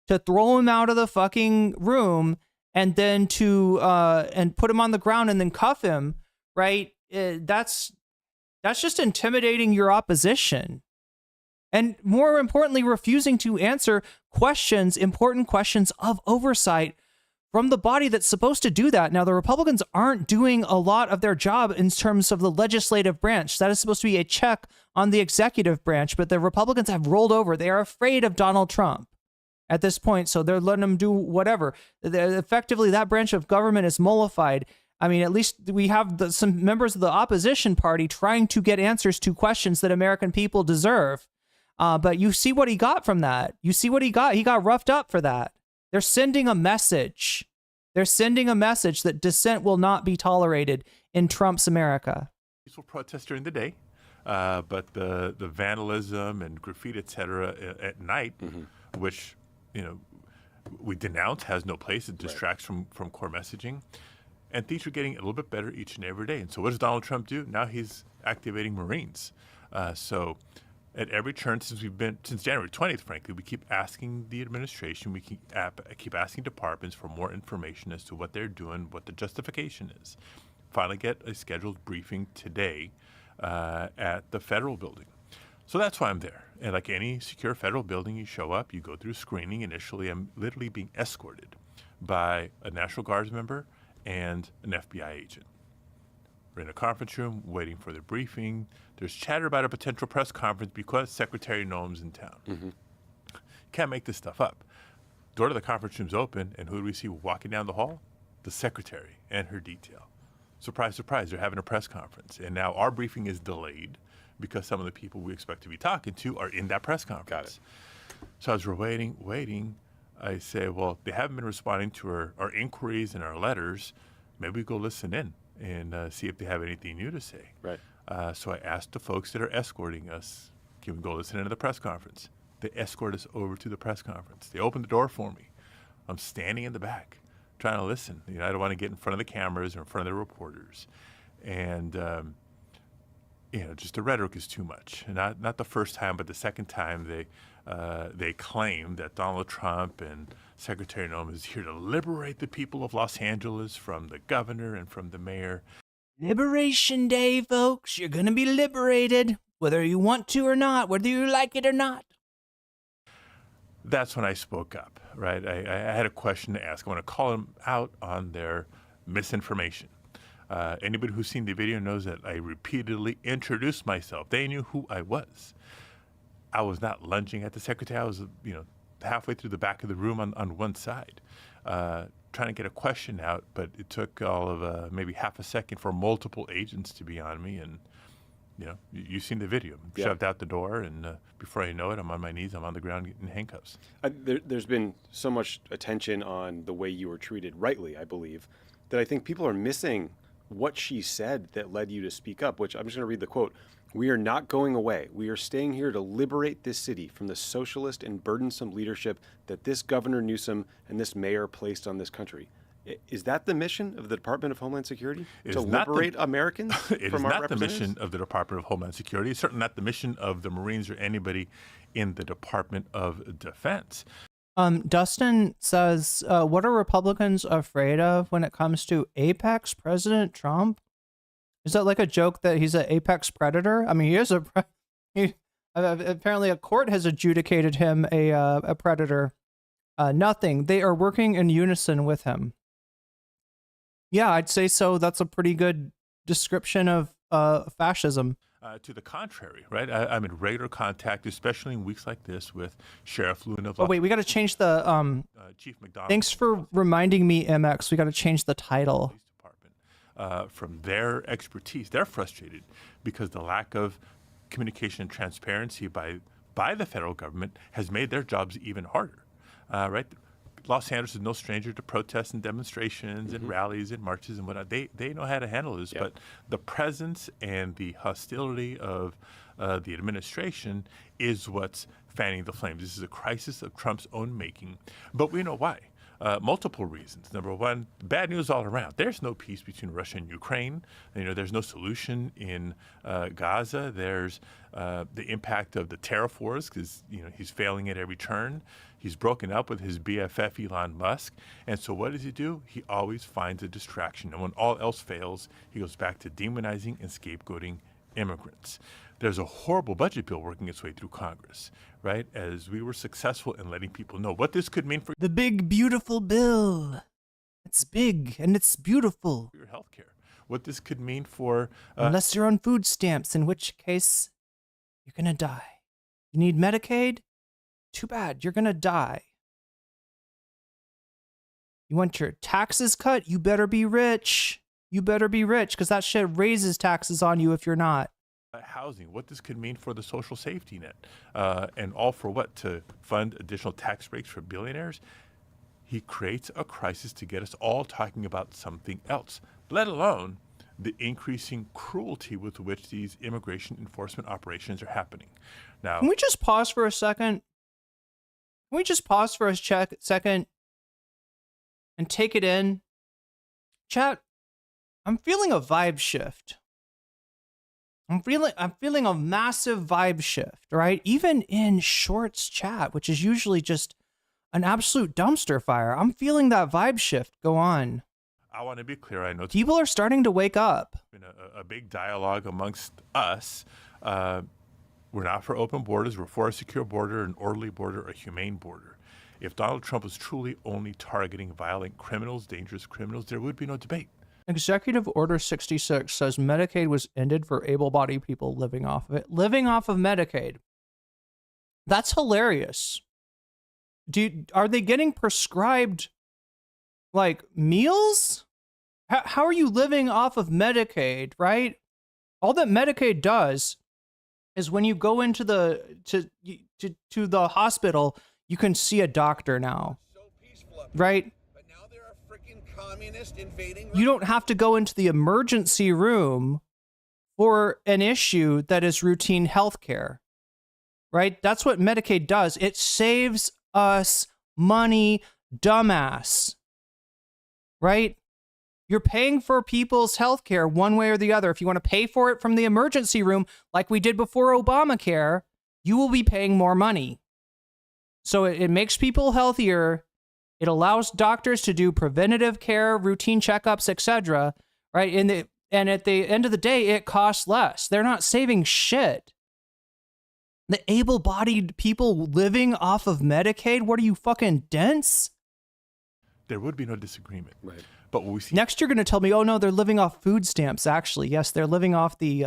Speaker 1: to throw him out of the fucking room, and then to and put him on the ground and then cuff him, right? That's just intimidating your opposition. And more importantly, refusing to answer important questions of oversight from the body that's supposed to do that. Now, the Republicans aren't doing a lot of their job in terms of the legislative branch. That is supposed to be a check on the executive branch, but the Republicans have rolled over. They are afraid of Donald Trump at this point, so they're letting him do whatever. Effectively, that branch of government is mollified. I mean, at least we have some members of the opposition party trying to get answers to questions that American people deserve. But you see what he got from that. You see what he got. He got roughed up for that. They're sending a message. They're sending a message that dissent will not be tolerated in Trump's America.
Speaker 17: Peaceful protests during the day, but the vandalism and graffiti, etc., at night, which we denounce, has no place. It distracts from core messaging, and things are getting a little bit better each and every day. And so, what does Donald Trump do? Now he's activating Marines. So at every turn since January 20th, frankly, we keep asking the administration, we keep asking departments for more information as to what they're doing, what the justification is. Finally get a scheduled briefing today at the federal building. So that's why I'm there. And like any secure federal building, you show up, you go through screening. Initially, I'm literally being escorted by a National Guards member and an FBI agent. We're in a conference room waiting for the briefing. There's chatter about a potential press conference because Secretary Noem's in town. Can't make this stuff up. Door to the conference room's open, and who do we see walking down the hall? The secretary and her detail. Surprise, surprise, they're having a press conference. And now our briefing is delayed because some of the people we expect to be talking to are in that press conference. Got it. So as we're waiting, I say, well, they haven't been responding to our inquiries and our letters. Maybe we go listen in and see if they have anything new to say. Right. So I asked the folks that are escorting us, can we go listen into the press conference? They escort us over to the press conference. They open the door for me. I'm standing in the back trying to listen. I don't want to get in front of the cameras or in front of the reporters. And, just the rhetoric is too much. And not the first time, but the second time they claim that Donald Trump and Secretary Noem is here to liberate the people of Los Angeles from the governor and from the mayor.
Speaker 1: Liberation Day, folks. You're going to be liberated, whether you want to or not, whether you like it or not.
Speaker 17: That's when I spoke up, right? I had a question to ask. I want to call them out on their misinformation. Anybody who's seen the video knows that I repeatedly introduced myself. They knew who I was. I was not lunging at the secretary. I was, halfway through the back of the room on one side, trying to get a question out, but it took all of maybe half a second for multiple agents to be on me. And, you've seen the video. Shoved out the door, and before I know it, I'm on my knees. I'm on the ground in handcuffs.
Speaker 21: There's been so much attention on the way you were treated, rightly, I believe, that I think people are missing what she said that led you to speak up, which I'm just going to read the quote. "We are not going away. We are staying here to liberate this city from the socialist and burdensome leadership that this Governor Newsom and this mayor placed on this country." Is that the mission of the Department of Homeland Security? To liberate Americans from our representatives? It is not the mission of the Department of Homeland Security. It's certainly not the mission of the Marines or anybody in the Department of Defense.
Speaker 1: Dustin says, what are Republicans afraid of when it comes to apex President Trump? Is that like a joke that he's an apex predator? I mean, he is apparently a court has adjudicated him a predator. Nothing. They are working in unison with him. Yeah, I'd say so. That's a pretty good description of fascism.
Speaker 17: To the contrary, right? I'm in regular contact, especially in weeks like this, with Sheriff Luna.
Speaker 1: Oh wait, we got to change the
Speaker 17: Chief McDonald.
Speaker 1: Thanks for reminding me, MX. We got to change the title.
Speaker 17: From their expertise, they're frustrated because the lack of communication and transparency by the federal government has made their jobs even harder, right? Los Angeles is no stranger to protests and demonstrations and rallies and marches and whatnot. They know how to handle this, but the presence and the hostility of the administration is what's fanning the flames. This is a crisis of Trump's own making, but we know why. Multiple reasons. Number one, bad news all around. There's no peace between Russia and Ukraine. There's no solution in Gaza. There's the impact of the tariff wars because he's failing at every turn. He's broken up with his BFF Elon Musk, and so what does he do? He always finds a distraction, and when all else fails, he goes back to demonizing and scapegoating immigrants. There's a horrible budget bill working its way through Congress, right? As we were successful in letting people know what this could mean for
Speaker 1: the big, beautiful bill. It's big and it's beautiful.
Speaker 17: Your health care. What this could mean for...
Speaker 1: Unless you're on food stamps, in which case you're going to die. You need Medicaid? Too bad, you're going to die. You want your taxes cut? You better be rich. You better be rich because that shit raises taxes on you if you're not.
Speaker 17: Housing, what this could mean for the social safety net, and all for what? To fund additional tax breaks for billionaires? He creates a crisis to get us all talking about something else, let alone the increasing cruelty with which these immigration enforcement operations are happening. Now,
Speaker 1: can we just pause for a second? Can we just pause for a second and take it in? Chat, I'm feeling a vibe shift. I'm feeling a massive vibe shift, right? Even in Shorts chat, which is usually just an absolute dumpster fire, I'm feeling that vibe shift go on.
Speaker 17: I want to be clear. I know
Speaker 1: people are starting to wake up.
Speaker 17: Been a big dialogue amongst us. We're not for open borders. We're for a secure border, an orderly border, a humane border. If Donald Trump was truly only targeting violent criminals, dangerous criminals, there would be no debate.
Speaker 1: Executive Order 66 says Medicaid was ended for able-bodied people living off of it. Living off of Medicaid. That's hilarious. Are they getting prescribed, like, meals? How are you living off of Medicaid, right? All that Medicaid does is when you go into to the hospital, you can see a doctor now, right? You don't have to go into the emergency room for an issue that is routine healthcare, right? That's what Medicaid does. It saves us money, dumbass, right? You're paying for people's healthcare one way or the other. If you want to pay for it from the emergency room, like we did before Obamacare, you will be paying more money. So it makes people healthier. It allows doctors to do preventative care, routine checkups, etc. Right? And at the end of the day, it costs less. They're not saving shit. The able-bodied people living off of Medicaid, what are you, fucking dense?
Speaker 17: There would be no disagreement. Right. But what we see
Speaker 1: next, you're going to tell me, oh no, they're living off food stamps. Actually, yes, they're living off the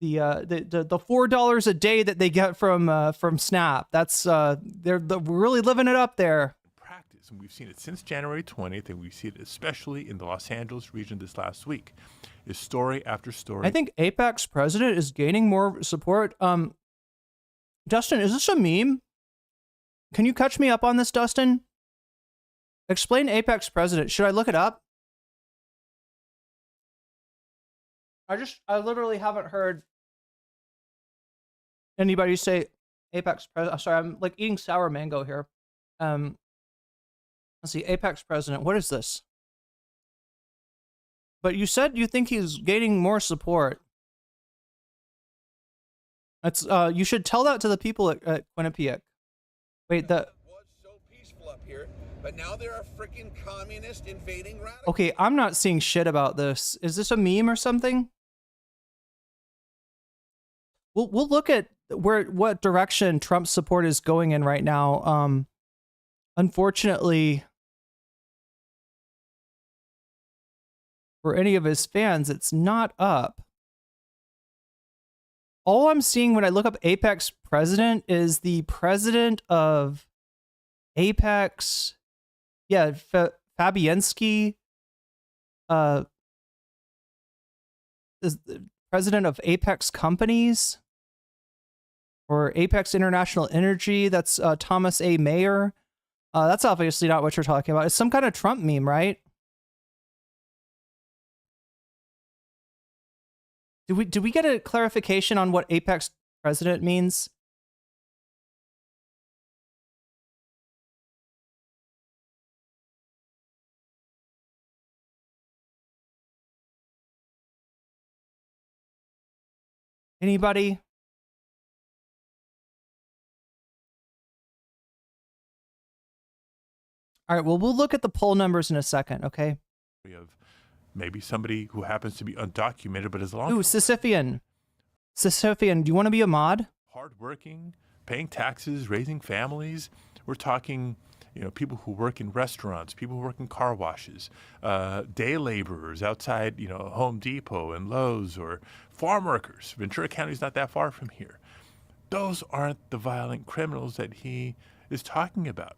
Speaker 1: $4 a day that they get from SNAP. That's they're really living it up there.
Speaker 17: Practice, and we've seen it since January 20th, and we see it especially in the Los Angeles region this last week. Is story after story.
Speaker 1: I think Apex President is gaining more support. Dustin, is this a meme? Can you catch me up on this, Dustin? Explain Apex President. Should I look it up? I literally haven't heard anybody say Apex President. Sorry, I'm like eating sour mango here. Let's see, Apex President. What is this? But you said you think he's gaining more support. That's you should tell that to the people at Quinnipiac. Wait,
Speaker 2: was so peaceful up here, but now there are freaking communists invading radicals.
Speaker 1: Okay, I'm not seeing shit about this. Is this a meme or something? We'll look at what direction Trump's support is going in right now. Unfortunately, for any of his fans, it's not up. all I'm seeing when I look up Apex president is the president of Apex. Yeah, Fabianski. Is the president of Apex Companies or Apex International Energy. That's Thomas A. Mayer. That's obviously not what you're talking about. It's some kind of Trump meme, right? Do we get a clarification on what Apex president means? Anybody? All right, well, we'll look at the poll numbers in a second, okay?
Speaker 17: Of maybe somebody who happens to be undocumented, but as long
Speaker 1: Ooh, Sisyphean. Sisyphean, do you want to be a mod?
Speaker 17: hardworking, paying taxes, raising families. We're talking, people who work in restaurants, people who work in car washes, day laborers outside, Home Depot and Lowe's, or farm workers. Ventura County is not that far from here. Those aren't the violent criminals that he is talking about.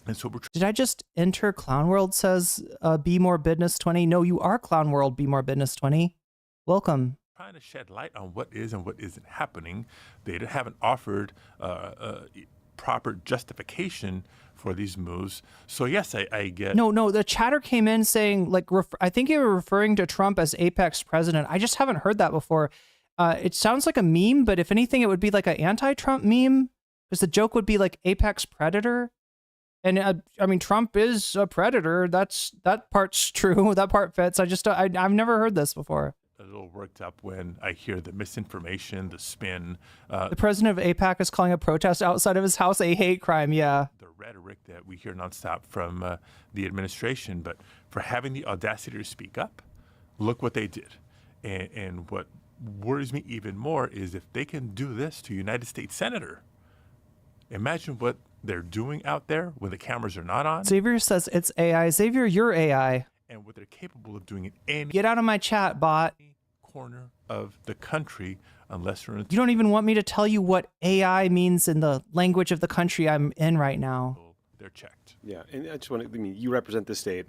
Speaker 17: And so
Speaker 1: did I just enter Clown World says Be More Business 20? No, you are Clown World Be More Business 20. Welcome.
Speaker 17: Trying to shed light on what is and what isn't happening. They haven't offered proper justification for these moves. So yes, I get...
Speaker 1: No, the chatter came in saying, I think you were referring to Trump as Apex president. I just haven't heard that before. It sounds like a meme, but if anything, it would be like an anti-Trump meme, because the joke would be like Apex predator. And I mean, Trump is a predator. That part's true. That part fits. I've never heard this before.
Speaker 17: A little worked up when I hear the misinformation, the spin.
Speaker 1: The president of AIPAC is calling a protest outside of his house a hate crime. Yeah.
Speaker 17: The rhetoric that we hear nonstop from the administration, but for having the audacity to speak up, look what they did. And what worries me even more is if they can do this to a United States senator, imagine what they're doing out there when the cameras are not on.
Speaker 1: Xavier says it's AI. Xavier, you're AI.
Speaker 17: And what they're capable of doing in any
Speaker 1: Get out of my chat, bot.
Speaker 17: corner of the country, unless you're in
Speaker 1: You don't even want me to tell you what AI means in the language of the country I'm in right now.
Speaker 17: They're checked.
Speaker 21: Yeah, and I just want to, you represent this state.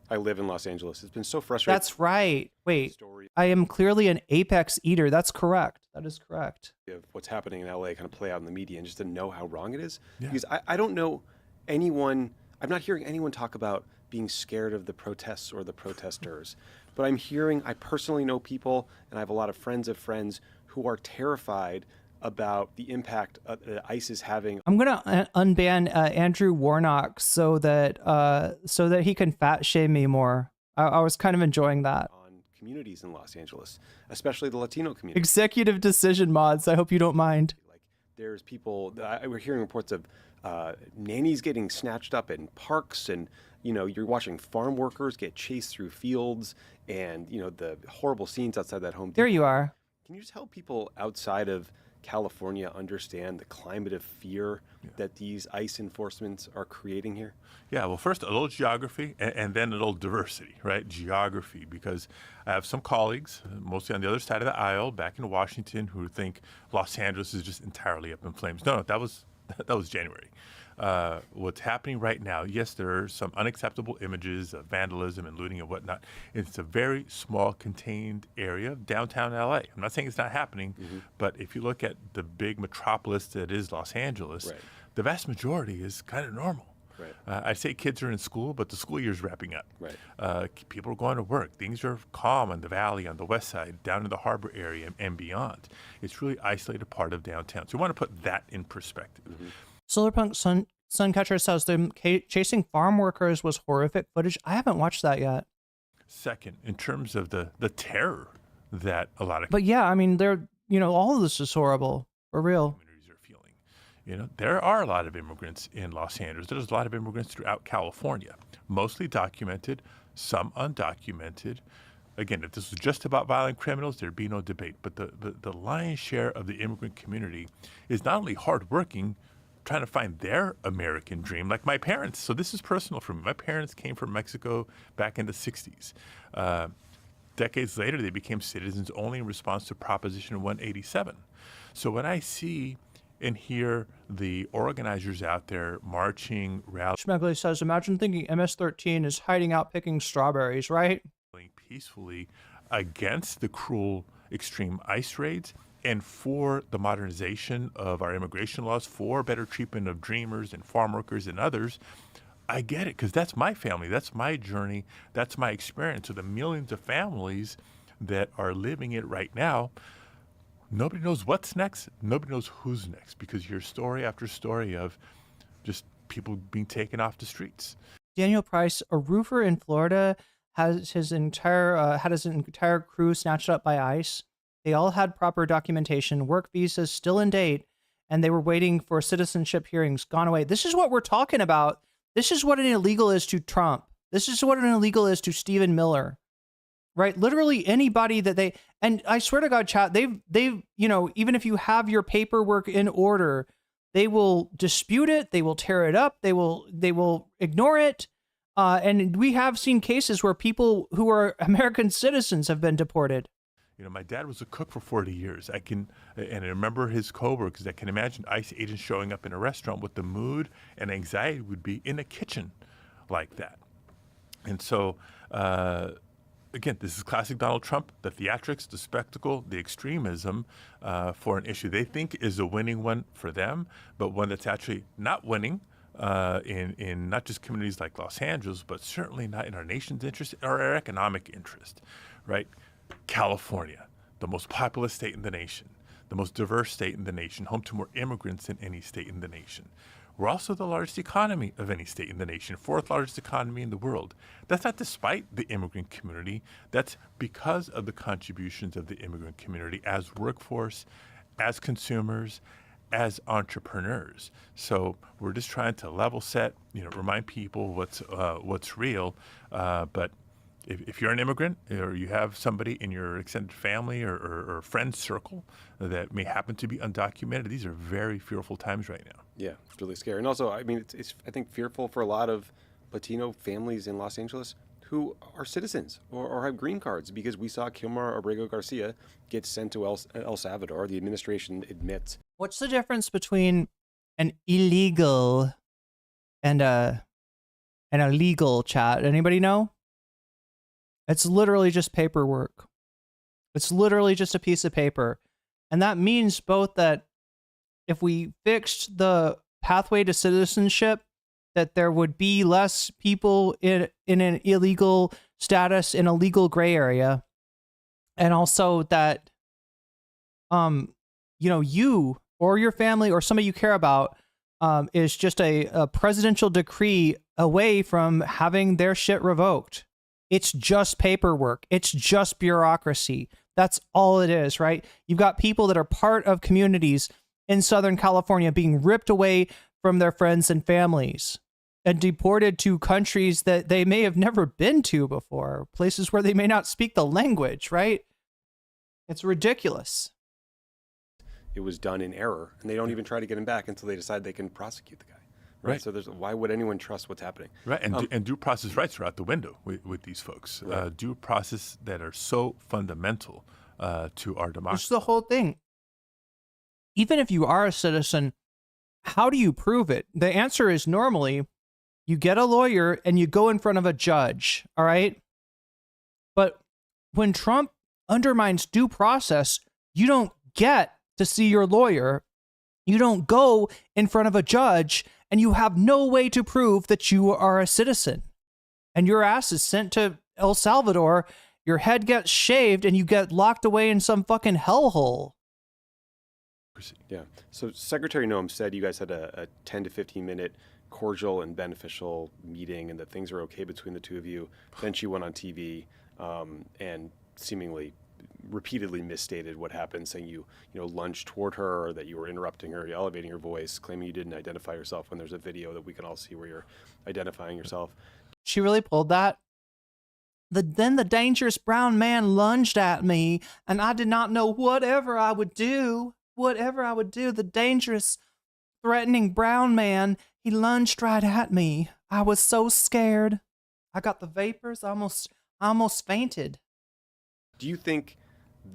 Speaker 21: I live in Los Angeles. It's been so frustrating.
Speaker 1: That's right. Wait, I am clearly an apex eater. That's correct. That is correct.
Speaker 21: Of what's happening in LA kind of play out in the media and just to know how wrong it is.
Speaker 17: Yeah.
Speaker 21: Because I don't know anyone, I'm not hearing anyone talk about being scared of the protests or the protesters. But I personally know people, and I have a lot of friends who are terrified about the impact that ICE is having.
Speaker 1: I'm gonna unban Andrew Warnock so that he can fat shame me more. I was kind of enjoying that.
Speaker 21: On communities in Los Angeles, especially the Latino community.
Speaker 1: Executive decision mods. I hope you don't mind.
Speaker 21: Like there's people. We're hearing reports of nannies getting snatched up in parks, and you're watching farm workers get chased through fields, and the horrible scenes outside that Home Depot.
Speaker 1: There you are.
Speaker 21: Can you just help people outside of California understand the climate of fear that these ICE enforcements are creating here?
Speaker 17: Yeah, well, first a little geography and then a little diversity, right? Geography, because I have some colleagues, mostly on the other side of the aisle, back in Washington, who think Los Angeles is just entirely up in flames. No, that was January. What's happening right now, yes, there are some unacceptable images of vandalism and looting and whatnot. It's a very small, contained area of downtown LA. I'm not saying it's not happening, but if you look at the big metropolis that is Los Angeles, the vast majority is kind of normal.
Speaker 21: Right.
Speaker 17: I say kids are in school, but the school year's wrapping up.
Speaker 21: Right.
Speaker 17: People are going to work. Things are calm on the valley, on the west side, down in the harbor area and beyond. It's really isolated part of downtown. So we want to put that in perspective.
Speaker 1: Solarpunk Suncatcher says them chasing farm workers was horrific footage. I haven't watched that yet.
Speaker 17: Second, in terms of the terror that a lot of
Speaker 1: But yeah, I mean, all of this is horrible. For real.
Speaker 17: communities are feeling. There are a lot of immigrants in Los Angeles. There's a lot of immigrants throughout California, mostly documented, some undocumented. Again, if this was just about violent criminals, there'd be no debate. But the lion's share of the immigrant community is not only hardworking, trying to find their American dream, like my parents. So this is personal for me. My parents came from Mexico back in the 60s. decades later, they became citizens only in response to Proposition 187. So when I see and hear the organizers out there marching, rallying,
Speaker 1: Schmegley says, imagine thinking MS-13 is hiding out picking strawberries, right?
Speaker 17: peacefully against the cruel extreme ICE raids and for the modernization of our immigration laws, for better treatment of dreamers and farm workers and others, I get it, because that's my family, that's my journey, that's my experience. So the millions of families that are living it right now, nobody knows what's next, nobody knows who's next, because you're story after story of just people being taken off the streets.
Speaker 1: Daniel Price, a roofer in Florida, has his entire crew snatched up by ICE. They all had proper documentation, work visas still in date, and they were waiting for citizenship hearings, gone away. This is what we're talking about. This is what an illegal is to Trump. This is what an illegal is to Stephen Miller, right? Literally anybody that they, and I swear to God, chat, they've, you know, even if you have your paperwork in order, they will dispute it. They will tear it up. They will ignore it. And we have seen cases where people who are American citizens have been deported.
Speaker 17: You know, my dad was a cook for 40 years. And I remember his coworkers. I can imagine ICE agents showing up in a restaurant, what the mood and anxiety would be in a kitchen like that. And so, again, this is classic Donald Trump, the theatrics, the spectacle, the extremism for an issue they think is a winning one for them, but one that's actually not winning in not just communities like Los Angeles, but certainly not in our nation's interest or our economic interest, right? California, the most populous state in the nation, the most diverse state in the nation, home to more immigrants than any state in the nation. We're also the largest economy of any state in the nation, fourth largest economy in the world. That's not despite the immigrant community. That's because of the contributions of the immigrant community as workforce, as consumers, as entrepreneurs. So we're just trying to level set, you know, remind people what's real. But if you're an immigrant or you have somebody in your extended family or friend circle that may happen to be undocumented, these are very fearful times right now.
Speaker 21: Yeah, it's really scary. And also, I mean, it's I think fearful for a lot of Latino families in Los Angeles who are citizens or have green cards, because we saw Kilmar Abrego Garcia get sent to El Salvador. The administration admits.
Speaker 1: What's the difference between an illegal and a legal, chat? Anybody know? It's literally just paperwork. It's literally just a piece of paper. And that means both that if we fixed the pathway to citizenship, that there would be less people in an illegal status in a legal gray area. And also that, you know, you or your family or somebody you care about is just a presidential decree away from having their shit revoked. It's just paperwork. It's just bureaucracy. That's all it is, right? You've got people that are part of communities in Southern California being ripped away from their friends and families and deported to countries that they may have never been to before, places where they may not speak the language, right? It's ridiculous.
Speaker 21: It was done in error, and they don't even try to get him back until they decide they can prosecute the guy. Right. So why would anyone trust what's happening?
Speaker 17: Right. And due process rights are out the window with these folks. Right. Due process that are so fundamental to our democracy.
Speaker 1: It's the whole thing. Even if you are a citizen, how do you prove it? The answer is normally you get a lawyer and you go in front of a judge. All right. But when Trump undermines due process, you don't get to see your lawyer. You don't go in front of a judge, and you have no way to prove that you are a citizen. And your ass is sent to El Salvador, your head gets shaved, and you get locked away in some fucking hellhole.
Speaker 21: Yeah. So Secretary Newsom said you guys had a 10 to 15 minute cordial and beneficial meeting and that things are okay between the two of you. Then she went on TV and seemingly repeatedly misstated what happened, saying you lunged toward her, or that you were interrupting her, elevating your voice, claiming you didn't identify yourself when there's a video that we can all see where you're identifying yourself.
Speaker 1: She really pulled that? Then the dangerous brown man lunged at me, and I did not know whatever I would do. The dangerous, threatening brown man, he lunged right at me. I was so scared. I got the vapors. I almost fainted.
Speaker 21: Do you think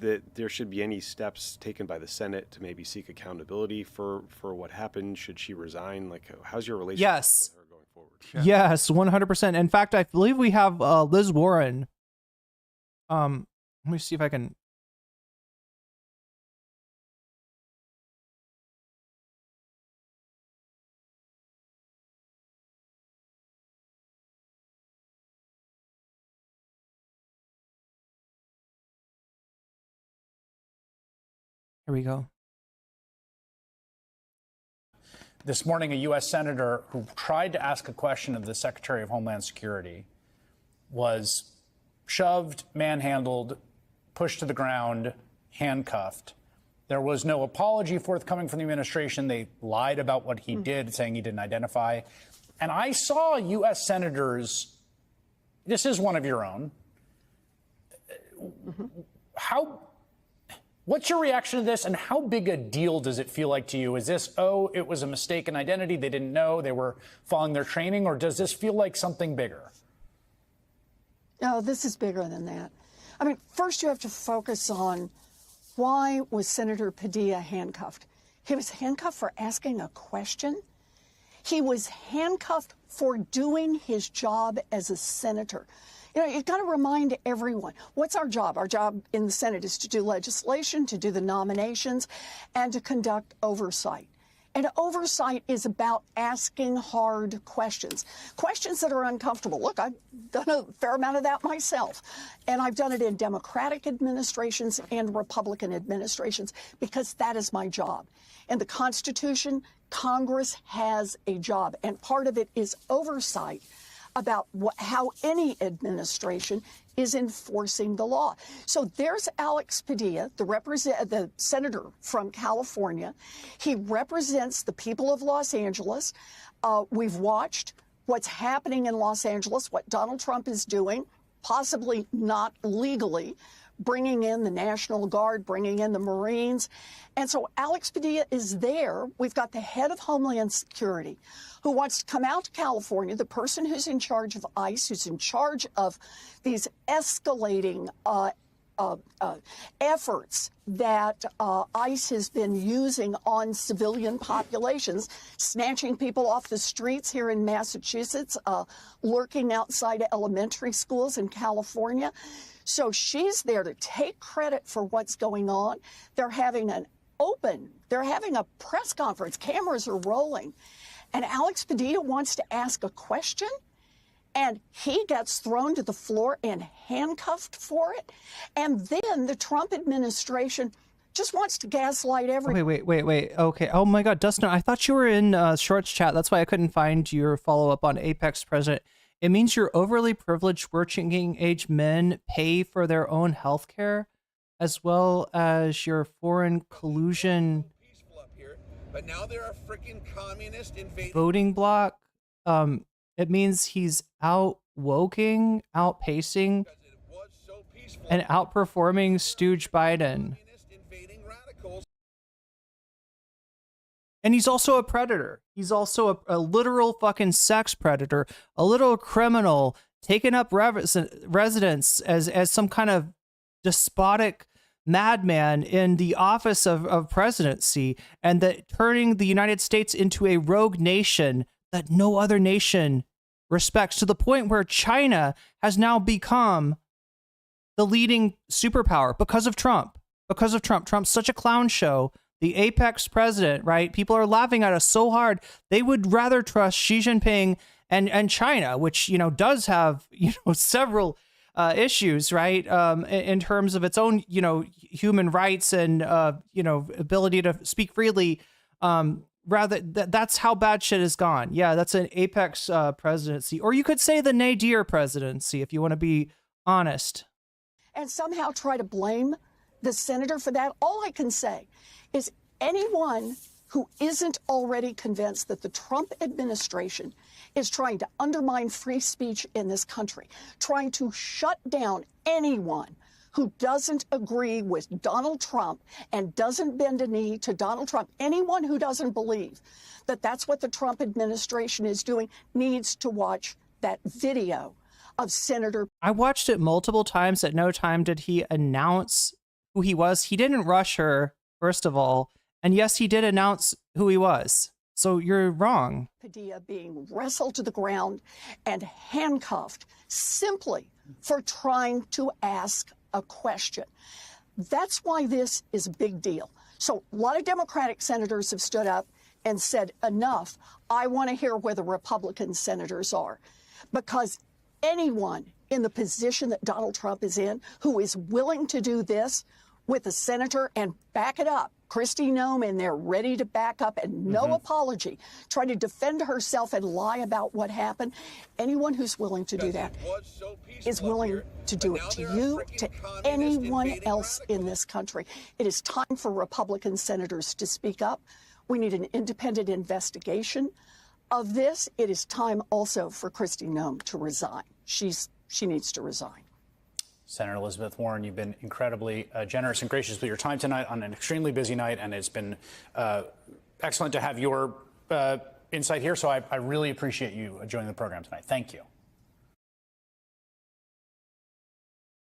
Speaker 21: that there should be any steps taken by the Senate to maybe seek accountability for what happened? Should she resign? Like, how's your relationship
Speaker 1: Yes.
Speaker 21: with her going forward?
Speaker 1: Yes, 100%. In fact, I believe we have Liz Warren. Let me see if I can. Here we go.
Speaker 5: This morning, a U.S. senator who tried to ask a question of the Secretary of Homeland Security was shoved, manhandled, pushed to the ground, handcuffed. There was no apology forthcoming from the administration. They lied about what he did, saying he didn't identify. And I saw U.S. senators, this is one of your own. What's your reaction to this, and how big a deal does it feel like to you? Is this, oh, it was a mistake in identity, they didn't know, they were following their training, or does this feel like something bigger?
Speaker 22: No, this is bigger than that. I mean, first you have to focus on why was Senator Padilla handcuffed? He was handcuffed for asking a question. He was handcuffed for doing his job as a senator. You know, you've got to remind everyone, what's our job? Our job in the Senate is to do legislation, to do the nominations, and to conduct oversight. And oversight is about asking hard questions, questions that are uncomfortable. Look, I've done a fair amount of that myself, and I've done it in Democratic administrations and Republican administrations because that is my job. In the Constitution, Congress has a job, and part of it is oversight about how any administration is enforcing the law. So there's Alex Padilla, the senator from California. He represents the people of Los Angeles. We've watched what's happening in Los Angeles, what Donald Trump is doing, possibly not legally, bringing in the National Guard, bringing in the Marines. And so Alex Padilla is there. We've got the head of Homeland Security who wants to come out to California, the person who's in charge of ICE, who's in charge of these escalating efforts that ICE has been using on civilian populations, snatching people off the streets here in Massachusetts, lurking outside elementary schools in California. So she's there to take credit for what's going on. They're having a press conference, cameras are rolling, and Alex Padilla wants to ask a question, and he gets thrown to the floor and handcuffed for it. And then the Trump administration just wants to gaslight everyone.
Speaker 1: Wait. Okay. Oh my God, Dustin, I thought you were in Shorts chat. That's why I couldn't find your follow-up on Apex President. It means your overly privileged working age men pay for their own health care, as well as your foreign collusion
Speaker 2: but now they're a freaking communist invading
Speaker 1: voting bloc. It means he's outwoking, outpacing, and outperforming Stooge Biden. And he's also a predator. He's also a literal fucking sex predator, a little criminal, taking up residence as some kind of despotic madman in the office of presidency, and that turning the United States into a rogue nation that no other nation respects, to the point where China has now become the leading superpower because of Trump. Trump's such a clown show. The apex president, right? People are laughing at us so hard. They would rather trust Xi Jinping and China, which, does have, several issues, right? In terms of its own, human rights and, ability to speak freely. That's how bad shit has gone. Yeah, that's an apex presidency. Or you could say the nadir presidency, if you want to be honest.
Speaker 22: And somehow try to blame the senator for that. All I can say is anyone who isn't already convinced that the Trump administration is trying to undermine free speech in this country, trying to shut down anyone who doesn't agree with Donald Trump and doesn't bend a knee to Donald Trump, anyone who doesn't believe that that's what the Trump administration is doing needs to watch that video of Senator.
Speaker 1: I watched it multiple times. At no time did he announce who he was. He didn't rush her, first of all. And yes, he did announce who he was. So you're wrong.
Speaker 22: Padilla being wrestled to the ground and handcuffed simply for trying to ask a question. That's why this is a big deal. So a lot of Democratic senators have stood up and said, enough. I want to hear where the Republican senators are. Because anyone in the position that Donald Trump is in who is willing to do this with a senator and back it up, Kristi Noem in there ready to back up and no apology, try to defend herself and lie about what happened. Anyone who's willing to do that is willing to do it to you, to anyone else in this country. It is time for Republican senators to speak up. We need an independent investigation of this. It is time also for Kristi Noem to resign. She needs to resign.
Speaker 5: Senator Elizabeth Warren, you've been incredibly generous and gracious with your time tonight on an extremely busy night, and it's been excellent to have your insight here. So I really appreciate you joining the program tonight. Thank you.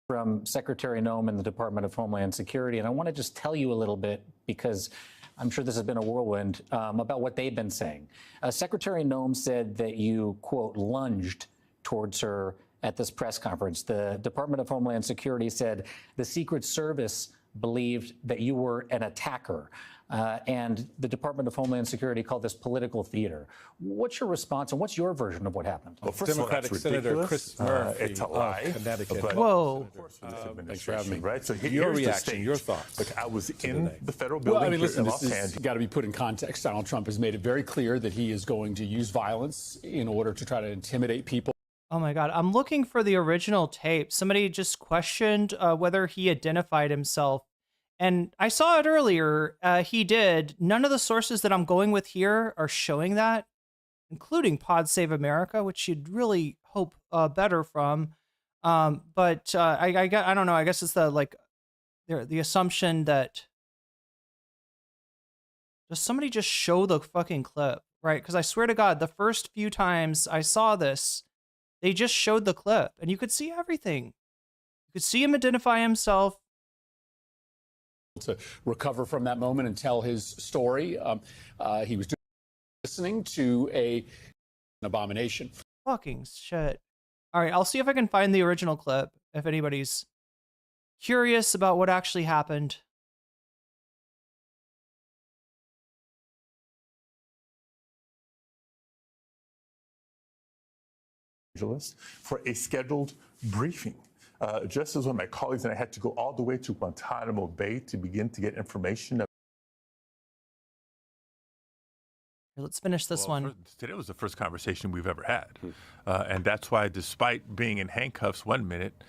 Speaker 4: From Secretary Noem in the Department of Homeland Security, and I want to just tell you a little bit, because I'm sure this has been a whirlwind, about what they've been saying. Secretary Noem said that you, quote, lunged towards her at this press conference. The Department of Homeland Security said the Secret Service believed that you were an attacker. And the Department of Homeland Security called this political theater. What's your response, and what's your version of what happened?
Speaker 17: Well, first
Speaker 8: Democratic
Speaker 17: of all, that's
Speaker 8: Senator Chris Murphy
Speaker 17: it's a lie.
Speaker 8: of Connecticut.
Speaker 17: But
Speaker 1: Whoa.
Speaker 8: Thanks for having me.
Speaker 17: Right? So
Speaker 8: Your
Speaker 17: here's the
Speaker 8: reaction,
Speaker 17: stage.
Speaker 8: your thoughts.
Speaker 17: Look, I was in
Speaker 8: today.
Speaker 17: the federal building
Speaker 8: Well, I mean,
Speaker 17: here
Speaker 8: listen,
Speaker 17: in
Speaker 8: this
Speaker 17: Los
Speaker 8: has
Speaker 17: Angeles.
Speaker 8: got to be put in context. Donald Trump has made it very clear that he is going to use violence in order to try to intimidate people.
Speaker 1: Oh my God. I'm looking for the original tape. Somebody just questioned whether he identified himself. And I saw it earlier. He did. None of the sources that I'm going with here are showing that, including Pod Save America, which you'd really hope better from. But I don't know. I guess it's the assumption that does somebody just show the fucking clip, right? Because I swear to God, the first few times I saw this, they just showed the clip, and you could see everything. You could see him identify himself.
Speaker 8: To recover from that moment and tell his story. He was listening to an abomination.
Speaker 1: Fucking shit. All right, I'll see if I can find the original clip if anybody's curious about what actually happened.
Speaker 17: For a scheduled briefing. Just as when my colleagues and I had to go all the way to Guantanamo Bay to begin to get information.
Speaker 1: Let's finish this one.
Speaker 17: Today was the first conversation we've ever had. And that's why, despite being in handcuffs one minute,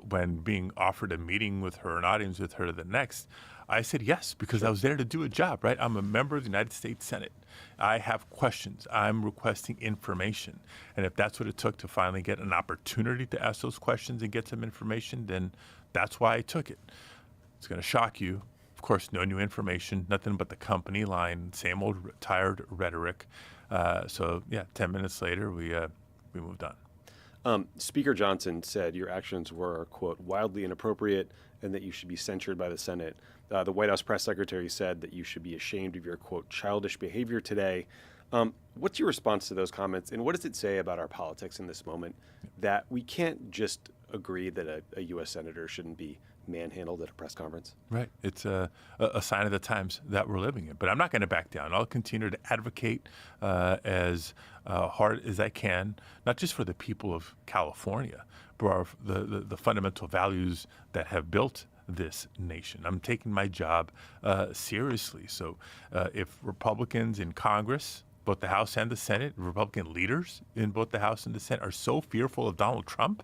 Speaker 17: when being offered a meeting with her, an audience with her the next, I said yes, because I was there to do a job, right? I'm a member of the United States Senate. I have questions. I'm requesting information. And if that's what it took to finally get an opportunity to ask those questions and get some information, then that's why I took it. It's going to shock you. Of course, no new information, nothing but the company line, same old tired rhetoric. So, yeah, 10 minutes later, we moved on.
Speaker 21: Speaker Johnson said your actions were, quote, wildly inappropriate and that you should be censured by the Senate. The White House press secretary said that you should be ashamed of your, quote, childish behavior today. What's your response to those comments, and what does it say about our politics in this moment that we can't just agree that a U.S. senator shouldn't be manhandled at a press conference?
Speaker 17: Right. It's a sign of the times that we're living in. But I'm not going to back down. I'll continue to advocate as hard as I can, not just for the people of California, but the fundamental values that have built this nation. I'm taking my job seriously. So if Republicans in Congress, both the House and the Senate, Republican leaders in both the House and the Senate are so fearful of Donald Trump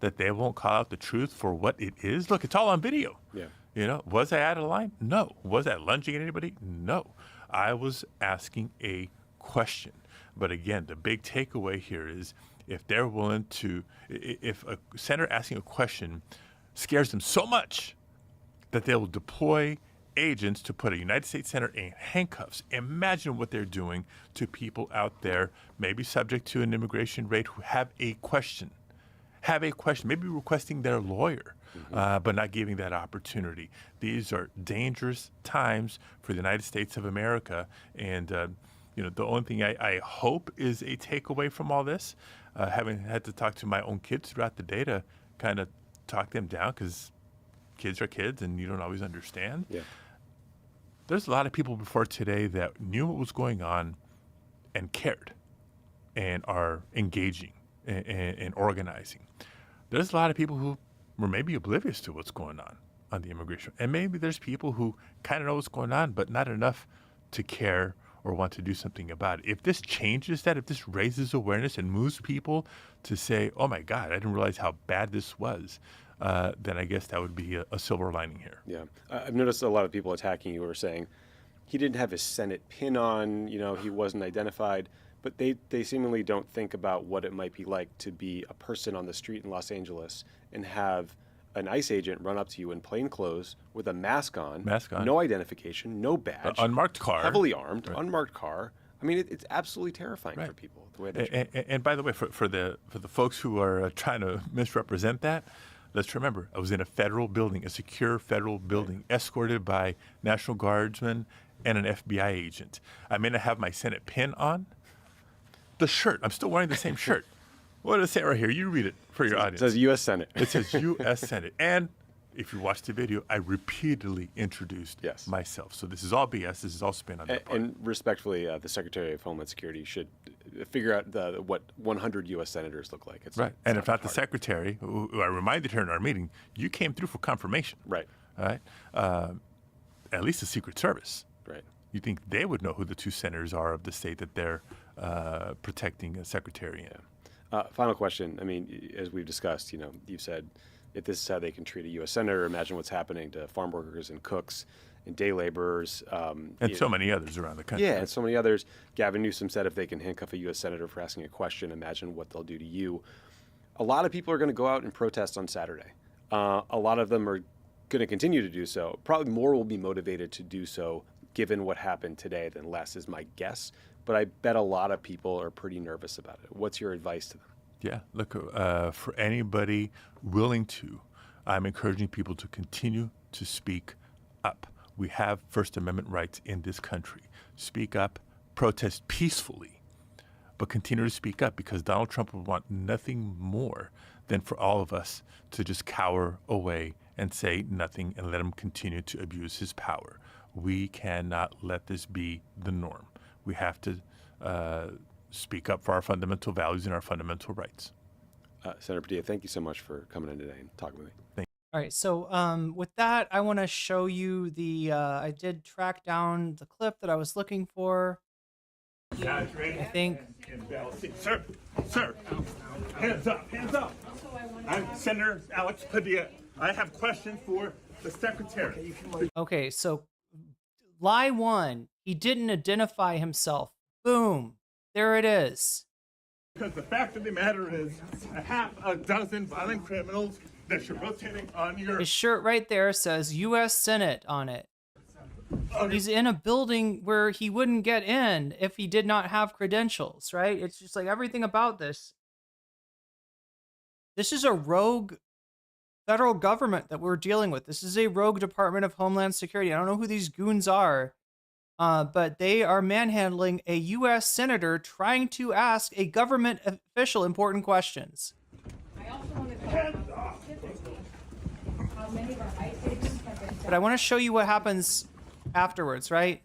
Speaker 17: that they won't call out the truth for what it is. Look, it's all on video.
Speaker 21: Yeah.
Speaker 17: You know, was I out of line? No. Was I lunging at anybody? No. I was asking a question. But again, the big takeaway here is if they're willing to, if a senator asking a question scares them so much that they will deploy agents to put a United States senator in handcuffs. Imagine what they're doing to people out there, maybe subject to an immigration raid, who have a question. have a question, maybe requesting their lawyer, but not giving that opportunity. These are dangerous times for the United States of America. And, the only thing I hope is a takeaway from all this, having had to talk to my own kids throughout the day to kind of talk them down, because kids are kids and you don't always understand.
Speaker 21: Yeah.
Speaker 17: There's a lot of people before today that knew what was going on and cared and are engaging and organizing. There's a lot of people who were maybe oblivious to what's going on the immigration. And maybe there's people who kind of know what's going on, but not enough to care or want to do something about it. If this changes that, if this raises awareness and moves people to say, oh my God, I didn't realize how bad this was, then I guess that would be a silver lining here.
Speaker 21: Yeah. I've noticed a lot of people attacking you who are saying he didn't have his Senate pin on, he wasn't identified, but they seemingly don't think about what it might be like to be a person on the street in Los Angeles and have an ICE agent run up to you in plain clothes with a mask on, no identification, no badge,
Speaker 17: unmarked car,
Speaker 21: heavily armed, unmarked car. I mean, it's absolutely terrifying for people the way they
Speaker 17: and by the way, for the folks who are trying to misrepresent that, let's remember, I was in a federal building, a secure federal building, escorted by National Guardsmen and an FBI agent. I may not have my Senate pin on. The shirt, I'm still wearing the same shirt. What does it say right here? You read it for your audience.
Speaker 21: It says U.S. Senate.
Speaker 17: It says U.S. Senate. And if you watch the video, I repeatedly introduced myself. So this is all BS. This is all spin on that part.
Speaker 21: And respectfully, the Secretary of Homeland Security should figure out what 100 U.S. senators look like. It's
Speaker 17: right. And if not the Secretary, who I reminded her in our meeting, you came through for confirmation.
Speaker 21: Right.
Speaker 17: All right. At least the Secret Service.
Speaker 21: Right.
Speaker 17: You think they would know who the two senators are of the state that they're protecting a secretary in.
Speaker 21: Final question. I mean, as we've discussed, you've said if this is how they can treat a U.S. senator, imagine what's happening to farm workers and cooks and day laborers.
Speaker 17: And so many others around the country.
Speaker 21: Yeah, and so many others. Gavin Newsom said if they can handcuff a U.S. senator for asking a question, imagine what they'll do to you. A lot of people are going to go out and protest on Saturday. A lot of them are going to continue to do so. Probably more will be motivated to do so given what happened today than less is my guess. But I bet a lot of people are pretty nervous about it. What's your advice to them?
Speaker 17: Yeah, look, for anybody willing to, I'm encouraging people to continue to speak up. We have First Amendment rights in this country. Speak up, protest peacefully, but continue to speak up, because Donald Trump would want nothing more than for all of us to just cower away and say nothing and let him continue to abuse his power. We cannot let this be the norm. We have to speak up for our fundamental values and our fundamental rights.
Speaker 21: Senator Padilla, thank you so much for coming in today and talking with me.
Speaker 17: Thank you.
Speaker 1: All right, so with that, I want to show you I did track down the clip that I was looking for. I think.
Speaker 20: Sir, hands up. I'm Senator Alex Padilla. I have questions for the Secretary.
Speaker 1: Okay, so lie one, he didn't identify himself. Boom, there it is.
Speaker 20: Because the fact of the matter is, a half a dozen violent criminals that you're rotating on your...
Speaker 1: His shirt right there says U.S. Senate on it. He's in a building where he wouldn't get in if he did not have credentials, right? It's just like everything about this. This is a rogue federal government that we're dealing with. This is a rogue Department of Homeland Security. I don't know who these goons are, but they are manhandling a U.S. senator trying to ask a government official important questions. But I want to show you what happens afterwards, right?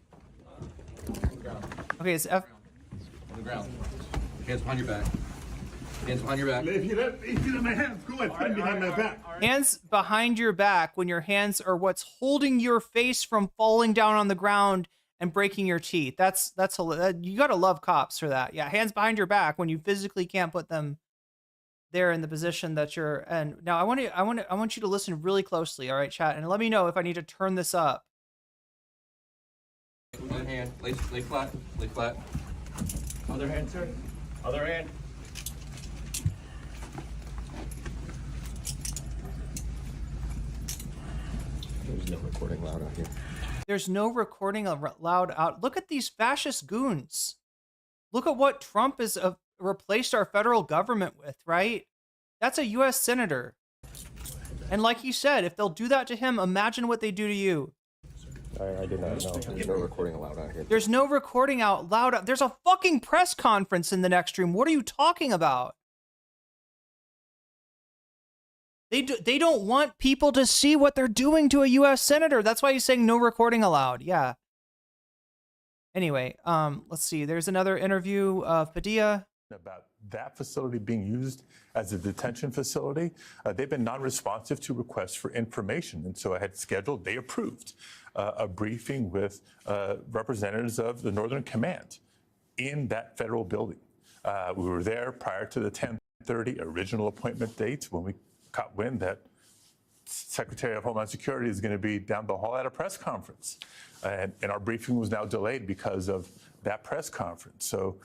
Speaker 1: Okay, it's
Speaker 2: On the ground. Hands behind your back. Hands behind your back.
Speaker 20: If you let my hands go, I'd put behind my back.
Speaker 1: Hands behind your back when your hands are what's holding your face from falling down on the ground and breaking your teeth. That's you gotta love cops for that. Yeah, hands behind your back when you physically can't put them there in the position that you're in. Now I want you to listen really closely, all right, chat, and let me know if I need to turn this up.
Speaker 2: One hand, lay flat, lay flat.
Speaker 20: Other hand, sir. Other hand.
Speaker 2: There's no recording loud out here.
Speaker 1: There's no recording allowed out. Look at these fascist goons. Look at what Trump has replaced our federal government with, right? That's a U.S. senator. And like he said, if they'll do that to him, imagine what they do to you.
Speaker 10: I did not know. There's no recording allowed out here.
Speaker 1: There's no recording out loud. There's a fucking press conference in the next room. What are you talking about? They don't want people to see what they're doing to a U.S. senator. That's why he's saying no recording allowed. Yeah. Anyway, let's see. There's another interview of Padilla.
Speaker 17: About that facility being used as a detention facility. They've been non-responsive to requests for information. And so I had scheduled, they approved a briefing with representatives of the Northern Command in that federal building. We were there prior to the 10:30 original appointment date when we caught wind that Secretary of Homeland Security is going to be down the hall at a press conference. And our briefing was now delayed because of that press conference. So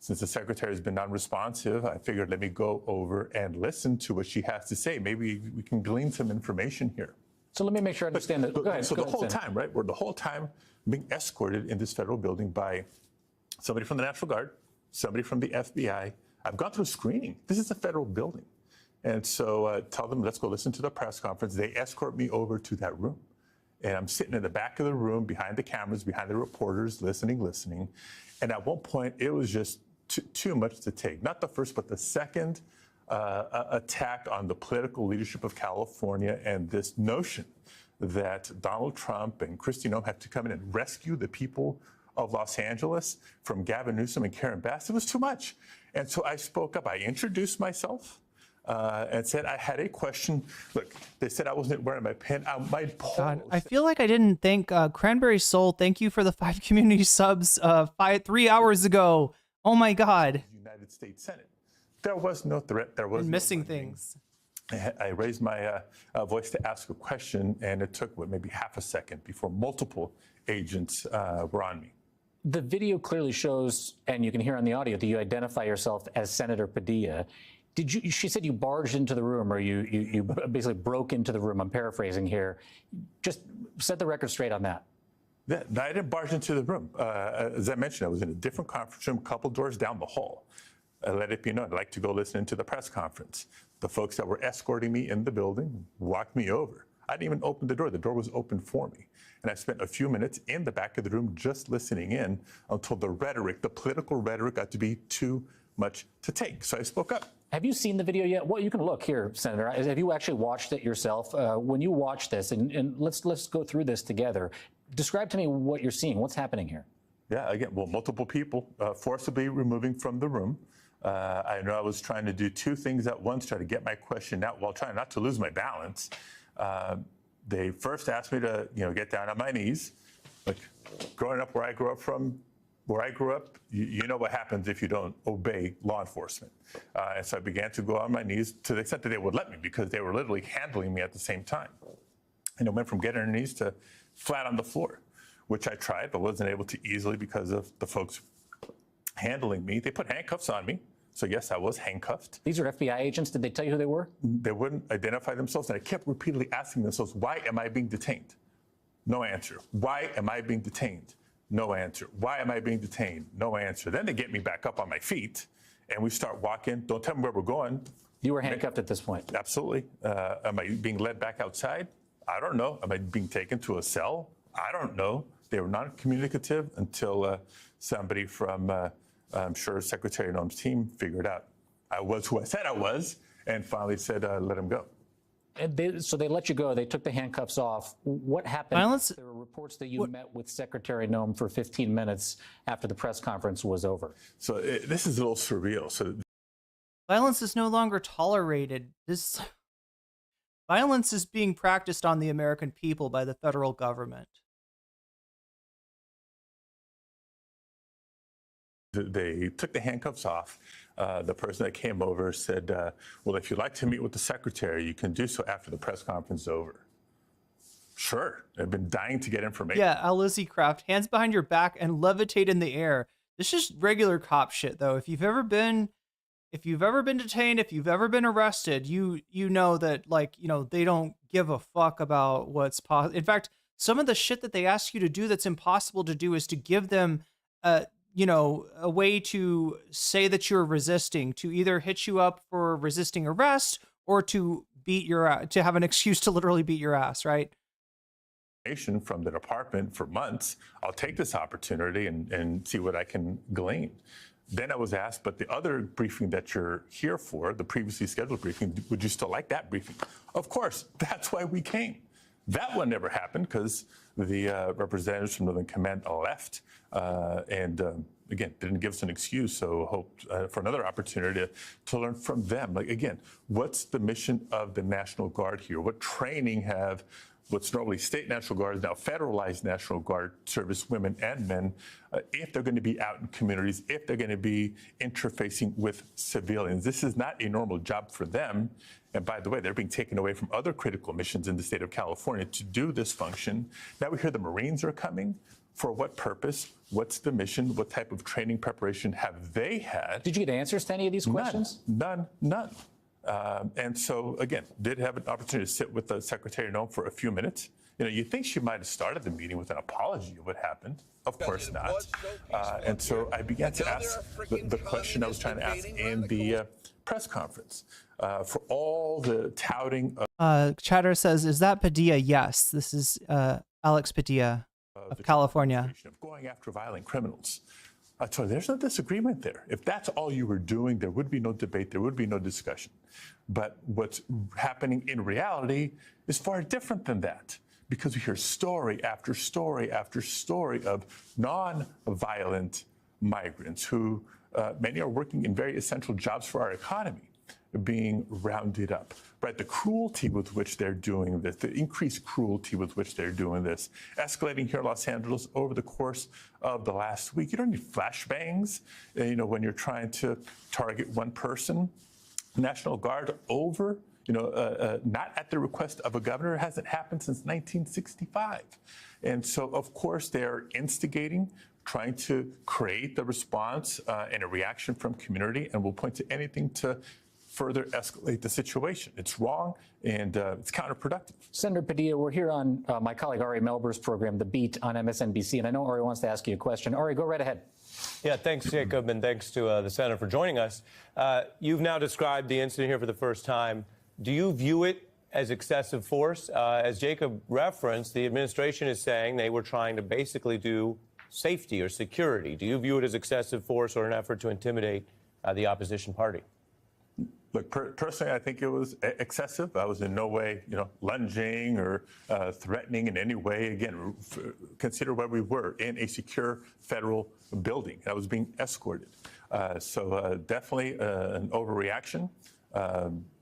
Speaker 17: since the secretary has been non-responsive, I figured let me go over and listen to what she has to say. Maybe we can glean some information here.
Speaker 4: So let me make sure I understand that. Go ahead.
Speaker 17: So the whole time, right? We're the whole time being escorted in this federal building by somebody from the National Guard, somebody from the FBI. I've gone through screening. This is a federal building. And so tell them, let's go listen to the press conference. They escort me over to that room. And I'm sitting in the back of the room behind the cameras, behind the reporters, listening. And at one point, it was just too much to take. Not the first, but the second attack on the political leadership of California and this notion that Donald Trump and Kristi Noem had to come in and rescue the people of Los Angeles from Gavin Newsom and Karen Bass. It was too much. And so I spoke up. I introduced myself. And said I had a question. Look, they said I wasn't wearing my pin.
Speaker 1: God, I feel like I didn't thank Cranberry Soul. Thank you for the 5 community subs 3 hours ago. Oh my God.
Speaker 17: United States Senate. There was no threat. There was
Speaker 1: missing things.
Speaker 17: I raised my voice to ask a question, and it took maybe half a second before multiple agents were on me.
Speaker 4: The video clearly shows, and you can hear on the audio, that you identify yourself as Senator Padilla. She said you barged into the room, or you basically broke into the room. I'm paraphrasing here. Just set the record straight on that.
Speaker 17: Yeah, I didn't barge into the room. As I mentioned, I was in a different conference room, a couple doors down the hall. I let it be known I'd like to go listen to the press conference. The folks that were escorting me in the building walked me over. I didn't even open the door. The door was open for me. And I spent a few minutes in the back of the room just listening in until the rhetoric, the political rhetoric, got to be too much to take. So I spoke up.
Speaker 4: Have you seen the video yet? Well, you can look here, Senator. Have you actually watched it yourself? When you watch this, and let's go through this together. Describe to me what you're seeing. What's happening here?
Speaker 17: Yeah, again, well, multiple people forcibly removing from the room. I know I was trying to do 2 things at once, try to get my question out while trying not to lose my balance. They first asked me to, get down on my knees. Like, growing up where I grew up, you know what happens if you don't obey law enforcement. And so I began to go on my knees to the extent that they would let me, because they were literally handling me at the same time. And it went from getting on their knees to flat on the floor, which I tried, but wasn't able to easily because of the folks handling me. They put handcuffs on me. So yes, I was handcuffed.
Speaker 4: These are FBI agents. Did they tell you who they were?
Speaker 17: They wouldn't identify themselves. And I kept repeatedly asking themselves, why am I being detained? No answer. Why am I being detained? No answer. Why am I being detained? No answer. Then they get me back up on my feet and we start walking. Don't tell me where we're going.
Speaker 4: You were handcuffed at this point?
Speaker 17: Absolutely. Am I being led back outside? I don't know. Am I being taken to a cell? I don't know. They were non-communicative until somebody from, I'm sure, Secretary Noem's team figured out I was who I said I was and finally said, let him go.
Speaker 4: And so they let you go. They took the handcuffs off. What happened?
Speaker 1: Violence?
Speaker 4: There were reports that you met with Secretary Noem for 15 minutes after the press conference was over.
Speaker 17: So this is a little surreal. So
Speaker 1: violence is no longer tolerated. This violence is being practiced on the American people by the federal government.
Speaker 17: They took the handcuffs off. The person that came over said, well, if you'd like to meet with the secretary, you can do so after the press conference is over. Sure. I've been dying to get information.
Speaker 1: Yeah, Lizzie Craft, hands behind your back and levitate in the air. This is regular cop shit, though. If you've ever been detained, if you've ever been arrested, you know that, like, they don't give a fuck about what's possible. In fact, some of the shit that they ask you to do that's impossible to do is to give them a way to say that you're resisting, to either hit you up for resisting arrest or to to have an excuse to literally beat your ass, right?
Speaker 17: From the department for months. I'll take this opportunity and see what I can glean. Then I was asked, but the other briefing that you're here for, the previously scheduled briefing, would you still like that briefing? Of course, that's why we came. That one never happened because the representatives from Northern Command left and again, didn't give us an excuse, so hoped for another opportunity to learn from them. Like, again, what's the mission of the National Guard here? What training have what's normally state National Guard is now federalized National Guard service women and men, if they're going to be out in communities, if they're going to be interfacing with civilians. This is not a normal job for them. And by the way, they're being taken away from other critical missions in the state of California to do this function. Now we hear the Marines are coming. For what purpose? What's the mission? What type of training preparation have they had?
Speaker 4: Did you get answers to any of these questions?
Speaker 17: None. And so, again, did have an opportunity to sit with the Secretary Nome for a few minutes. You think she might have started the meeting with an apology of what happened. Of course not. And so I began to ask the question I was trying to ask in the press conference. For all the touting of...
Speaker 1: Chatter says, is that Padilla? Yes, this is Alex Padilla of California.
Speaker 17: Of going after violent criminals. I told her, there's no disagreement there. If that's all you were doing, there would be no debate, there would be no discussion. But what's happening in reality is far different than that, because we hear story after story after story of non-violent migrants who, many are working in very essential jobs for our economy, being rounded up, right? The cruelty with which they're doing this, the increased cruelty with which they're doing this, escalating here in Los Angeles over the course of the last week. You don't need flashbangs, when you're trying to target one person. National Guard over, not at the request of a governor. It hasn't happened since 1965. And so, of course, they're instigating, trying to create the response and a reaction from community, and will point to anything to further escalate the situation. It's wrong, and it's counterproductive.
Speaker 4: Senator Padilla, we're here on my colleague Ari Melber's program, The Beat, on MSNBC, and I know Ari wants to ask you a question. Ari, go right ahead.
Speaker 9: Yeah, thanks, Jacob, and thanks to the Senator for joining us. You've now described the incident here for the first time. Do you view it as excessive force? As Jacob referenced, the administration is saying they were trying to basically do safety or security. Do you view it as excessive force or an effort to intimidate the opposition party?
Speaker 17: Look, personally, I think it was excessive. I was in no way, lunging or threatening in any way. Again, consider where we were, in a secure federal building. I was being escorted. So definitely an overreaction,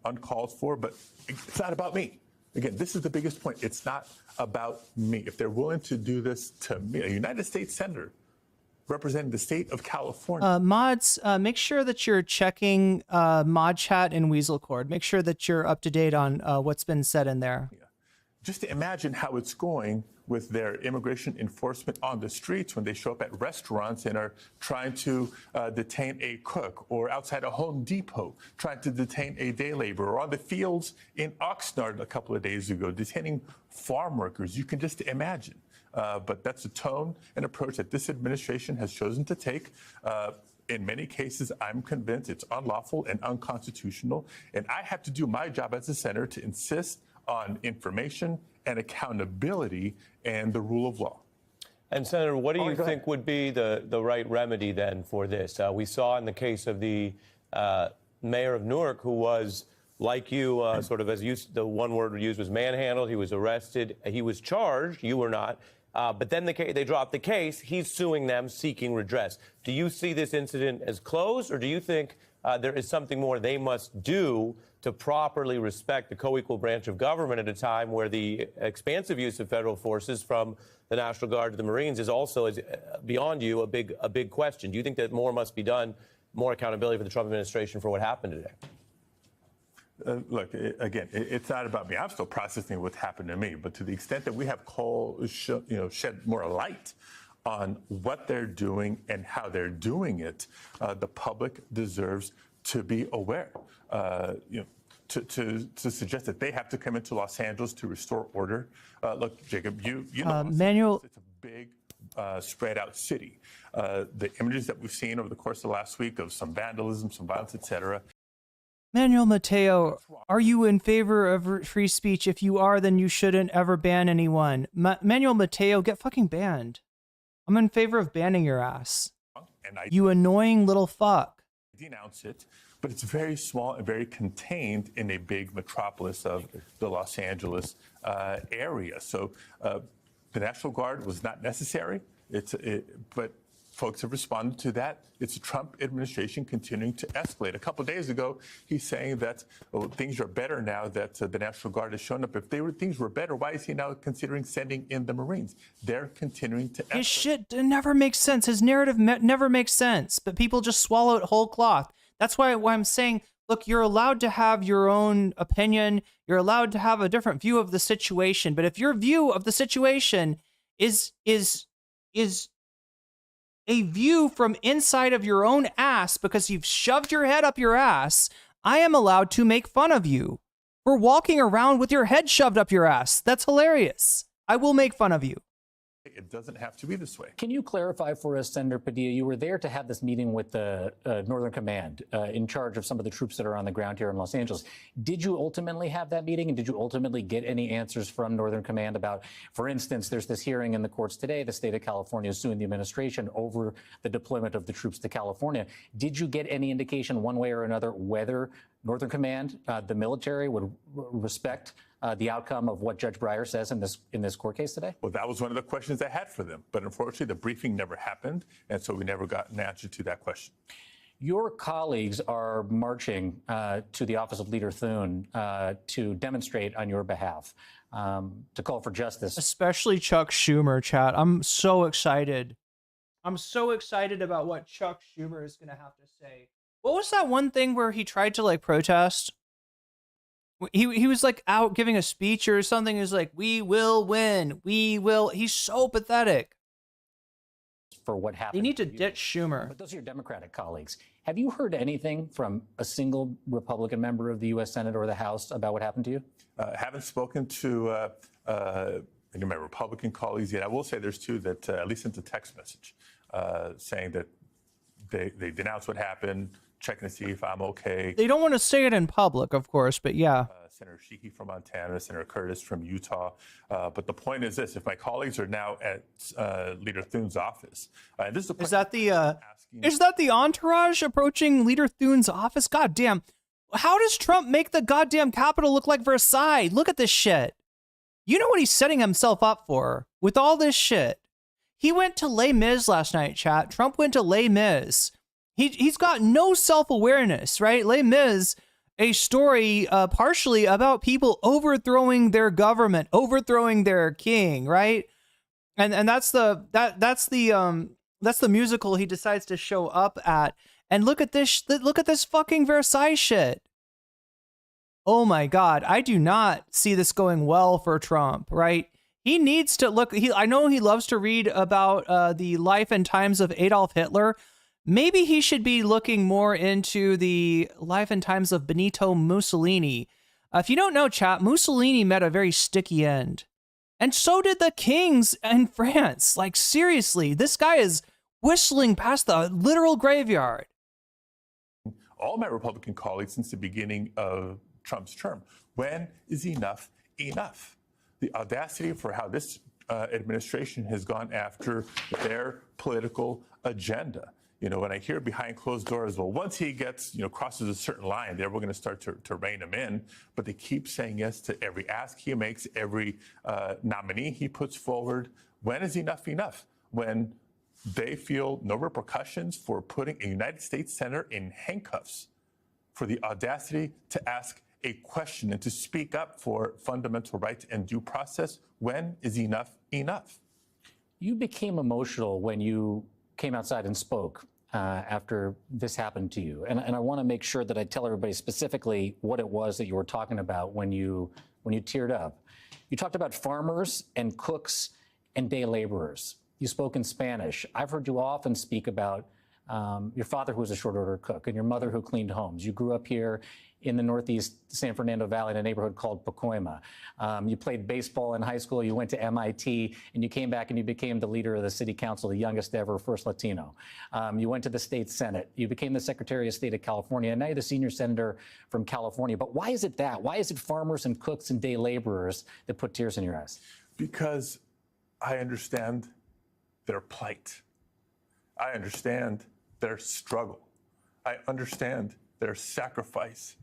Speaker 17: uncalled for, but it's not about me. Again, this is the biggest point. It's not about me. If they're willing to do this to me, a United States senator, representing the state of California.
Speaker 1: Mods, make sure that you're checking Mod Chat and Weasel Cord. Make sure that you're up to date on what's been said in there.
Speaker 17: Just to imagine how it's going with their immigration enforcement on the streets when they show up at restaurants and are trying to detain a cook, or outside a Home Depot trying to detain a day laborer, or on the fields in Oxnard a couple of days ago detaining farm workers. You can just imagine. But that's a tone and approach that this administration has chosen to take. In many cases, I'm convinced it's unlawful and unconstitutional. And I have to do my job as a senator to insist on information and accountability and the rule of law.
Speaker 9: And Senator, what do you think would be the right remedy then for this? We saw in the case of the mayor of Newark, who was, like you, sort of, as you, the one word used was manhandled. He was arrested. He was charged. You were not. But then they dropped the case. He's suing them, seeking redress. Do you see this incident as closed, or do you think there is something more they must do to properly respect the co-equal branch of government at a time where the expansive use of federal forces from the National Guard to the Marines is also, beyond you, a big question? Do you think that more must be done, more accountability for the Trump administration for what happened today?
Speaker 17: Look, again, it's not about me. I'm still processing what happened to me. But to the extent that we have shed more light on what they're doing and how they're doing it, the public deserves to be aware. To suggest that they have to come into Los Angeles to restore order. Look, Jacob, you know,
Speaker 1: Manuel,
Speaker 17: it's a big spread out city. The images that we've seen over the course of the last week of some vandalism, some violence, etc.
Speaker 1: Manuel Mateo, are you in favor of free speech? If you are, then you shouldn't ever ban anyone. Manuel Mateo, get fucking banned. I'm in favor of banning your ass. You annoying little fuck.
Speaker 17: Denounce it, but it's very small and very contained in a big metropolis of the Los Angeles area. So the National Guard was not necessary, but folks have responded to that. It's the Trump administration continuing to escalate. A couple of days ago, he's saying that things are better now that the National Guard has shown up. If things were better, why is he now considering sending in the Marines? They're continuing to escalate.
Speaker 1: His shit never makes sense. His narrative never makes sense, but people just swallow it whole cloth. That's why I'm saying, look, you're allowed to have your own opinion. You're allowed to have a different view of the situation. But if your view of the situation is a view from inside of your own ass because you've shoved your head up your ass, I am allowed to make fun of you for walking around with your head shoved up your ass. That's hilarious. I will make fun of you.
Speaker 17: It doesn't have to be this way.
Speaker 4: Can you clarify for us, Senator Padilla, you were there to have this meeting with the Northern Command in charge of some of the troops that are on the ground here in Los Angeles. Did you ultimately have that meeting, and did you ultimately get any answers from Northern Command about, for instance, there's this hearing in the courts today, the state of California is suing the administration over the deployment of the troops to California. Did you get any indication one way or another whether Northern Command, the military, would respect the outcome of what Judge Breyer says in this court case today?
Speaker 17: Well, that was one of the questions I had for them. But unfortunately, the briefing never happened, and so we never got an answer to that question.
Speaker 4: Your colleagues are marching to the office of Leader Thune to demonstrate on your behalf, to call for justice.
Speaker 1: Especially Chuck Schumer, chat. I'm so excited. I'm so excited about what Chuck Schumer is going to have to say. What was that one thing where he tried to like protest? He was like out giving a speech or something. He was like, "We will win. We will." He's so pathetic.
Speaker 4: For what happened.
Speaker 1: They need to ditch Schumer.
Speaker 4: But those are your Democratic colleagues. Have you heard anything from a single Republican member of the U.S. Senate or the House about what happened to you?
Speaker 17: Haven't spoken to any of my Republican colleagues yet. I will say there's two that at least sent a text message saying that they denounce what happened, checking to see if I'm okay.
Speaker 1: They don't want to say it in public, of course, but yeah.
Speaker 17: Senator Sheehy from Montana, Senator Curtis from Utah. But the point is this: if my colleagues are now at Leader Thune's office, and this is that
Speaker 1: the entourage approaching Leader Thune's office? God damn! How does Trump make the goddamn Capitol look like Versailles? Look at this shit. You know what he's setting himself up for with all this shit. He went to Les Mis last night, chat. Trump went to Les Mis. He's got no self-awareness, right? Les Mis, a story partially about people overthrowing their government, overthrowing their king, right? And that's the musical he decides to show up at. And look at this fucking Versailles shit. Oh my God, I do not see this going well for Trump, right? He needs to look. I know he loves to read about the life and times of Adolf Hitler. Maybe he should be looking more into the life and times of Benito Mussolini. If you don't know, chat, Mussolini met a very sticky end. And so did the kings in France. Like, seriously, this guy is whistling past the literal graveyard.
Speaker 17: All my Republican colleagues since the beginning of Trump's term. When is enough enough? The audacity for how this administration has gone after their political agenda. You know, when I hear behind closed doors, well, once he gets, crosses a certain line, then we're going to start to rein him in. But they keep saying yes to every ask he makes, every nominee he puts forward. When is enough enough? When they feel no repercussions for putting a United States senator in handcuffs for the audacity to ask a question and to speak up for fundamental rights and due process. When is enough enough?
Speaker 4: You became emotional when you came outside and spoke after this happened to you. And I want to make sure that I tell everybody specifically what it was that you were talking about when you teared up. You talked about farmers and cooks and day laborers. You spoke in Spanish. I've heard you often speak about your father who was a short order cook, and your mother who cleaned homes. You grew up here in the Northeast San Fernando Valley in a neighborhood called Pacoima. You played baseball in high school, you went to MIT, and you came back and you became the leader of the city council, the youngest ever, first Latino. You went to the state senate, you became the Secretary of State of California, and now you're the senior senator from California. But why is it that? Why is it farmers and cooks and day laborers that put tears in your eyes?
Speaker 17: Because I understand their plight. I understand their struggle. I understand their sacrifice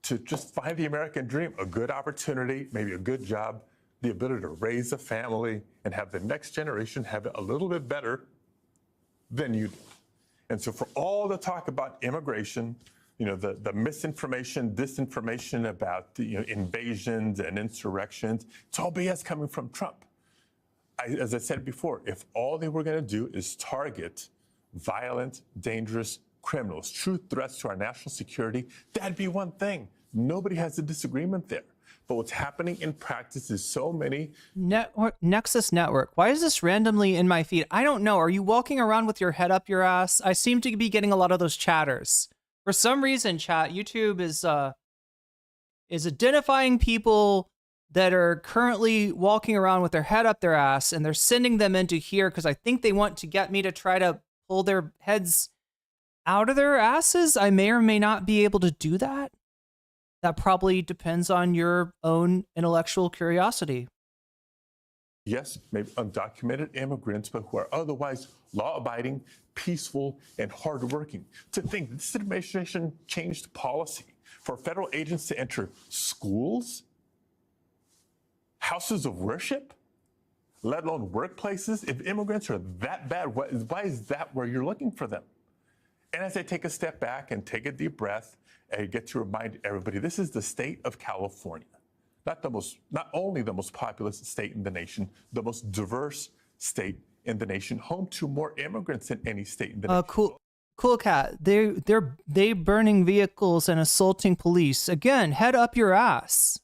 Speaker 17: to just find the American dream, a good opportunity, maybe a good job, the ability to raise a family and have the next generation have it a little bit better than you do. And so for all the talk about immigration, you know, the misinformation, disinformation about the, invasions and insurrections, it's all BS coming from Trump. As I said before, if all they were going to do is target violent, dangerous criminals, true threats to our national security, that'd be one thing. Nobody has a disagreement there. But what's happening in practice is so many...
Speaker 1: Nexus Network. Why is this randomly in my feed? I don't know. Are you walking around with your head up your ass? I seem to be getting a lot of those chatters. For some reason, chat, YouTube is identifying people that are currently walking around with their head up their ass, and they're sending them into here because I think they want to get me to try to pull their heads out of their asses. I may or may not be able to do that. That probably depends on your own intellectual curiosity.
Speaker 17: Yes, maybe undocumented immigrants, but who are otherwise law-abiding, peaceful, and hardworking. To think this administration changed policy for federal agents to enter schools, houses of worship, let alone workplaces. If immigrants are that bad, why is that where you're looking for them? And as I take a step back and take a deep breath, I get to remind everybody, this is the state of California. Not only the most populous state in the nation, the most diverse state in the nation, home to more immigrants than any state in the nation.
Speaker 1: Cool cat. They burning vehicles and assaulting police. Again, head up your ass.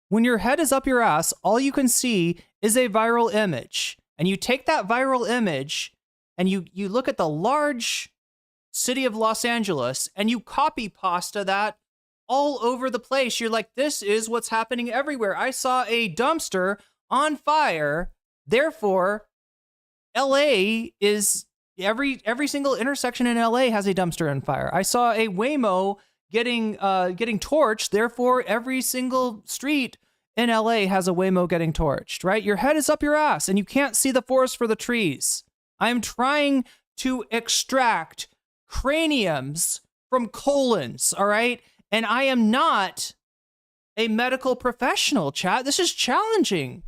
Speaker 1: When your head is up your ass, all you can see is a viral image. And you take that viral image and you look at the large city of Los Angeles and you copy pasta that all over the place. You're like, this is what's happening everywhere. I saw a dumpster on fire. Therefore, LA is every single intersection in LA has a dumpster on fire. I saw a Waymo getting torched. Therefore, every single street in LA has a Waymo getting torched, right? Your head is up your ass and you can't see the forest for the trees. I'm trying to extract craniums from colons, all right? And I am not a medical professional, chat. This is challenging.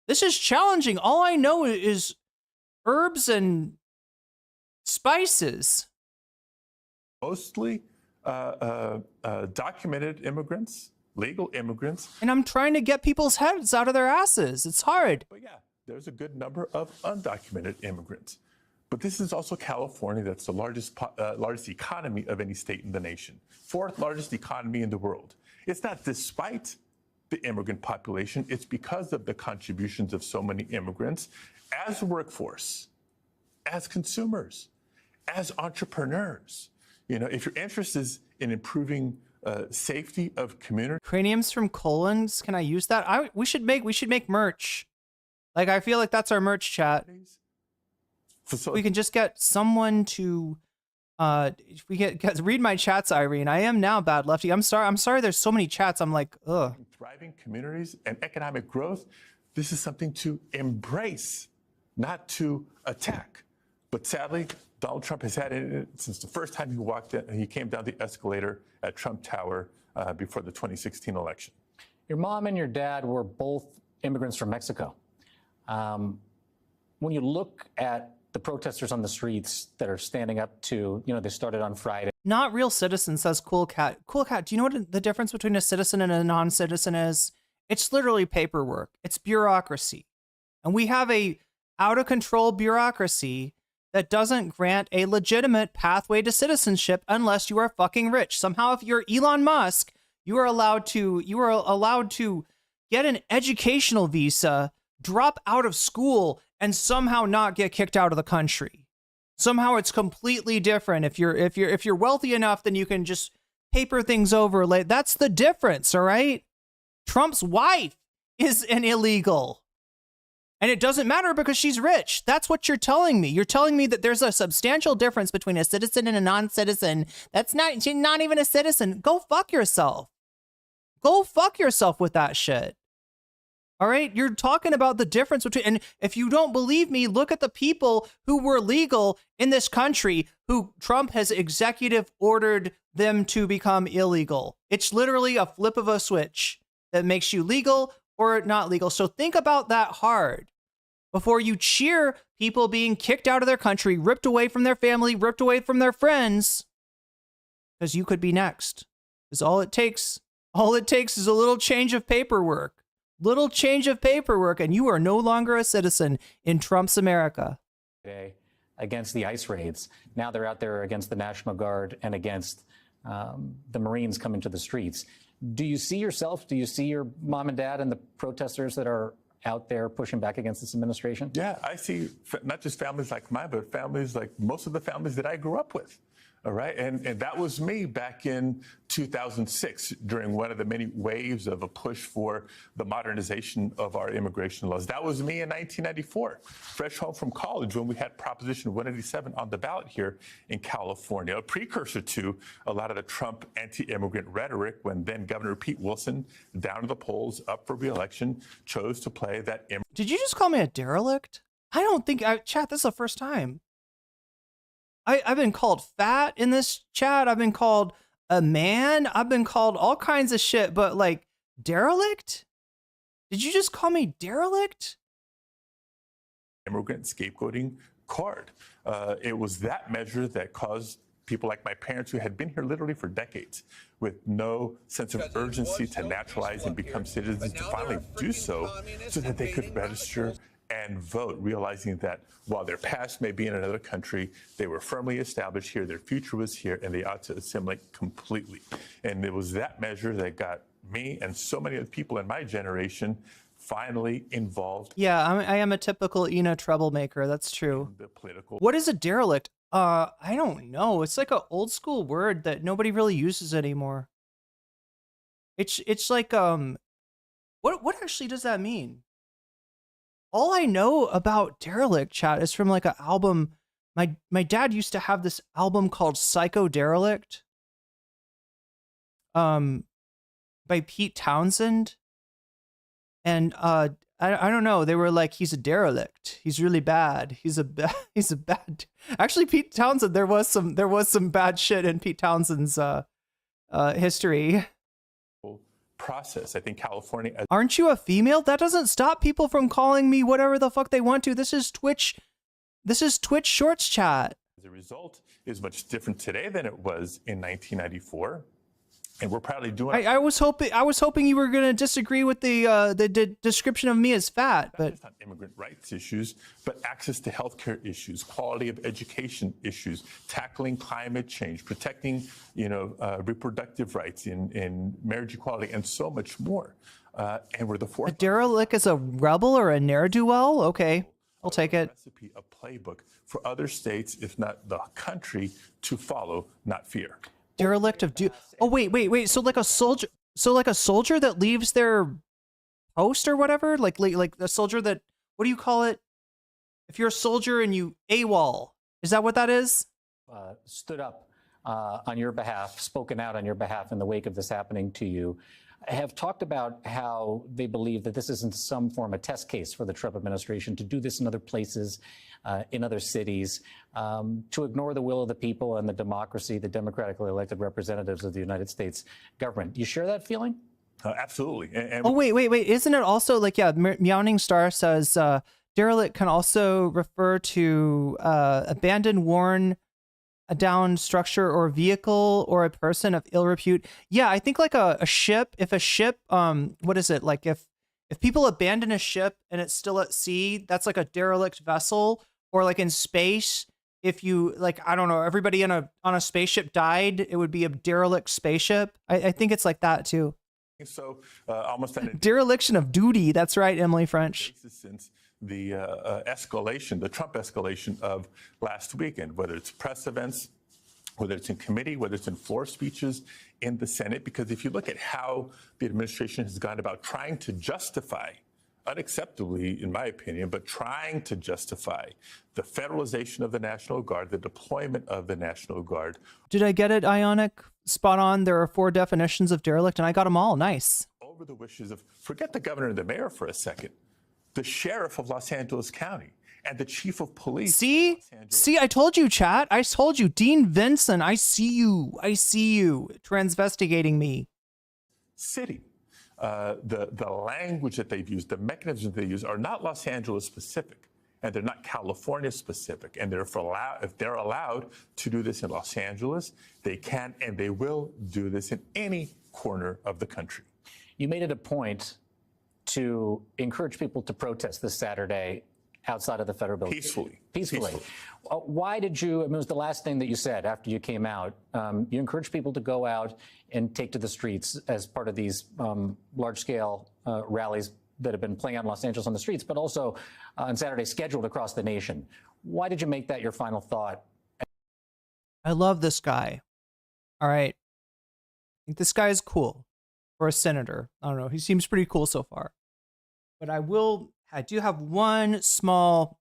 Speaker 1: This is challenging. All I know is herbs and spices.
Speaker 17: Mostly documented immigrants, legal immigrants.
Speaker 1: And I'm trying to get people's heads out of their asses. It's hard.
Speaker 17: But yeah, there's a good number of undocumented immigrants. But this is also California, that's the largest economy of any state in the nation, fourth largest economy in the world. It's not despite the immigrant population, it's because of the contributions of so many immigrants as a workforce, as consumers, as entrepreneurs. You know, if your interest is in improving safety of community.
Speaker 1: Craniums from colons, can I use that? We should make merch. Like, I feel like that's our merch, chat. We can just get someone to read my chats, Irene. I am now bad lefty. I'm sorry there's so many chats. I'm like, ugh.
Speaker 17: Thriving communities and economic growth, this is something to embrace, not to attack. But sadly, Donald Trump has had it since the first time he came down the escalator at Trump Tower before the 2016 election.
Speaker 4: Your mom and your dad were both immigrants from Mexico. When you look at the protesters on the streets that are standing up to, they started on Friday.
Speaker 1: Not real citizens, says Cool Cat. Cool Cat, do you know what the difference between a citizen and a non-citizen is? It's literally paperwork. It's bureaucracy. And we have a out-of-control bureaucracy that doesn't grant a legitimate pathway to citizenship unless you are fucking rich. Somehow, if you're Elon Musk, you are allowed to get an educational visa, drop out of school, and somehow not get kicked out of the country. Somehow it's completely different. If you're wealthy enough, then you can just paper things over. Like, that's the difference, all right? Trump's wife is an illegal. And it doesn't matter because she's rich. That's what you're telling me. You're telling me that there's a substantial difference between a citizen and a non-citizen. She's not even a citizen. Go fuck yourself. Go fuck yourself with that shit. All right? You're talking about the difference between, and if you don't believe me, look at the people who were legal in this country who Trump has executive ordered them to become illegal. It's literally a flip of a switch that makes you legal or not legal. So think about that hard before you cheer people being kicked out of their country, ripped away from their family, ripped away from their friends, because you could be next. Because all it takes is a little change of paperwork. Little change of paperwork, and you are no longer a citizen in Trump's America.
Speaker 4: Against the ICE raids. Now they're out there against the National Guard and against the Marines coming to the streets. Do you see yourself, do you see your mom and dad and the protesters that are out there pushing back against this administration?
Speaker 17: Yeah, I see not just families like mine, but families like most of the families that I grew up with. All right. And that was me back in 2006 during one of the many waves of a push for the modernization of our immigration laws. That was me in 1994, fresh home from college when we had Proposition 187 on the ballot here in California, a precursor to a lot of the Trump anti-immigrant rhetoric when then Governor Pete Wilson, down to the polls, up for re-election, chose to play that.
Speaker 1: Did you just call me a derelict? I don't think chat, this is the first time. I've been called fat in this chat. I've been called a man. I've been called all kinds of shit, but like derelict? Did you just call me derelict?
Speaker 17: Immigrant scapegoating card. It was that measure that caused people like my parents who had been here literally for decades with no sense of urgency to naturalize and become citizens to finally do so that they could register and vote, realizing that while their past may be in another country, they were firmly established here, their future was here, and they ought to assimilate completely. And it was that measure that got me and so many other people in my generation finally involved.
Speaker 1: Yeah, I am a typical troublemaker. That's true.
Speaker 17: The political.
Speaker 1: What is a derelict? I don't know. It's like an old school word that nobody really uses anymore. It's like what actually does that mean? All I know about derelict, chat, is from like an album. My dad used to have this album called Psycho Derelict, by Pete Townsend, and I don't know. They were like, he's a derelict. He's really bad. He's a bad. Actually, Pete Townsend. There was some bad shit in Pete Townsend's history.
Speaker 17: Process. I think California.
Speaker 1: Aren't you a female? That doesn't stop people from calling me whatever the fuck they want to. This is Twitch Shorts chat.
Speaker 17: As a result, is much different today than it was in 1994, and we're proudly doing.
Speaker 1: I was hoping you were going to disagree with the description of me as fat, but
Speaker 17: not just on immigrant rights issues, but access to healthcare issues, quality of education issues, tackling climate change, protecting reproductive rights in marriage equality, and so much more. And we're the fourth.
Speaker 1: A derelict is a rebel or a ne'er-do-well? Okay, I'll take it.
Speaker 17: Recipe, a playbook for other states, if not the country, to follow, not fear.
Speaker 1: Derelict of Oh wait. So like a soldier that leaves their post or whatever, like the soldier that, what do you call it? If you're a soldier and you AWOL, is that what that is?
Speaker 4: Stood up on your behalf, spoken out on your behalf in the wake of this happening to you, have talked about how they believe that this is in some form a test case for the Trump administration to do this in other places, in other cities, to ignore the will of the people and the democracy, the democratically elected representatives of the United States government. Do you share that feeling?
Speaker 17: Absolutely.
Speaker 1: Oh, wait. Isn't it also like, Meowning Star says derelict can also refer to abandoned, worn down structure or vehicle or a person of ill repute. Yeah, I think like a ship, if a ship, what is it? Like if people abandon a ship and it's still at sea, that's like a derelict vessel. Or like in space, if you like, I don't know, everybody on a spaceship died, it would be a derelict spaceship. I think it's like that too.
Speaker 17: So almost an
Speaker 1: dereliction of duty. That's right, Emily French.
Speaker 17: Since escalation, the Trump escalation of last weekend, whether it's press events, whether it's in committee, whether it's in floor speeches in the Senate, because if you look at how the administration has gone about trying to justify, unacceptably, in my opinion, but trying to justify the federalization of the National Guard, the deployment of the National Guard.
Speaker 1: Did I get it, Ionic? Spot on. There are 4 definitions of derelict, and I got them all. Nice.
Speaker 17: Over the wishes of, forget the governor and the mayor for a second, the sheriff of Los Angeles County and the chief of police.
Speaker 1: See, I told you, chat. I told you, Dean Vinson. I see you. Transvestigating me.
Speaker 17: City. The language that they've used, the mechanisms they use are not Los Angeles specific, and they're not California specific. And therefore, if they're allowed to do this in Los Angeles, they can and they will do this in any corner of the country.
Speaker 4: You made it a point to encourage people to protest this Saturday outside of the federal building. Peacefully. Why did you, it was the last thing that you said after you came out, you encouraged people to go out and take to the streets as part of these large-scale rallies that have been playing out in Los Angeles on the streets, but also on Saturday scheduled across the nation. Why did you make that your final thought?
Speaker 1: I love this guy. All right. I think this guy is cool for a senator. I don't know. He seems pretty cool so far. But I do have one small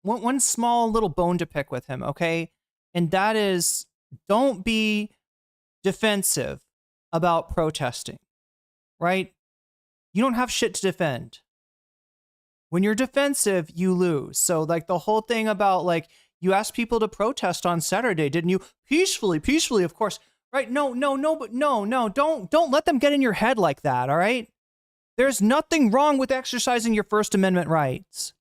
Speaker 1: little bone to pick with him, okay? And that is, don't be defensive about protesting, right? You don't have shit to defend. When you're defensive, you lose. So like the whole thing about like, you asked people to protest on Saturday, didn't you? Peacefully, of course. Right? No, don't let them get in your head like that, all right? There's nothing wrong with exercising your First Amendment rights.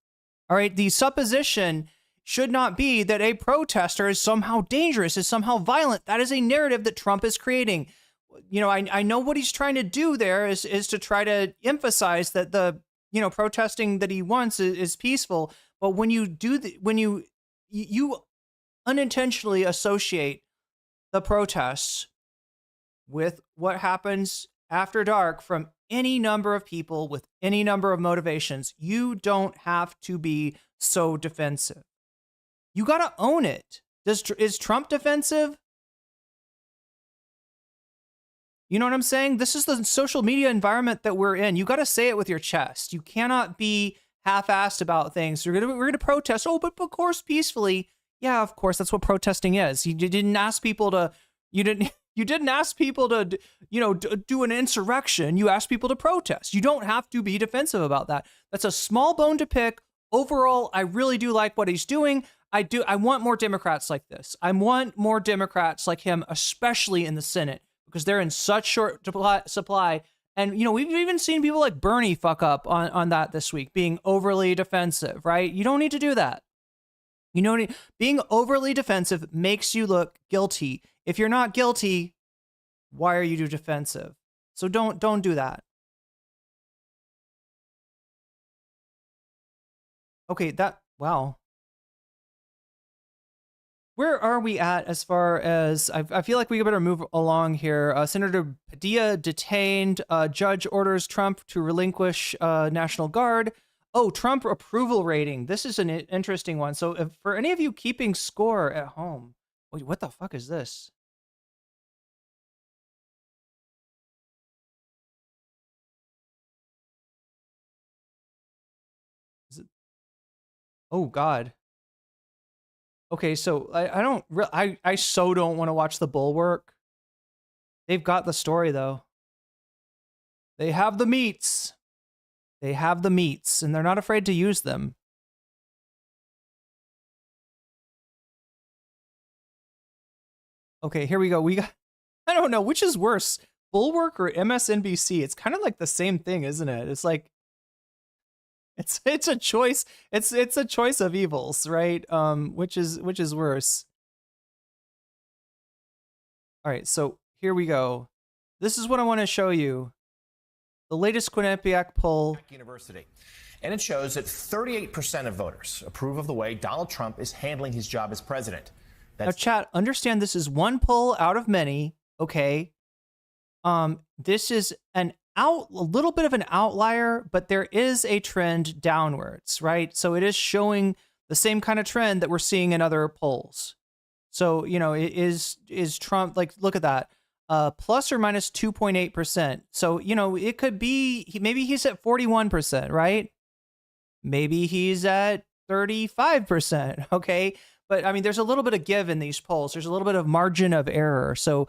Speaker 1: All right? The supposition should not be that a protester is somehow dangerous, is somehow violent. That is a narrative that Trump is creating. You know, I know what he's trying to do there is to try to emphasize that the, protesting that he wants is peaceful. But when you do you unintentionally associate the protests with what happens after dark from any number of people with any number of motivations. You don't have to be so defensive. You got to own it. Is Trump defensive? You know what I'm saying? This is the social media environment that we're in. You got to say it with your chest. You cannot be half-assed about things. We're gonna protest. Oh, but of course peacefully. Yeah, of course, that's what protesting is. You didn't ask people to, you didn't ask people to, do an insurrection. You asked people to protest. You don't have to be defensive about that. That's a small bone to pick. Overall, I really do like what he's doing. I want more Democrats like this. I want more Democrats like him, especially in the Senate, because they're in such short supply. And, we've even seen people like Bernie fuck up on that this week, being overly defensive, right? You don't need to do that. Being overly defensive makes you look guilty. If you're not guilty, why are you defensive? So don't do that. Okay, wow. Where are we at as far as, I feel like we better move along here. Senator Padilla detained. Judge orders Trump to relinquish National Guard. Oh, Trump approval rating. This is an interesting one. So for any of you keeping score at home, wait, what the fuck is this? Is it? Oh, God. Okay, so I so don't want to watch the Bulwark. They've got the story, though. They have the meats. They have the meats, and they're not afraid to use them. Okay, here we go. I don't know, which is worse, Bulwark or MSNBC? It's kind of like the same thing, isn't it? It's like, it's a choice. It's a choice of evils, right? Which is worse. All right, so here we go. This is what I want to show you. The latest Quinnipiac poll.
Speaker 3: University. And it shows that 38% of voters approve of the way Donald Trump is handling his job as president.
Speaker 1: Now, chat, understand this is one poll out of many, okay? This is an a little bit of an outlier, but there is a trend downwards, right? So it is showing the same kind of trend that we're seeing in other polls. So, you know, is Trump, like, look at that, plus or minus 2.8%. So, you know, it could be, maybe he's at 41%, right? Maybe he's at 35%, okay? But I mean, there's a little bit of give in these polls. There's a little bit of margin of error. So,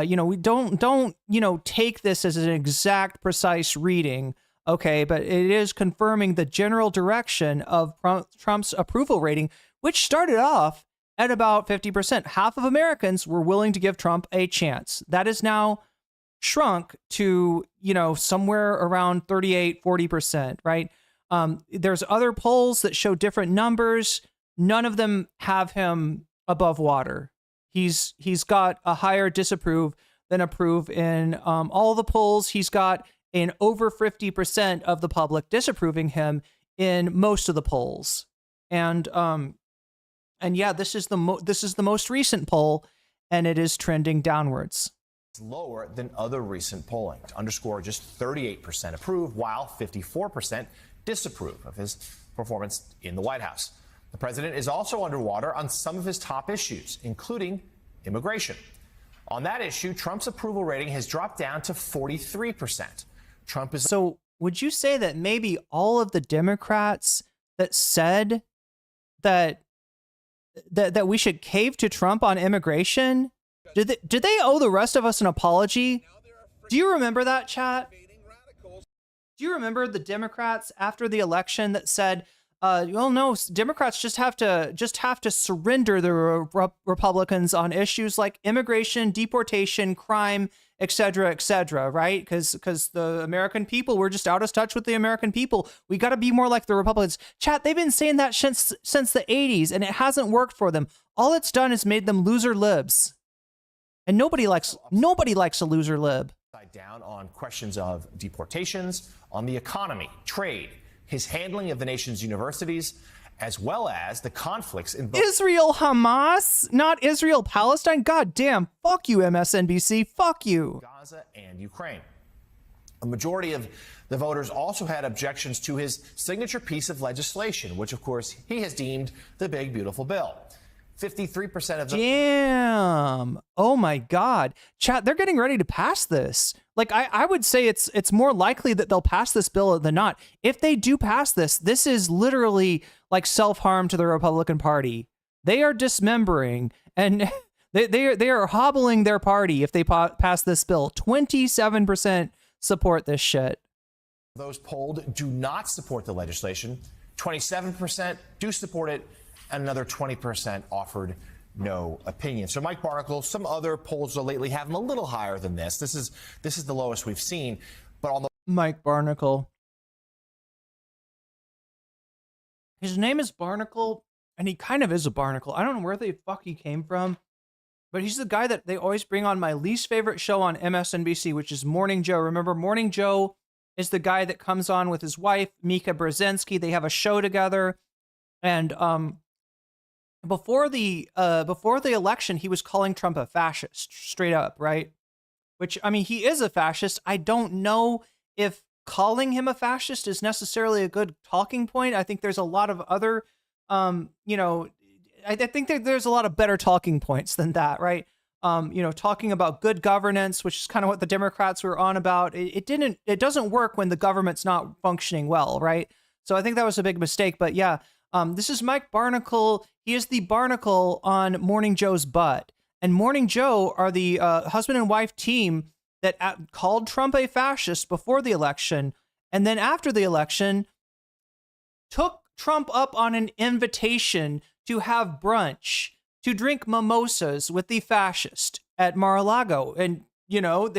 Speaker 1: you know, we don't, you know, take this as an exact, precise reading, okay? But it is confirming the general direction of Trump's approval rating, which started off at about 50%. Half of Americans were willing to give Trump a chance. That is now shrunk to, you know, somewhere around 38, 40%, right? There's other polls that show different numbers. None of them have him above water. He's got a higher disapprove than approve in all the polls. He's got an over 50% of the public disapproving him in most of the polls. And yeah, this is the most recent poll, and it is trending downwards.
Speaker 3: It's lower than other recent polling, to underscore just 38% approve, while 54% disapprove of his performance in the White House. The president is also underwater on some of his top issues, including immigration. On that issue, Trump's approval rating has dropped down to 43%. Trump is...
Speaker 1: So would you say that maybe all of the Democrats that said that we should cave to Trump on immigration, did they owe the rest of us an apology? Do you remember that, chat? Do you remember the Democrats after the election that said, well, no, Democrats just have to surrender the Republicans on issues like immigration, deportation, crime, et cetera, right? Because the American people, we're just out of touch with the American people. We got to be more like the Republicans. Chat, they've been saying that since the 80s, and it hasn't worked for them. All it's done is made them loser libs. And nobody likes a loser lib.
Speaker 3: Down on questions of deportations, on the economy, trade, his handling of the nation's universities, as well as the conflicts in both
Speaker 1: Israel Hamas, not Israel Palestine. God damn, fuck you, MSNBC, fuck you.
Speaker 3: Gaza and Ukraine. A majority of the voters also had objections to his signature piece of legislation, which of course he has deemed the big beautiful bill. 53% of the...
Speaker 1: Damn. Oh my God. Chat, they're getting ready to pass this. Like, I would say it's more likely that they'll pass this bill than not. If they do pass this, this is literally like self-harm to the Republican Party. They are dismembering, and they are hobbling their party if they pass this bill. 27% support this shit.
Speaker 3: Those polled do not support the legislation. 27% do support it, and another 20% offered no opinion. So Mike Barnicle, some other polls lately have him a little higher than this. This is the lowest we've seen. But on the
Speaker 1: Mike Barnicle, his name is Barnicle, and he kind of is a barnacle. I don't know where the fuck he came from, but he's the guy that they always bring on my least favorite show on MSNBC, which is Morning Joe. Remember, Morning Joe is the guy that comes on with his wife, Mika Brzezinski. They have a show together, and before the election, he was calling Trump a fascist, straight up, right? Which, I mean, he is a fascist. I don't know if calling him a fascist is necessarily a good talking point. I think there's a lot of other, you know, I think that there's a lot of better talking points than that, right? You know, talking about good governance, which is kind of what the Democrats were on about. It doesn't work when the government's not functioning well, right? So I think that was a big mistake. But yeah, this is Mike Barnicle. He is the barnacle on Morning Joe's butt. And Morning Joe are the husband and wife team that called Trump a fascist before the election. And then after the election, took Trump up on an invitation to have brunch, to drink mimosas with the fascist at Mar-a-Lago. And, you know,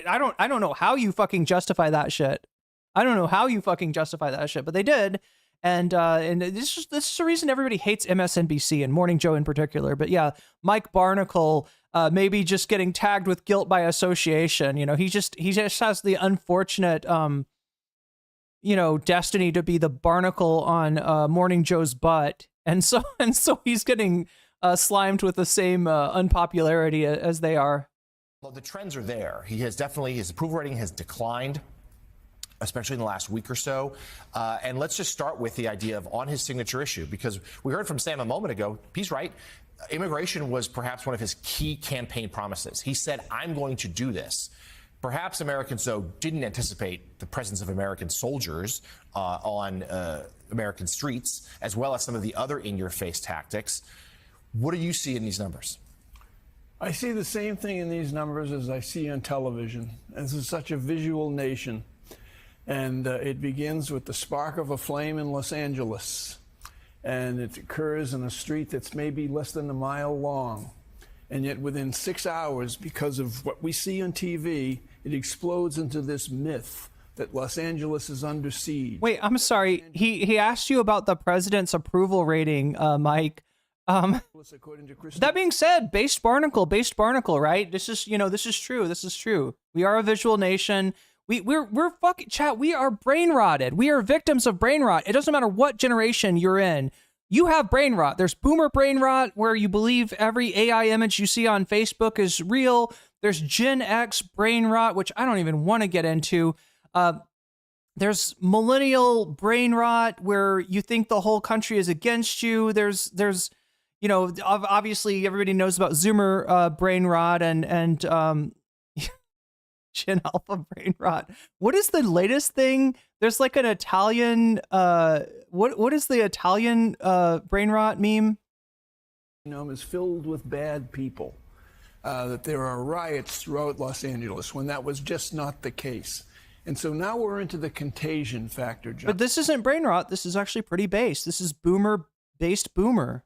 Speaker 1: I don't know how you fucking justify that shit. I don't know how you fucking justify that shit, but they did. And this is the reason everybody hates MSNBC and Morning Joe in particular. But yeah, Mike Barnicle, maybe just getting tagged with guilt by association. You know, he just has the unfortunate, you know, destiny to be the barnacle on Morning Joe's butt, and so he's getting slimed with the same unpopularity as they are.
Speaker 3: Well, the trends are there. His approval rating has declined especially in the last week or so. And let's just start with the idea of on his signature issue, because we heard from Sam a moment ago. He's right. Immigration was perhaps one of his key campaign promises. He said, I'm going to do this. Perhaps Americans, though, didn't anticipate the presence of American soldiers on American streets, as well as some of the other in-your-face tactics. What do you see in these numbers?
Speaker 7: I see the same thing in these numbers as I see on television. This is such a visual nation. And it begins with the spark of a flame in Los Angeles. And it occurs in a street that's maybe less than a mile long. And yet within 6 hours, because of what we see on TV, it explodes into this myth that Los Angeles is under siege.
Speaker 1: Wait, I'm sorry. He asked you about the president's approval rating, Mike. That being said, based barnacle, right? This is true. This is true. We are a visual nation. We're fucking chat. We are brain rotted. We are victims of brain rot. It doesn't matter what generation you're in. You have brain rot. There's boomer brain rot, where you believe every AI image you see on Facebook is real. There's Gen X brain rot, which I don't even want to get into. There's millennial brain rot, where you think the whole country is against you. There's obviously everybody knows about Zoomer brain rot and Gen Alpha brain rot. What is the latest thing? There's like an Italian what is the Italian brain rot meme?
Speaker 7: Is filled with bad people. That there are riots throughout Los Angeles, when that was just not the case. And so now we're into the contagion factor, John.
Speaker 1: But this isn't brain rot. This is actually pretty base. This is boomer-based boomer.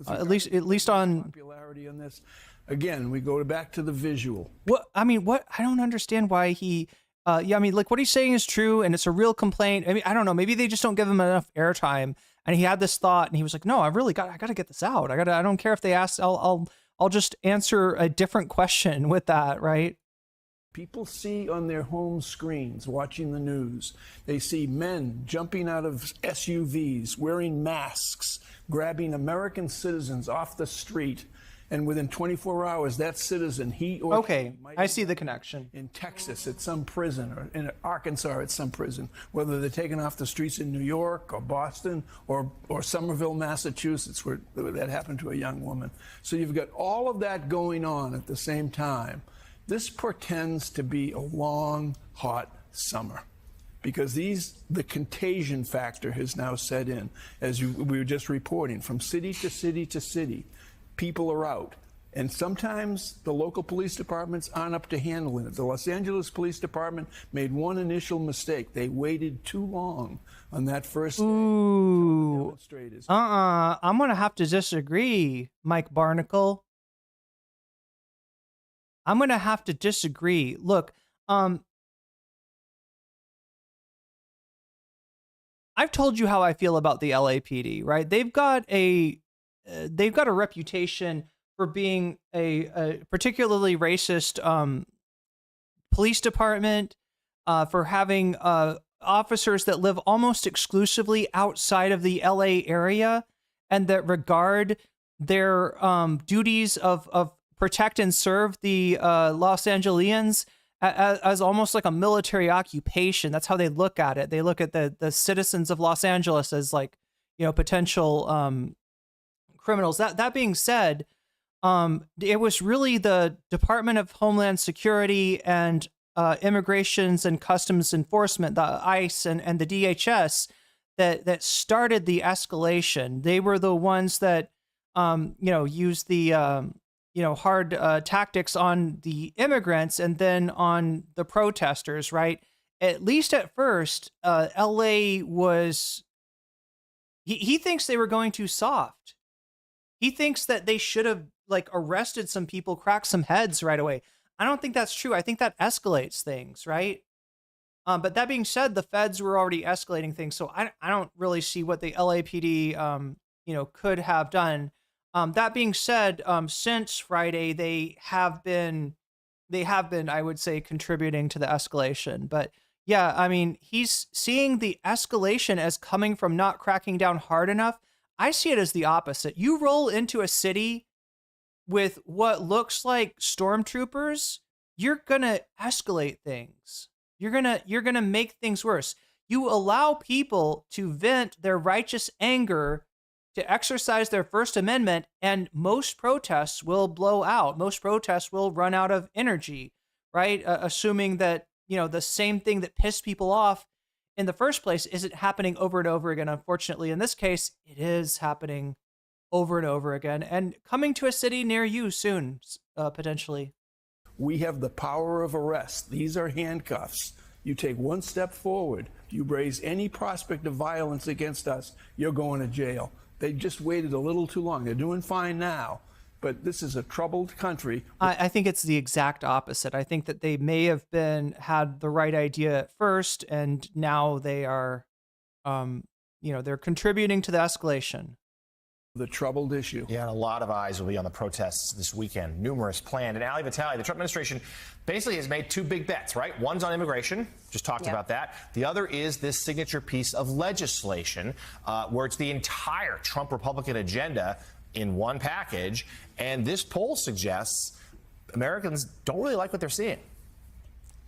Speaker 1: At least on
Speaker 7: popularity on this. Again, we go back to the visual.
Speaker 1: What I don't understand why he. What he's saying is true, and it's a real complaint. I mean, I don't know. Maybe they just don't give him enough airtime. And he had this thought, and he was like, "No, I got to get this out. I don't care if they ask. I'll just answer a different question with that, right?"
Speaker 7: People see on their home screens, watching the news, they see men jumping out of SUVs, wearing masks, grabbing American citizens off the street. And within 24 hours, that citizen, he or she,
Speaker 1: I see the connection.
Speaker 7: In Texas at some prison, or in Arkansas at some prison, whether they're taken off the streets in New York or Boston or Somerville, Massachusetts, where that happened to a young woman. So you've got all of that going on at the same time. This portends to be a long, hot summer, because the contagion factor has now set in, as we were just reporting, from city to city to city. People are out. And sometimes the local police departments aren't up to handling it. The Los Angeles Police Department made one initial mistake. They waited too long on that first day.
Speaker 1: Ooh. I'm going to have to disagree, Mike Barnacle. I'm going to have to disagree. Look, I've told you how I feel about the LAPD, right? They've got a reputation for being a particularly racist police department, for having officers that live almost exclusively outside of the LA area, and that regard their duties of protect and serve the Los Angeles as almost like a military occupation. That's how they look at it. They look at the citizens of Los Angeles as potential criminals. That being said, it was really the Department of Homeland Security and Immigrations and Customs Enforcement, the ICE and the DHS, that started the escalation. They were the ones that used the hard tactics on the immigrants and then on the protesters, right? At least at first, LA was. He thinks they were going too soft. He thinks that they should have arrested some people, cracked some heads right away. I don't think that's true. I think that escalates things, right? But that being said, the feds were already escalating things, so I don't really see what the LAPD could have done. That being said, since Friday, they have been, I would say, contributing to the escalation. But yeah, I mean, he's seeing the escalation as coming from not cracking down hard enough. I see it as the opposite. You roll into a city with what looks like stormtroopers, you're going to escalate things. you're gonna make things worse. You allow people to vent their righteous anger, to exercise their First Amendment, and most protests will blow out. Most protests will run out of energy, right? Assuming that, the same thing that pissed people off in the first place isn't happening over and over again. Unfortunately, in this case, it is happening over and over again, and coming to a city near you soon, potentially.
Speaker 7: We have the power of arrest. These are handcuffs. You take one step forward, you raise any prospect of violence against us, you're going to jail. They just waited a little too long. They're doing fine now, but this is a troubled country.
Speaker 1: I think it's the exact opposite. I think that they may have had the right idea at first, and now they are, they're contributing to the escalation.
Speaker 7: The troubled issue.
Speaker 3: Yeah, and a lot of eyes will be on the protests this weekend. Numerous planned. And Ali Vitale, the Trump administration basically has made two big bets, right? One's on immigration. Just talked about that. The other is this signature piece of legislation where it's the entire Trump Republican agenda in one package. And this poll suggests Americans don't really like what they're seeing.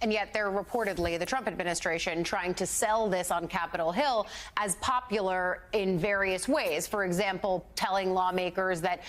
Speaker 11: And yet they're reportedly, the Trump administration, trying to sell this on Capitol Hill as popular in various ways. For example, telling lawmakers that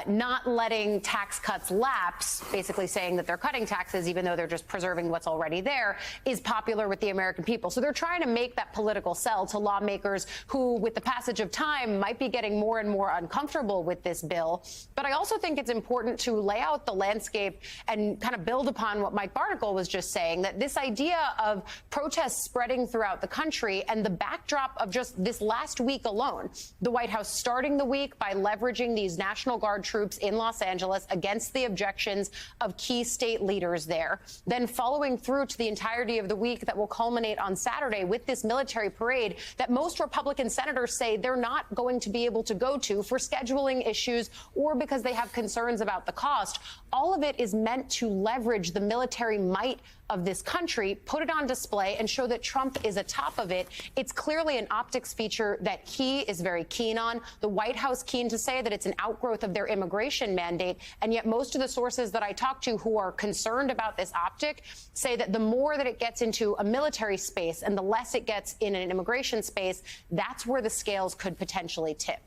Speaker 11: not letting tax cuts lapse, basically saying that they're cutting taxes even though they're just preserving what's already there, is popular with the American people. So they're trying to make that political sell to lawmakers who, with the passage of time, might be getting more and more uncomfortable with this bill. But I also think it's important to lay out the landscape and kind of build upon what Mike Barnicle was just saying, that this idea of protests spreading throughout the country and the backdrop of just this last week alone, the White House starting the week by leveraging these National Guard troops in Los Angeles against the objections of key state leaders there, then following through to the entirety of the week that will culminate on Saturday with this military parade that most Republican senators say they're not going to be able to go to for scheduling issues or because they have concerns about the cost. All of it is meant to leverage the military might of this country, put it on display, and show that Trump is atop of it. It's clearly an optics feature that he is very keen on. The White House keen to say that it's an outgrowth of their immigration mandate, and yet most of the sources that I talk to who are concerned about this optic say that the more that it gets into a military space and the less it gets in an immigration space, that's where the scales could potentially tip.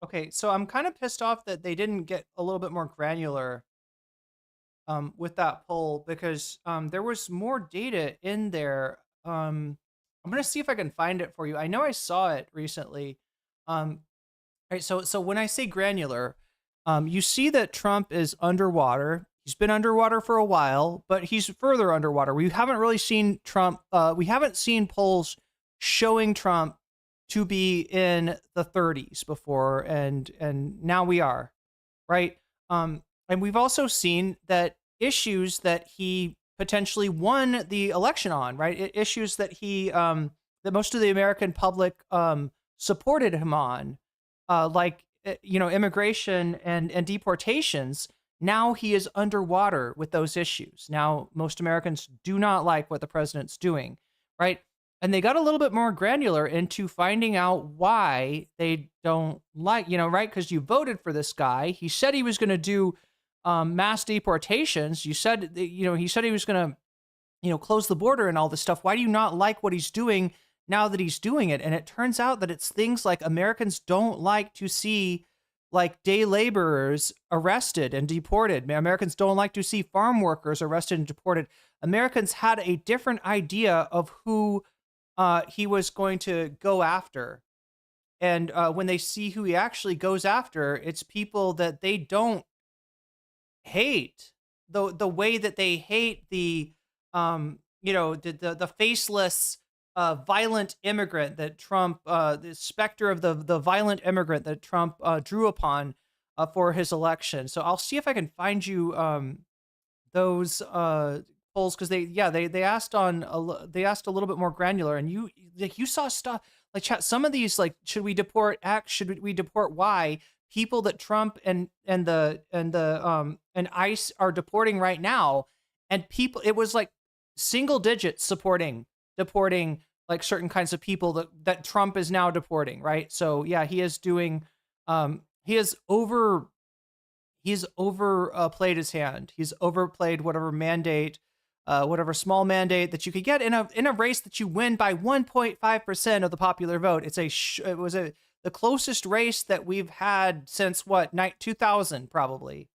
Speaker 1: Okay, so I'm kind of pissed off that they didn't get a little bit more granular with that poll, because there was more data in there. I'm going to see if I can find it for you. I know I saw it recently. All right, so when I say granular, you see that Trump is underwater. He's been underwater for a while, but he's further underwater. We haven't really seen Trump. We haven't seen polls showing Trump to be in the 30s before, and now we are, right? And we've also seen that issues that he potentially won the election on, right? Issues that that most of the American public supported him on, like immigration and deportations. Now he is underwater with those issues. Now most Americans do not like what the president's doing, right? And they got a little bit more granular into finding out why they don't like, right? Because you voted for this guy. He said he was going to do mass deportations. You said, he said he was going to, close the border and all this stuff. Why do you not like what he's doing now that he's doing it? And it turns out that it's things like Americans don't like to see like day laborers arrested and deported. Americans don't like to see farm workers arrested and deported. Americans had a different idea of who he was going to go after. And when they see who he actually goes after, it's people that they don't hate the way that they hate the faceless violent immigrant that Trump, the specter of the violent immigrant that Trump drew upon for his election. So I'll see if I can find you those polls, because they asked a little bit more granular, and you saw stuff like, chat, some of these, like, should we deport X, should we deport Y, people that Trump and ICE are deporting right now, and people, it was like single digits deporting like certain kinds of people that Trump is now deporting, right? So yeah, he is doing he has overplayed his hand. He's overplayed whatever mandate whatever small mandate that you could get in a race that you win by 1.5% of the popular vote. It was the closest race that we've had since 2000 probably.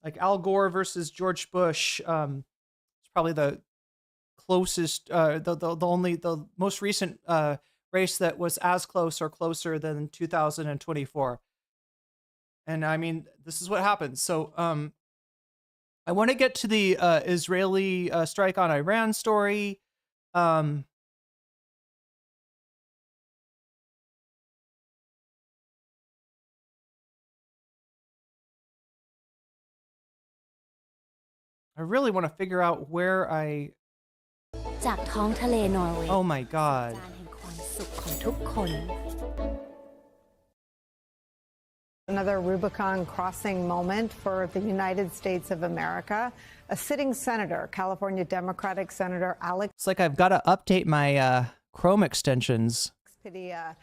Speaker 1: Like Al Gore versus George Bush. It's probably the closest, the most recent race that was as close or closer than 2024. And I mean, this is what happens. So I want to get to the Israeli strike on Iran story. I really want to figure out where I...
Speaker 6: จากท้องทะเลนอร์เวย์
Speaker 1: Oh my god.
Speaker 6: แห่งความสุขของทุกคน
Speaker 13: Another Rubicon crossing moment for the United States of America. A sitting senator, California Democratic Senator Alex
Speaker 1: It's like I've got to update my Chrome extensions.
Speaker 13: Padilla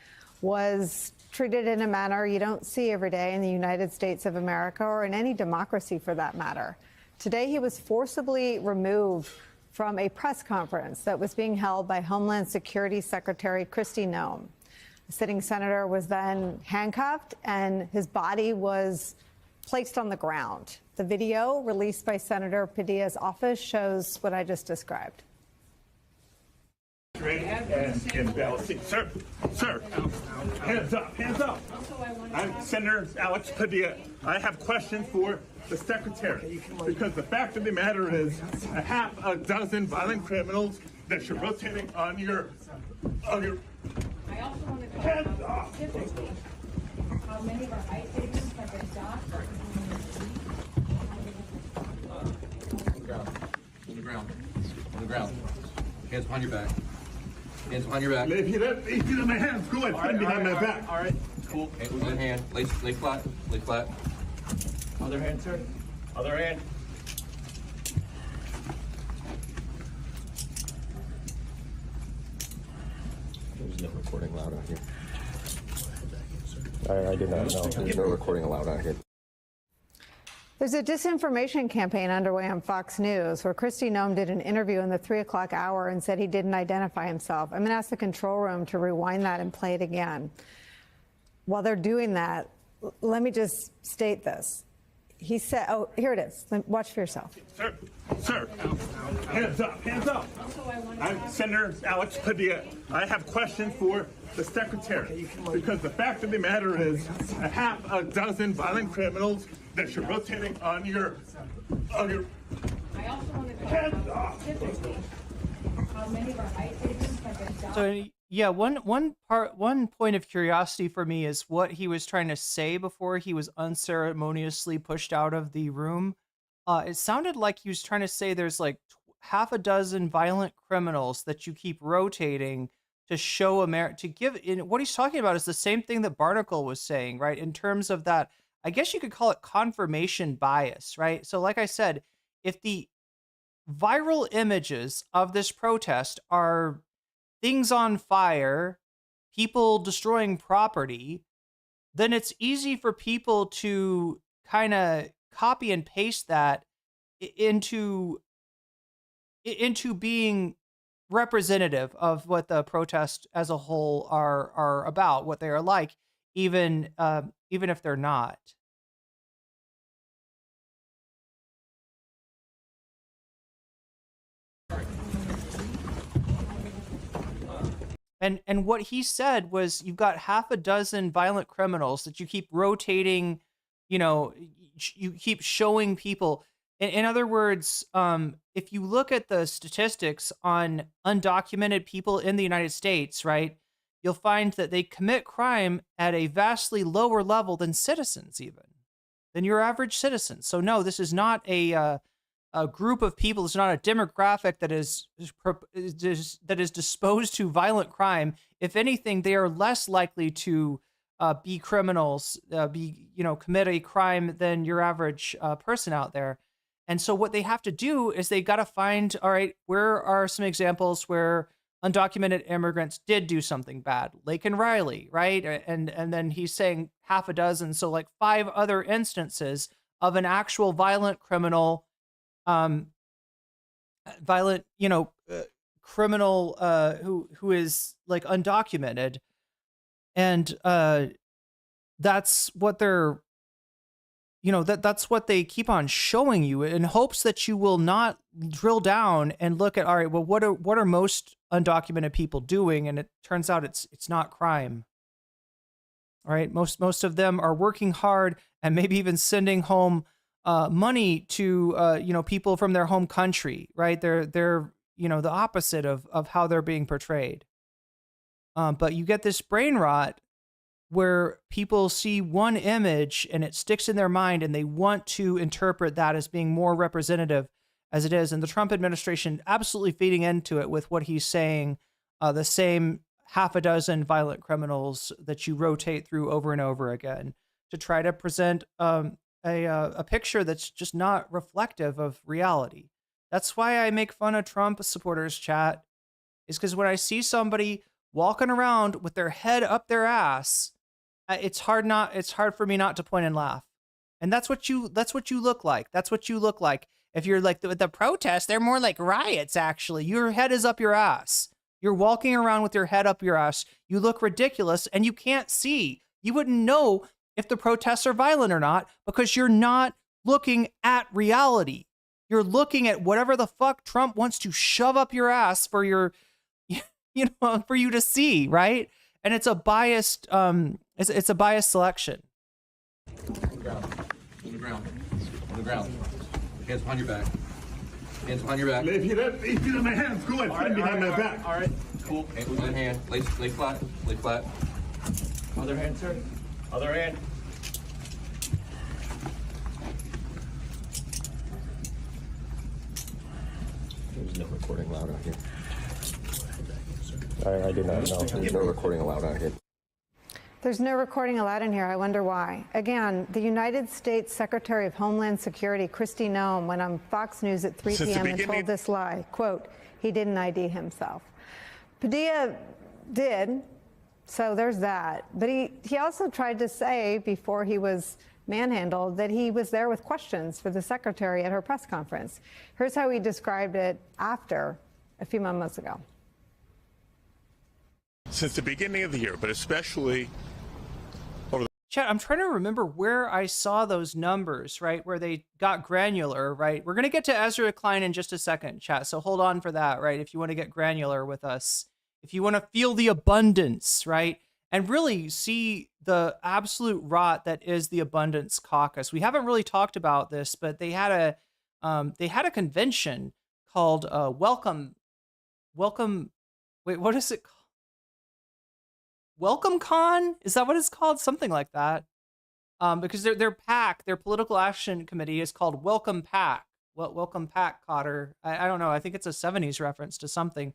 Speaker 13: was treated in a manner you don't see every day in the United States of America or in any democracy for that matter. Today he was forcibly removed from a press conference that was being held by Homeland Security Secretary Kristi Noem. The sitting senator was then handcuffed and his body was placed on the ground. The video released by Senator Padilla's office shows what I just described.
Speaker 20: Sir, hands up. I'm Senator Alex Padilla. I have questions for the secretary, because the fact of the matter is a dozen violent criminals that you're rotating on your hands off.
Speaker 23: How many of our ICE agents have been docked?
Speaker 2: On the ground. Hands behind your back. Hands behind your back.
Speaker 20: If you let my hands go, I'd put behind my back.
Speaker 2: All right. Cool. One hand. Lay flat. Lay flat.
Speaker 20: Other hand, sir. Other hand.
Speaker 10: There's no recording allowed out here. I did not know. There's no recording allowed out here.
Speaker 13: There's a disinformation campaign underway on Fox News where Kristi Noem did an interview in the 3 o'clock hour and said he didn't identify himself. I'm going to ask the control room to rewind that and play it again. While they're doing that, let me just state this. He said, oh, here it is. Watch for yourself.
Speaker 20: Sir, hands up. I'm Senator Alex Padilla. I have questions for the secretary, because the fact of the matter is a dozen violent criminals that you're rotating on your hands off.
Speaker 23: How many of our ICE agents have been docked?
Speaker 1: So yeah, one point of curiosity for me is what he was trying to say before he was unceremoniously pushed out of the room. It sounded like he was trying to say there's like half a dozen violent criminals that you keep rotating to show to give. In what he's talking about is the same thing that Barnacle was saying, right? In terms of that, I guess you could call it confirmation bias, right? So like I said, if the viral images of this protest are things on fire, people destroying property, then it's easy for people to kind of copy and paste that into being representative of what the protests as a whole are about, what they are like, even if they're not. And what he said was, you've got half a dozen violent criminals that you keep rotating, you keep showing people. In other words, if you look at the statistics on undocumented people in the United States, right, you'll find that they commit crime at a vastly lower level than citizens, even than your average citizen. So no, this is not a group of people. It's not a demographic that is disposed to violent crime. If anything, they are less likely to be criminals, commit a crime than your average person out there. And so what they have to do is they got to find, all right, where are some examples where undocumented immigrants did do something bad? Lake and Riley, right? And then he's saying half a dozen, so like 5 other instances of an actual violent criminal violent, criminal who is like undocumented, and that's what they're, that's what they keep on showing you in hopes that you will not drill down and look at, all right, well, what are most undocumented people doing? And it turns out it's not crime. All right, most of them are working hard and maybe even sending home money to people from their home country. Right, they're the opposite of how they're being portrayed. But you get this brain rot where people see one image and it sticks in their mind, and they want to interpret that as being more representative as it is. And the Trump administration absolutely feeding into it with what he's saying, the same half a dozen violent criminals that you rotate through over and over again to try to present a picture that's just not reflective of reality. That's why I make fun of Trump supporters, chat, is because when I see somebody walking around with their head up their ass, it's hard for me not to point and laugh. And that's what you look like. That's what you look like. If you're like the protests, they're more like riots, actually. Your head is up your ass. You're walking around with your head up your ass. You look ridiculous, and you can't see. You wouldn't know if the protests are violent or not because you're not looking at reality. You're looking at whatever the fuck Trump wants to shove up your ass for your, for you to see, right? And it's a biased, it's a biased selection.
Speaker 2: On the ground. Hands behind your back. Hands behind your back.
Speaker 20: If you let my hands go, I'm behind my back.
Speaker 2: All right. Cool. One hand. Lay flat. Lay flat. Other hand, sir. Other hand.
Speaker 10: There's no recording allowed out here. I do not know. There's no recording allowed out here.
Speaker 13: There's no recording allowed in here. I wonder why. Again, the United States Secretary of Homeland Security, Kristi Noem, went on Fox News at 3 p.m. and told this lie, quote, he didn't ID himself. Padilla did, so there's that. But he also tried to say before he was manhandled that he was there with questions for the secretary at her press conference. Here's how he described it after a few months ago.
Speaker 20: Since the beginning of the year, but especially over the
Speaker 1: Chat, I'm trying to remember where I saw those numbers, right? Where they got granular, right? We're going to get to Ezra Klein in just a second, chat. So hold on for that, right? If you want to get granular with us, if you want to feel the abundance, right? And really see the absolute rot that is the Abundance Caucus. We haven't really talked about this, but they had a convention called Welcome. Wait, what is it called? Welcome Con? Is that what it's called? Something like that. Because their PAC, their political action committee, is called Welcome PAC. Welcome PAC, Cotter. I don't know. I think it's a 70s reference to something.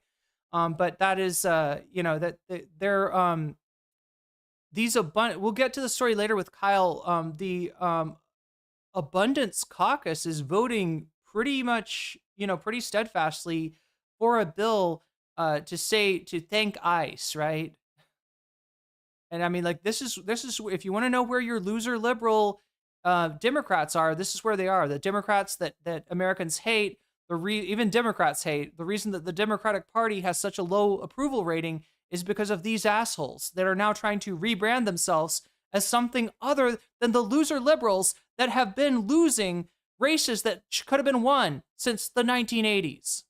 Speaker 1: But that is, that they're these we'll get to the story later with Kyle. The Abundance Caucus is voting pretty much, pretty steadfastly for a bill to thank ICE, right? And I mean, like, this is if you want to know where your loser liberal Democrats are, this is where they are. The Democrats that Americans hate, even Democrats hate. The reason that the Democratic Party has such a low approval rating is because of these assholes that are now trying to rebrand themselves as something other than the loser liberals that have been losing races that could have been won since the 1980s.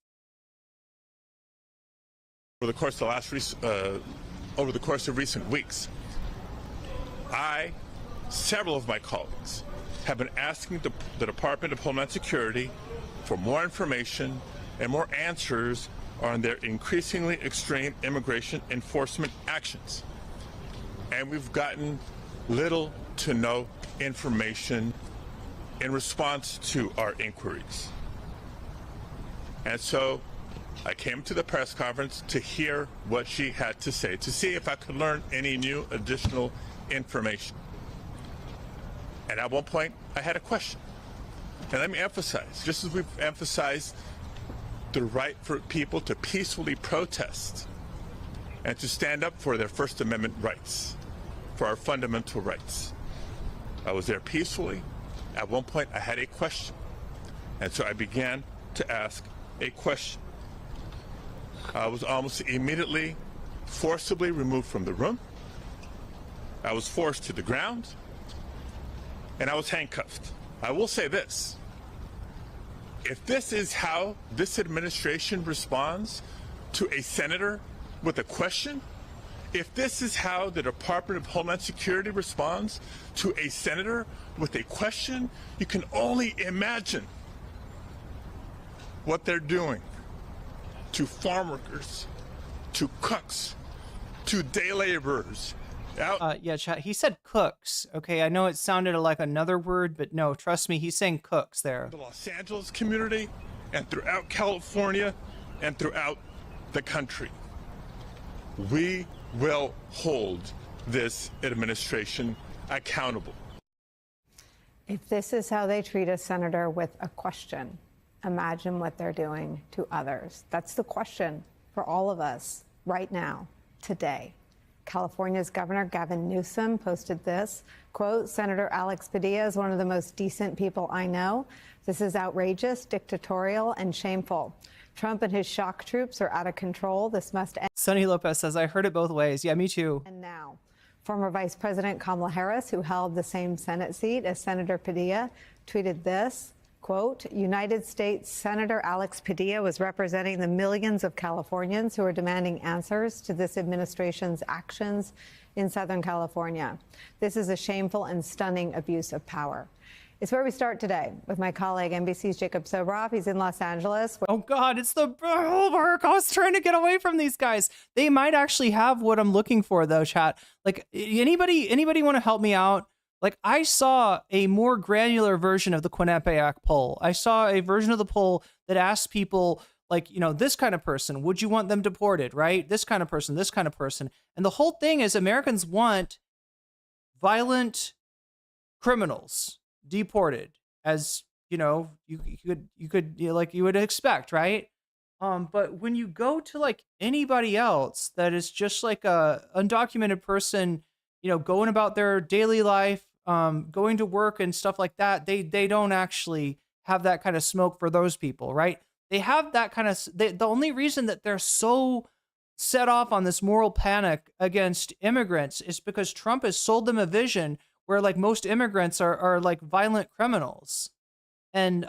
Speaker 20: Over the course of recent weeks, several of my colleagues, have been asking the Department of Homeland Security for more information and more answers on their increasingly extreme immigration enforcement actions. And we've gotten little to no information in response to our inquiries. And so I came to the press conference to hear what she had to say, to see if I could learn any new additional information. And at one point, I had a question. And let me emphasize, just as we've emphasized the right for people to peacefully protest and to stand up for their First Amendment rights, for our fundamental rights. I was there peacefully. At one point, I had a question. And so I began to ask a question. I was almost immediately forcibly removed from the room. I was forced to the ground, and I was handcuffed. I will say this. If this is how this administration responds to a senator with a question, if this is how the Department of Homeland Security responds to a senator with a question, you can only imagine what they're doing to farm workers, to cooks, to day laborers.
Speaker 1: Yeah, chat. He said cooks. Okay, I know it sounded like another word, but no, trust me, he's saying cooks there.
Speaker 20: The Los Angeles community and throughout California and throughout the country. We will hold this administration accountable.
Speaker 13: If this is how they treat a senator with a question, imagine what they're doing to others. That's the question for all of us right now, today. California's Governor Gavin Newsom posted this, quote, Senator Alex Padilla is one of the most decent people I know. This is outrageous, dictatorial, and shameful. Trump and his shock troops are out of control. This must end.
Speaker 1: Sonny Lopez says, I heard it both ways. Yeah, me too.
Speaker 13: And now, former Vice President Kamala Harris, who held the same Senate seat as Senator Padilla, tweeted this, quote, United States Senator Alex Padilla was representing the millions of Californians who are demanding answers to this administration's actions in Southern California. This is a shameful and stunning abuse of power. It's where we start today with my colleague, NBC's Jacob Sobroff. He's in Los Angeles.
Speaker 1: Oh, God, it's the bulwark. I was trying to get away from these guys. They might actually have what I'm looking for, though, chat. Like, anybody want to help me out? Like, I saw a more granular version of the Quinnipiac poll. I saw a version of the poll that asked people, like, you know, this kind of person, would you want them deported, right? This kind of person, this kind of person. And the whole thing is Americans want violent criminals deported, as, you know, you could like you would expect, right? But when you go to like anybody else that is just like a undocumented person, you know, going about their daily life, going to work and stuff like that, they don't actually have that kind of smoke for those people, right? They have that kind of, the only reason that they're so set off on this moral panic against immigrants is because Trump has sold them a vision where like most immigrants are like violent criminals. And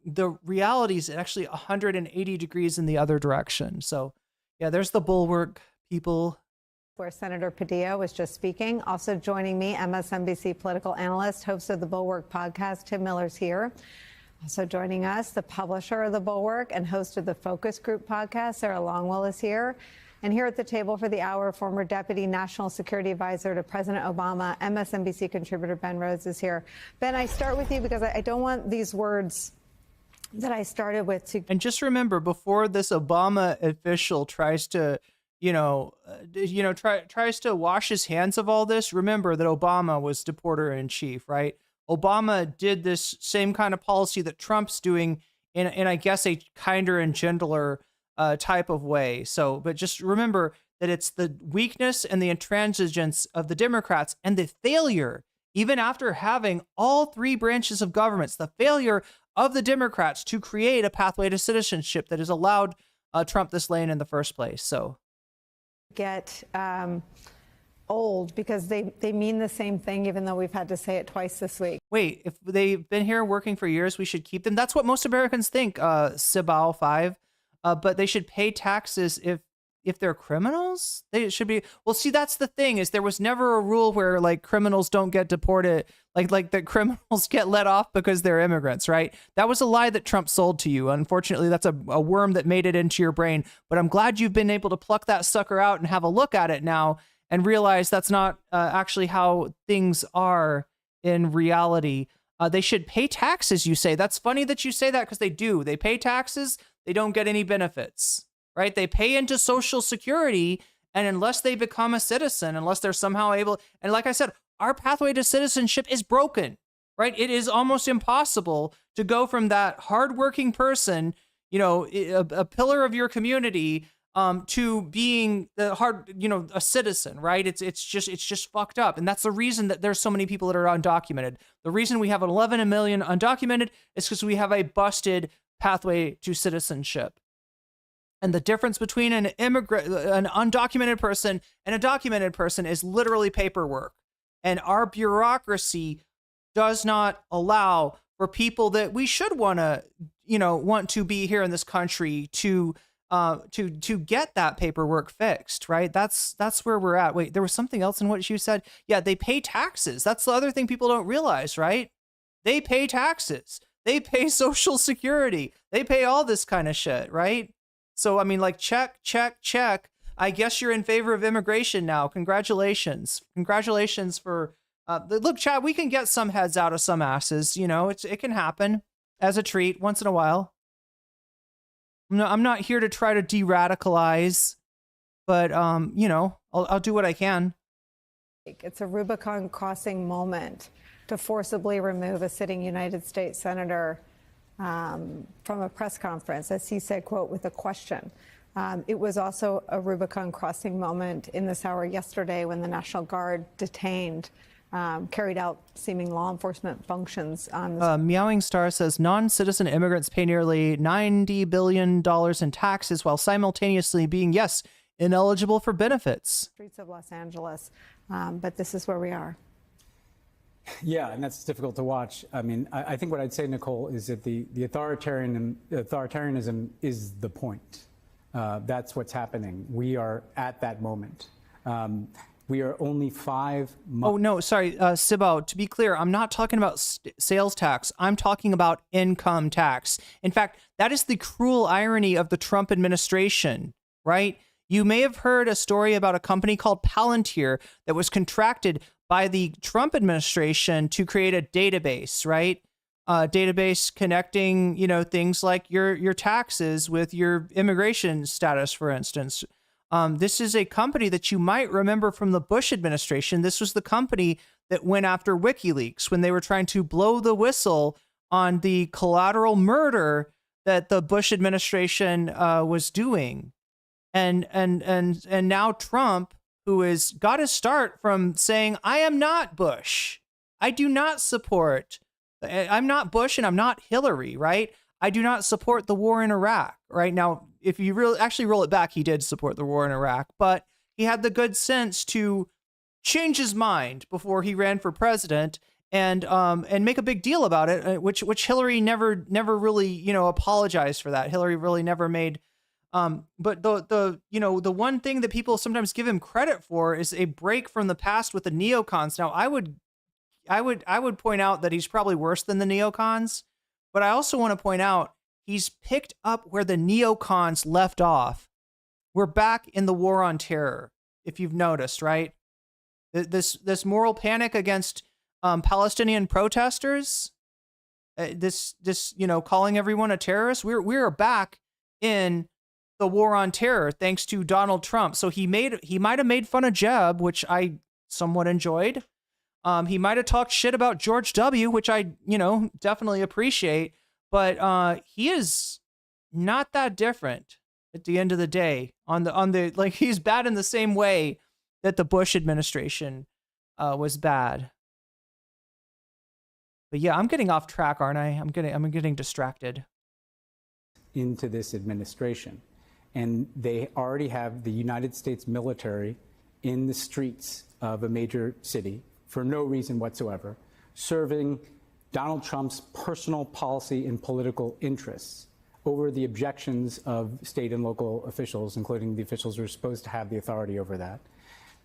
Speaker 1: the reality is actually 180 degrees in the other direction. So yeah, there's the bulwark, people.
Speaker 13: Where Senator Padilla was just speaking. Also joining me, MSNBC political analyst, host of the Bulwark podcast, Tim Miller's here. Also joining us, the publisher of the Bulwark and host of the Focus Group podcast, Sarah Longwell is here. And here at the table for the hour, former Deputy National Security Advisor to President Obama, MSNBC contributor Ben Rhodes is here. Ben, I start with you because I don't want these words that I started with to...
Speaker 1: And just remember, before this Obama official tries to, tries to wash his hands of all this, remember that Obama was deporter in chief, right? Obama did this same kind of policy that Trump's doing in I guess, a kinder and gentler type of way. So, but just remember that it's the weakness and the intransigence of the Democrats and the failure, even after having all three branches of governments, the failure of the Democrats to create a pathway to citizenship that has allowed Trump this lane in the first place. So
Speaker 13: get old because they mean the same thing, even though we've had to say it twice this week.
Speaker 1: Wait, if they've been here working for years, we should keep them. That's what most Americans think, Sibal 5. But they should pay taxes if they're criminals. They should be. Well, see, that's the thing is there was never a rule where like criminals don't get deported, like that criminals get let off because they're immigrants, right? That was a lie that Trump sold to you. Unfortunately, that's a worm that made it into your brain. But I'm glad you've been able to pluck that sucker out and have a look at it now and realize that's not actually how things are in reality. They should pay taxes, you say. That's funny that you say that because they do. They pay taxes. They don't get any benefits, right? They pay into Social Security, and unless they become a citizen, unless they're somehow able, and like I said, our pathway to citizenship is broken, right? It is almost impossible to go from that hardworking person, you know, a pillar of your community, to being a citizen, right? It's just fucked up. And that's the reason that there's so many people that are undocumented. The reason we have 11 million undocumented is because we have a busted pathway to citizenship. And the difference between an immigrant, an undocumented person, and a documented person is literally paperwork. And our bureaucracy does not allow for people that we should want to be here in this country to get that paperwork fixed, right? That's where we're at. Wait, there was something else in what you said. Yeah, they pay taxes. That's the other thing people don't realize, right? They pay taxes. They pay Social Security. They pay all this kind of shit, right? So, I mean, like, check. I guess you're in favor of immigration now. Congratulations. Congratulations for, look, Chad, we can get some heads out of some asses. You know, it can happen as a treat once in a while. I'm not here to try to de-radicalize, but, I'll do what I can.
Speaker 13: It's a Rubicon crossing moment to forcibly remove a sitting United States senator from a press conference, as he said, quote, with a question. It was also a Rubicon crossing moment in this hour yesterday when the National Guard detained, carried out seeming law enforcement functions on this.
Speaker 1: Meowing Star says non-citizen immigrants pay nearly $90 billion in taxes while simultaneously being, yes, ineligible for benefits.
Speaker 13: Streets of Los Angeles, but this is where we are.
Speaker 12: Yeah, and that's difficult to watch. I mean, I think what I'd say, Nicole, is that the authoritarianism is the point. That's what's happening. We are at that moment. We are only 5 months.
Speaker 1: Oh, no, sorry, Sibo, to be clear, I'm not talking about sales tax. I'm talking about income tax. In fact, that is the cruel irony of the Trump administration, right? You may have heard a story about a company called Palantir that was contracted by the Trump administration to create a database, right? Database connecting, things like your taxes with your immigration status, for instance. This is a company that you might remember from the Bush administration. This was the company that went after WikiLeaks when they were trying to blow the whistle on the collateral murder that the Bush administration was doing. And now Trump, who has got his start from saying, I am not Bush. I do not support, I'm not Bush and I'm not Hillary, right? I do not support the war in Iraq, right? Now, if you really actually roll it back, he did support the war in Iraq, but he had the good sense to change his mind before he ran for president and make a big deal about it, which Hillary never really, apologized for that. Hillary really never made. But the one thing that people sometimes give him credit for is a break from the past with the neocons. Now, I would point out that he's probably worse than the neocons, but I also want to point out he's picked up where the neocons left off. We're back in the war on terror, if you've noticed, right? This moral panic against Palestinian protesters, this calling everyone a terrorist. We're back in the war on terror, thanks to Donald Trump. So he might have made fun of Jeb, which I somewhat enjoyed. He might have talked shit about George W., which I, definitely appreciate. But he is not that different at the end of the day. He's bad in the same way that the Bush administration was bad. But yeah, I'm getting off track, aren't I? I'm getting distracted.
Speaker 12: Into this administration. And they already have the United States military in the streets of a major city for no reason whatsoever, serving Donald Trump's personal policy and political interests over the objections of state and local officials, including the officials who are supposed to have the authority over that.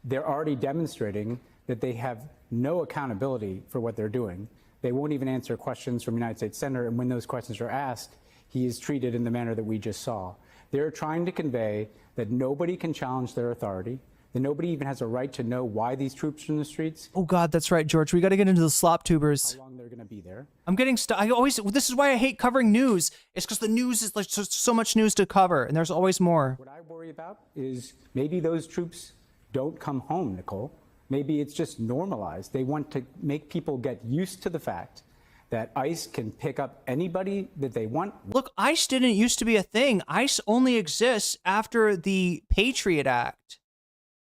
Speaker 12: They're already demonstrating that they have no accountability for what they're doing. They won't even answer questions from a United States Senator, and when those questions are asked, he is treated in the manner that we just saw. They're trying to convey that nobody can challenge their authority, that nobody even has a right to know why these troops are in the streets.
Speaker 1: Oh God, that's right, George. We got to get into the slop tubers.
Speaker 12: How long they're going to be there.
Speaker 1: I'm getting this is why I hate covering news. It's because the news is like so much news to cover, and there's always more.
Speaker 12: What I worry about is maybe those troops don't come home, Nicole. Maybe it's just normalized. They want to make people get used to the fact that ICE can pick up anybody that they want.
Speaker 1: Look, ICE didn't used to be a thing. ICE only exists after the Patriot Act,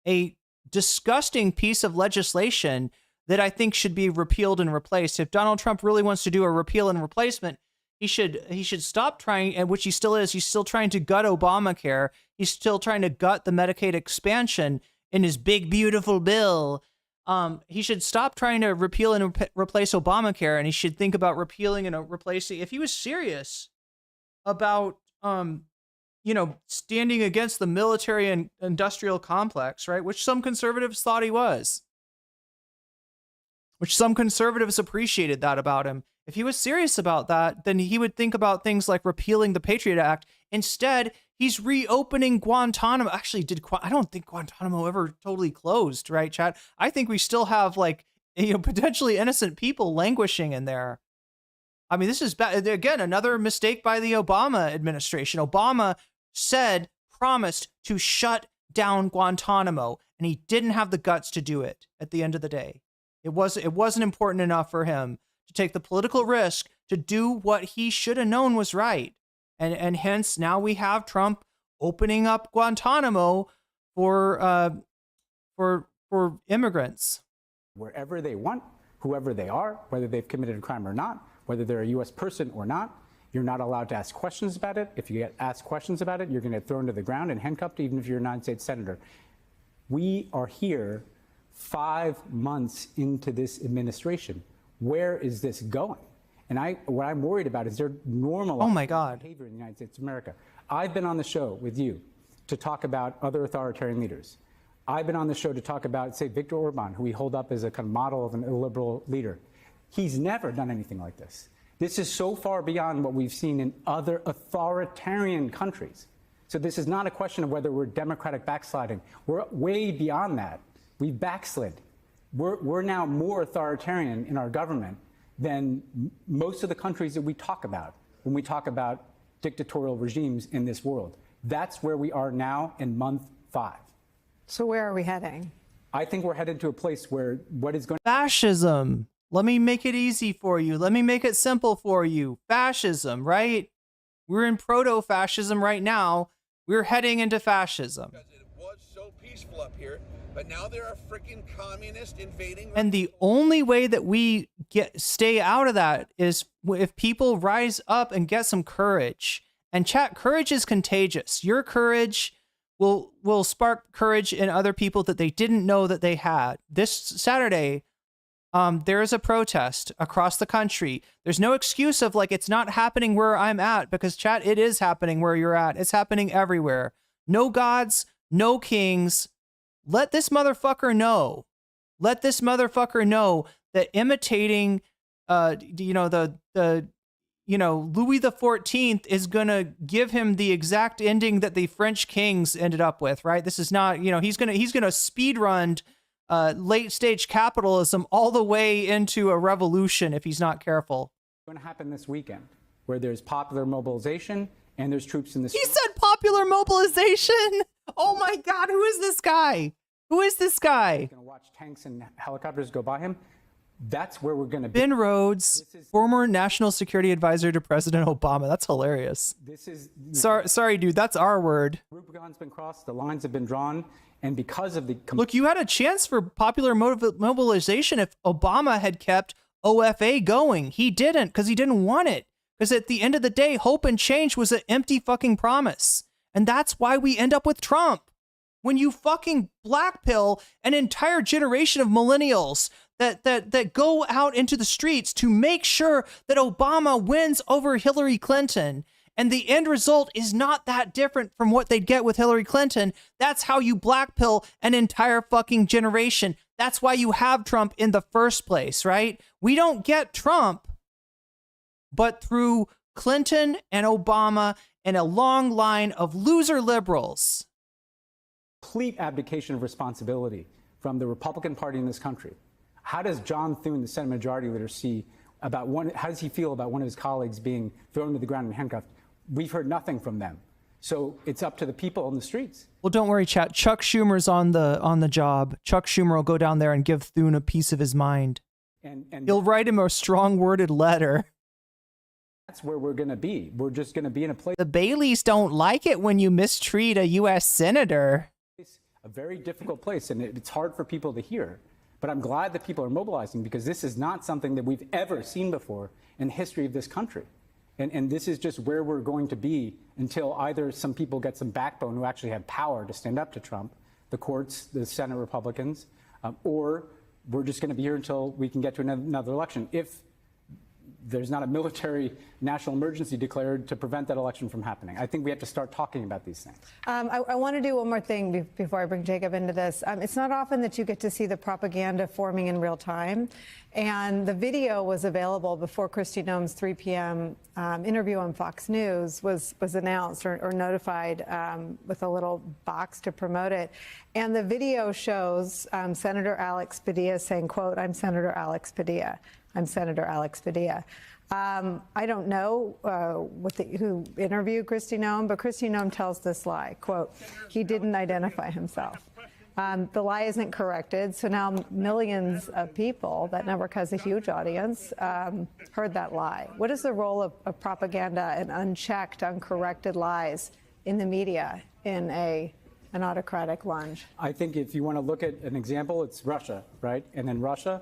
Speaker 1: a disgusting piece of legislation that I think should be repealed and replaced. If Donald Trump really wants to do a repeal and replacement, He should stop trying, and which he still is. He's still trying to gut Obamacare. He's still trying to gut the Medicaid expansion in his big beautiful bill. He should stop trying to repeal and replace Obamacare, and he should think about repealing and replacing. If he was serious about standing against the military and industrial complex, right, which some conservatives thought he was, which some conservatives appreciated that about him. If he was serious about that, then he would think about things like repealing the Patriot Act. Instead, he's reopening Guantanamo. Actually, I don't think Guantanamo ever totally closed, right, chat? I think we still have potentially innocent people languishing in there. I mean, this is again another mistake by the Obama administration. Obama promised to shut down Guantanamo, and he didn't have the guts to do it at the end of the day. It wasn't important enough for him to take the political risk to do what he should have known was right. And hence now we have Trump opening up Guantanamo for immigrants.
Speaker 12: Wherever they want, whoever they are, whether they've committed a crime or not, whether they're a U.S. person or not, you're not allowed to ask questions about it. If you get asked questions about it, you're going to get thrown to the ground and handcuffed, even if you're a United States senator. We are here 5 months into this administration. Where is this going? And what I'm worried about is their normal behavior in the United States of America. I've been on the show with you to talk about other authoritarian leaders. I've been on the show to talk about, say, Viktor Orban, who we hold up as a kind of model of an illiberal leader. He's never done anything like this. This is so far beyond what we've seen in other authoritarian countries. So this is not a question of whether we're democratic backsliding. We're way beyond that. We've backslid. We're now more authoritarian in our government than most of the countries that we talk about when we talk about dictatorial regimes in this world. That's where we are now in month 5.
Speaker 13: So where are we heading?
Speaker 12: I think we're headed to a place where what is going to...
Speaker 1: Fascism. Let me make it easy for you. Let me make it simple for you. Fascism, right? We're in proto-fascism right now. We're heading into fascism.
Speaker 2: It was so peaceful up here, but now there are freaking communists invading.
Speaker 1: And the only way that we stay out of that is if people rise up and get some courage. And chat, courage is contagious. Your courage will spark courage in other people that they didn't know that they had. This Saturday, there is a protest across the country. There's no excuse of it's not happening where I'm at, because chat, it is happening where you're at. It's happening everywhere. No gods, no kings. Let this motherfucker know. Let this motherfucker know that imitating, Louis XIV is going to give him the exact ending that the French kings ended up with, right? This is not, he's going to speed run late stage capitalism all the way into a revolution if he's not careful.
Speaker 12: It's going to happen this weekend, where there's popular mobilization and there's troops in the streets.
Speaker 1: He said popular mobilization. Oh my God, who is this guy? Who is this guy?
Speaker 12: He's going to watch tanks and helicopters go by him. That's where we're going to be.
Speaker 1: Ben Rhodes, former national security advisor to President Obama. That's hilarious.
Speaker 12: This is
Speaker 1: sorry, dude. That's our word.
Speaker 12: Rubicon's been crossed. The lines have been drawn. And because of the...
Speaker 1: Look, you had a chance for popular mobilization if Obama had kept OFA going. He didn't, because he didn't want it. Because at the end of the day, hope and change was an empty fucking promise. And that's why we end up with Trump. When you fucking blackpill an entire generation of millennials that go out into the streets to make sure that Obama wins over Hillary Clinton, and the end result is not that different from what they'd get with Hillary Clinton. That's how you blackpill an entire fucking generation. That's why you have Trump in the first place, right? We don't get Trump, but through Clinton and Obama and a long line of loser liberals.
Speaker 12: Complete abdication of responsibility from the Republican Party in this country. How does John Thune, the Senate Majority Leader, how does he feel about one of his colleagues being thrown to the ground and handcuffed? We've heard nothing from them. So it's up to the people on the streets.
Speaker 1: Well, don't worry, chat. Chuck Schumer's on the job. Chuck Schumer will go down there and give Thune a piece of his mind. And he'll write him a strong-worded letter.
Speaker 12: That's where we're going to be. We're just going to be in a place.
Speaker 1: The Baileys don't like it when you mistreat a U.S. senator.
Speaker 12: It's a very difficult place, and it's hard for people to hear. But I'm glad that people are mobilizing, because this is not something that we've ever seen before in the history of this country. And this is just where we're going to be until either some people get some backbone who actually have power to stand up to Trump, the courts, the Senate Republicans, or we're just going to be here until we can get to another election. If there's not a military national emergency declared to prevent that election from happening. I think we have to start talking about these things.
Speaker 13: I want to do one more thing before I bring Jacob into this. It's not often that you get to see the propaganda forming in real time. And the video was available before Kristi Noem's 3 p.m. Interview on Fox News was announced or notified with a little box to promote it. And the video shows Senator Alex Padilla saying, quote, "I'm Senator Alex Padilla. I'm Senator Alex Padilla." I don't know who interviewed Kristi Noem, but Kristi Noem tells this lie, quote, "He didn't identify himself." The lie isn't corrected, so now millions of people, that network has a huge audience, heard that lie. What is the role of propaganda and unchecked, uncorrected lies in the media in an autocratic lunge?
Speaker 12: I think if you want to look at an example, it's Russia, right? And in Russia,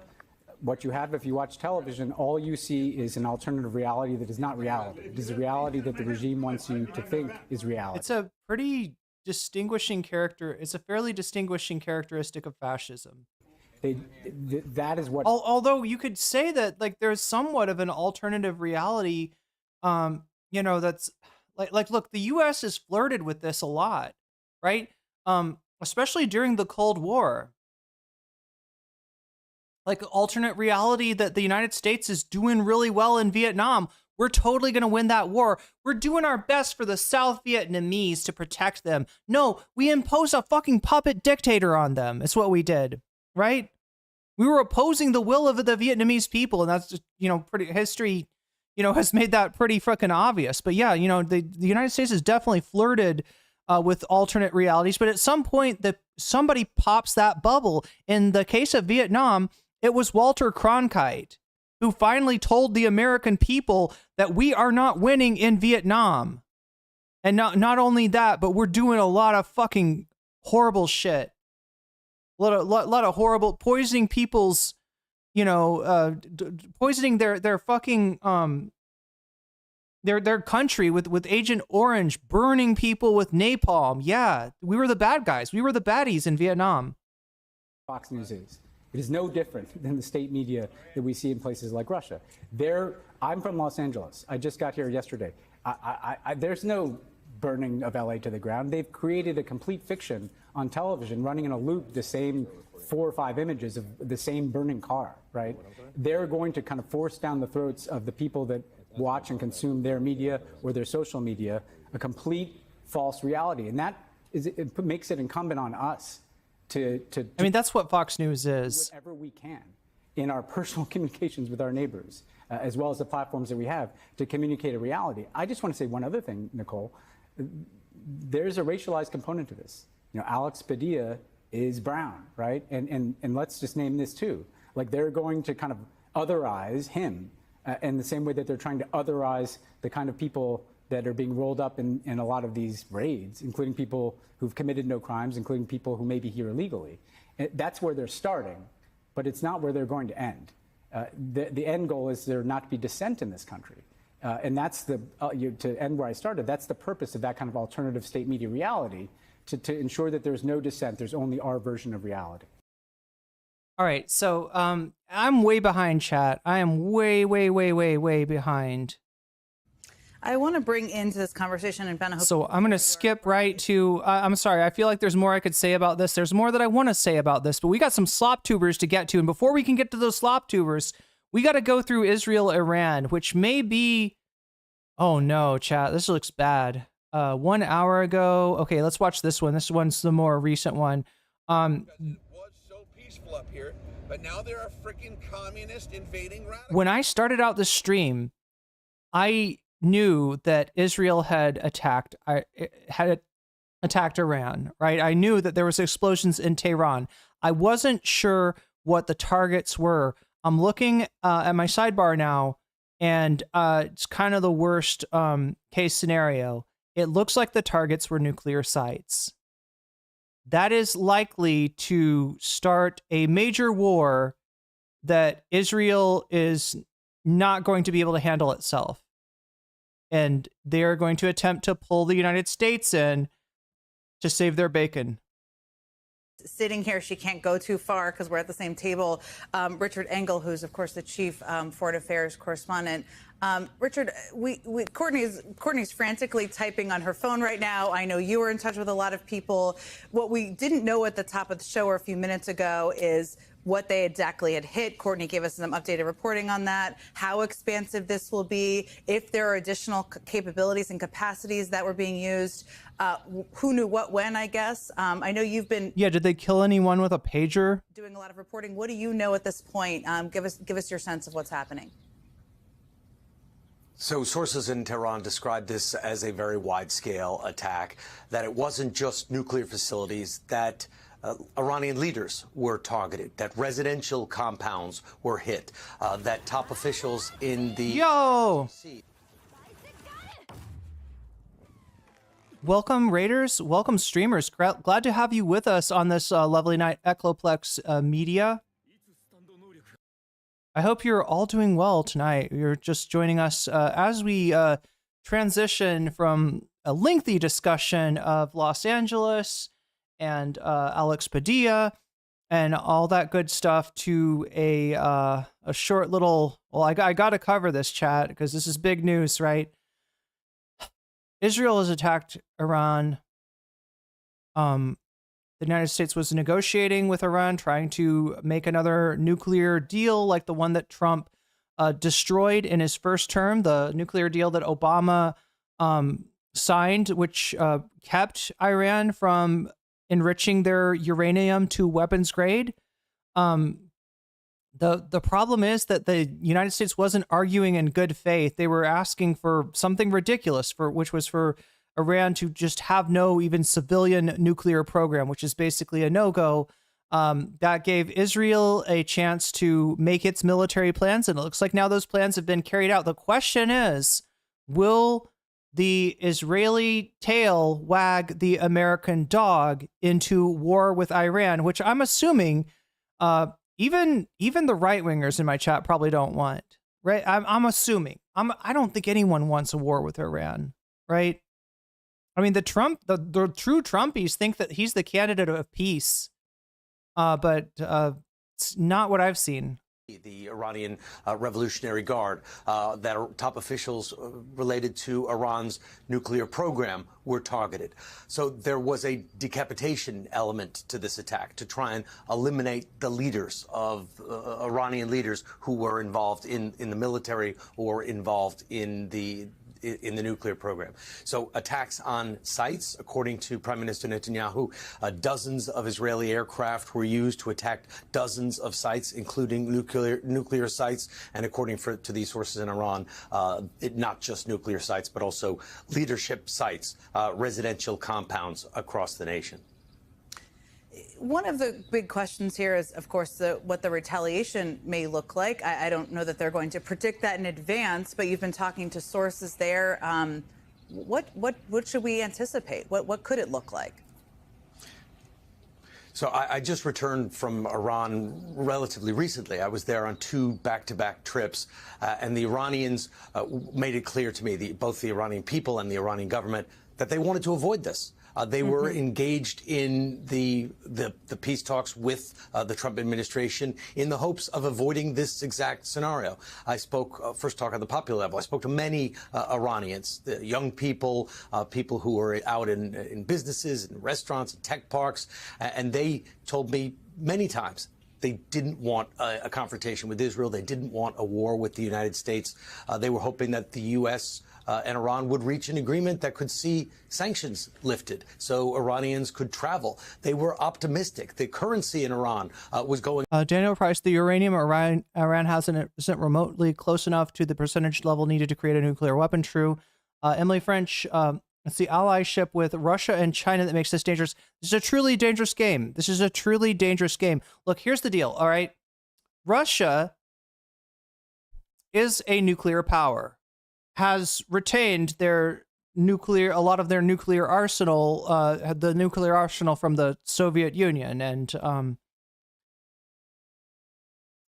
Speaker 12: what you have, if you watch television, all you see is an alternative reality that is not reality. It is a reality that the regime wants you to think is reality.
Speaker 1: It's a pretty distinguishing character. It's a fairly distinguishing characteristic of fascism.
Speaker 12: That is what.
Speaker 1: Although you could say that like there's somewhat of an alternative reality, that's like look, the U.S. has flirted with this a lot, right? Especially during the Cold War. Like alternate reality that the United States is doing really well in Vietnam. We're totally going to win that war. We're doing our best for the South Vietnamese to protect them. No, we impose a fucking puppet dictator on them. It's what we did, right? We were opposing the will of the Vietnamese people, and that's just, pretty history, has made that pretty freaking obvious. But yeah, the United States has definitely flirted with alternate realities, but at some point somebody pops that bubble. In the case of Vietnam, it was Walter Cronkite who finally told the American people that we are not winning in Vietnam. And not only that, but we're doing a lot of fucking horrible shit. A lot of horrible poisoning people's, poisoning their fucking their country with Agent Orange, burning people with napalm. Yeah, we were the bad guys. We were the baddies in Vietnam.
Speaker 12: Fox News is. It is no different than the state media that we see in places like Russia. I'm from Los Angeles. I just got here yesterday. There's no burning of LA to the ground. They've created a complete fiction on television, running in a loop the same 4 or 5 images of the same burning car, right? They're going to kind of force down the throats of the people that watch and consume their media or their social media a complete false reality. And it makes it incumbent on us to
Speaker 1: that's what Fox News is.
Speaker 12: Whatever we can in our personal communications with our neighbors, as well as the platforms that we have to communicate a reality. I just want to say one other thing, Nicole. There's a racialized component to this. Alex Padilla is brown, right? And let's just name this too. Like they're going to kind of otherize him in the same way that they're trying to otherize the kind of people that are being rolled up in a lot of these raids, including people who've committed no crimes, including people who may be here illegally. That's where they're starting, but it's not where they're going to end. The end goal is there not to be dissent in this country. And that's to end where I started, that's the purpose of that kind of alternative state media reality, to ensure that there's no dissent, there's only our version of reality.
Speaker 1: All right, so I'm way behind, chat. I am way, way, way, way, way behind.
Speaker 15: I want to bring into this conversation, and Ben,
Speaker 1: so I'm going to skip right to, I'm sorry, I feel like there's more I could say about this. There's more that I want to say about this, but we got some slop tubers to get to. And before we can get to those slop tubers, we got to go through Israel-Iran, which may be, oh no, chat, this looks bad. 1 hour ago. Okay, let's watch this one. This one's the more recent one.
Speaker 2: It was so peaceful up here, but now there are freaking communists invading radicals.
Speaker 1: When I started out the stream, I knew that Israel had attacked Iran, right? I knew that there was explosions in Tehran. I wasn't sure what the targets were. I'm looking at my sidebar now, and it's kind of the worst case scenario. It looks like the targets were nuclear sites. That is likely to start a major war that Israel is not going to be able to handle itself. and they are going to attempt to pull the United States in to save their bacon.
Speaker 15: Sitting here, she can't go too far because we're at the same table. Richard Engel, who's of course the chief foreign affairs correspondent. Richard, Courtney's frantically typing on her phone right now. I know you were in touch with a lot of people. What we didn't know at the top of the show or a few minutes ago is what they exactly had hit. Courtney gave us some updated reporting on that, how expansive this will be, if there are additional capabilities and capacities that were being used, who knew what when, I guess. I know you've been
Speaker 1: did they kill anyone with a pager?
Speaker 15: Doing a lot of reporting. What do you know at this point? Give us your sense of what's happening.
Speaker 14: So sources in Tehran described this as a very wide-scale attack, that it wasn't just nuclear facilities, that Iranian leaders were targeted, that residential compounds were hit, that top officials in the...
Speaker 1: Welcome, Raiders. Welcome, streamers. Glad to have you with us on this lovely night, Ecloplex Media. I hope you're all doing well tonight. You're just joining us as we transition from a lengthy discussion of Los Angeles and Alex Padilla and all that good stuff to a short little... Well, I got to cover this, chat, because this is big news, right? Israel has attacked Iran. The United States was negotiating with Iran, trying to make another nuclear deal like the one that Trump destroyed in his first term, the nuclear deal that Obama signed, which kept Iran from enriching their uranium to weapons grade. The problem is that the United States wasn't arguing in good faith. They were asking for something ridiculous, which was for Iran to just have no even civilian nuclear program, which is basically a no-go. That gave Israel a chance to make its military plans, and it looks like now those plans have been carried out. The question is, will the Israeli tail wag the American dog into war with Iran, which I'm assuming even the right-wingers in my chat probably don't want, right? I'm assuming. I don't think anyone wants a war with Iran, right? I mean, the true Trumpies think that he's the candidate of peace, but it's not what I've seen.
Speaker 14: The Iranian Revolutionary Guard, that are top officials related to Iran's nuclear program were targeted. So there was a decapitation element to this attack to try and eliminate the leaders of Iranian leaders who were involved in the military or involved in the nuclear program. So attacks on sites, according to Prime Minister Netanyahu, dozens of Israeli aircraft were used to attack dozens of sites, including nuclear sites. And according to these sources in Iran, not just nuclear sites, but also leadership sites, residential compounds across the nation.
Speaker 15: One of the big questions here is, of course, what the retaliation may look like. I don't know that they're going to predict that in advance, but you've been talking to sources there. What should we anticipate? What could it look like?
Speaker 14: So I just returned from Iran relatively recently. I was there on 2 back-to-back trips, and the Iranians made it clear to me, both the Iranian people and the Iranian government, that they wanted to avoid this. They were engaged in the peace talks with the Trump administration in the hopes of avoiding this exact scenario. I spoke, first talk on the popular level, I spoke to many Iranians, young people, people who were out in businesses, in restaurants, in tech parks, and they told me many times they didn't want a confrontation with Israel. They didn't want a war with the United States. They were hoping that the U.S. And Iran would reach an agreement that could see sanctions lifted so Iranians could travel. They were optimistic. The currency in Iran was going...
Speaker 1: Daniel Price, the uranium Iran isn't remotely close enough to the percentage level needed to create a nuclear weapon. True. Emily French, it's the allyship with Russia and China that makes this dangerous. This is a truly dangerous game. This is a truly dangerous game. Look, here's the deal, all right? Russia is a nuclear power, has retained a lot of their nuclear arsenal, the nuclear arsenal from the Soviet Union. And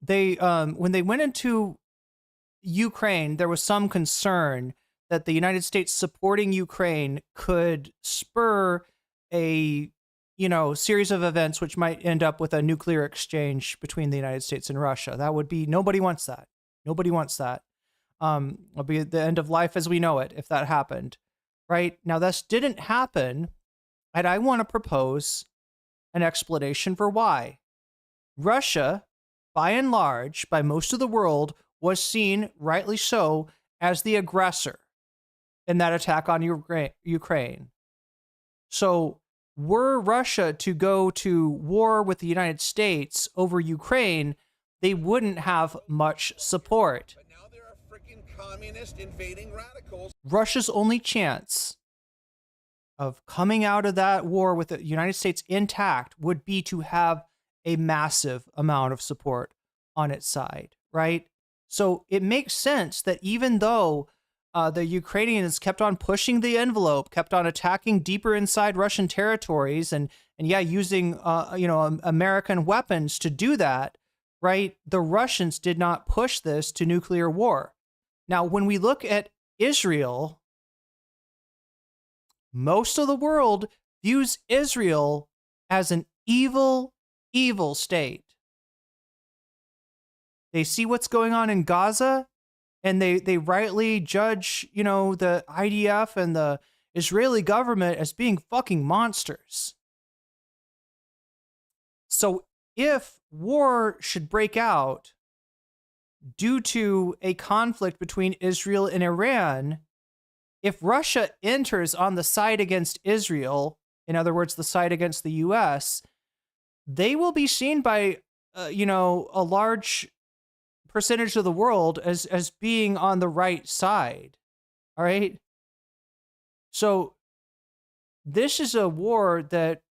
Speaker 1: when they went into Ukraine, there was some concern that the United States supporting Ukraine could spur a, series of events which might end up with a nuclear exchange between the United States and Russia. That would be, nobody wants that. Nobody wants that. It'll be the end of life as we know it if that happened. Right? Now, this didn't happen, and I want to propose an explanation for why. Russia, by and large, by most of the world, was seen, rightly so, as the aggressor in that attack on Ukraine. So, were Russia to go to war with the United States over Ukraine, they wouldn't have much support.
Speaker 2: But now there are freaking communist invading radicals.
Speaker 1: Russia's only chance of coming out of that war with the United States intact would be to have a massive amount of support on its side, right? So it makes sense that even though the Ukrainians kept on pushing the envelope, kept on attacking deeper inside Russian territories, and using American weapons to do that, right? The Russians did not push this to nuclear war. Now, when we look at Israel, most of the world views Israel as an evil, evil state. They see what's going on in Gaza, and they rightly judge, the IDF and the Israeli government as being fucking monsters. So if war should break out due to a conflict between Israel and Iran, if Russia enters on the side against Israel, in other words, the side against the US, they will be seen by, a large percentage of the world as being on the right side. All right. So this is a war that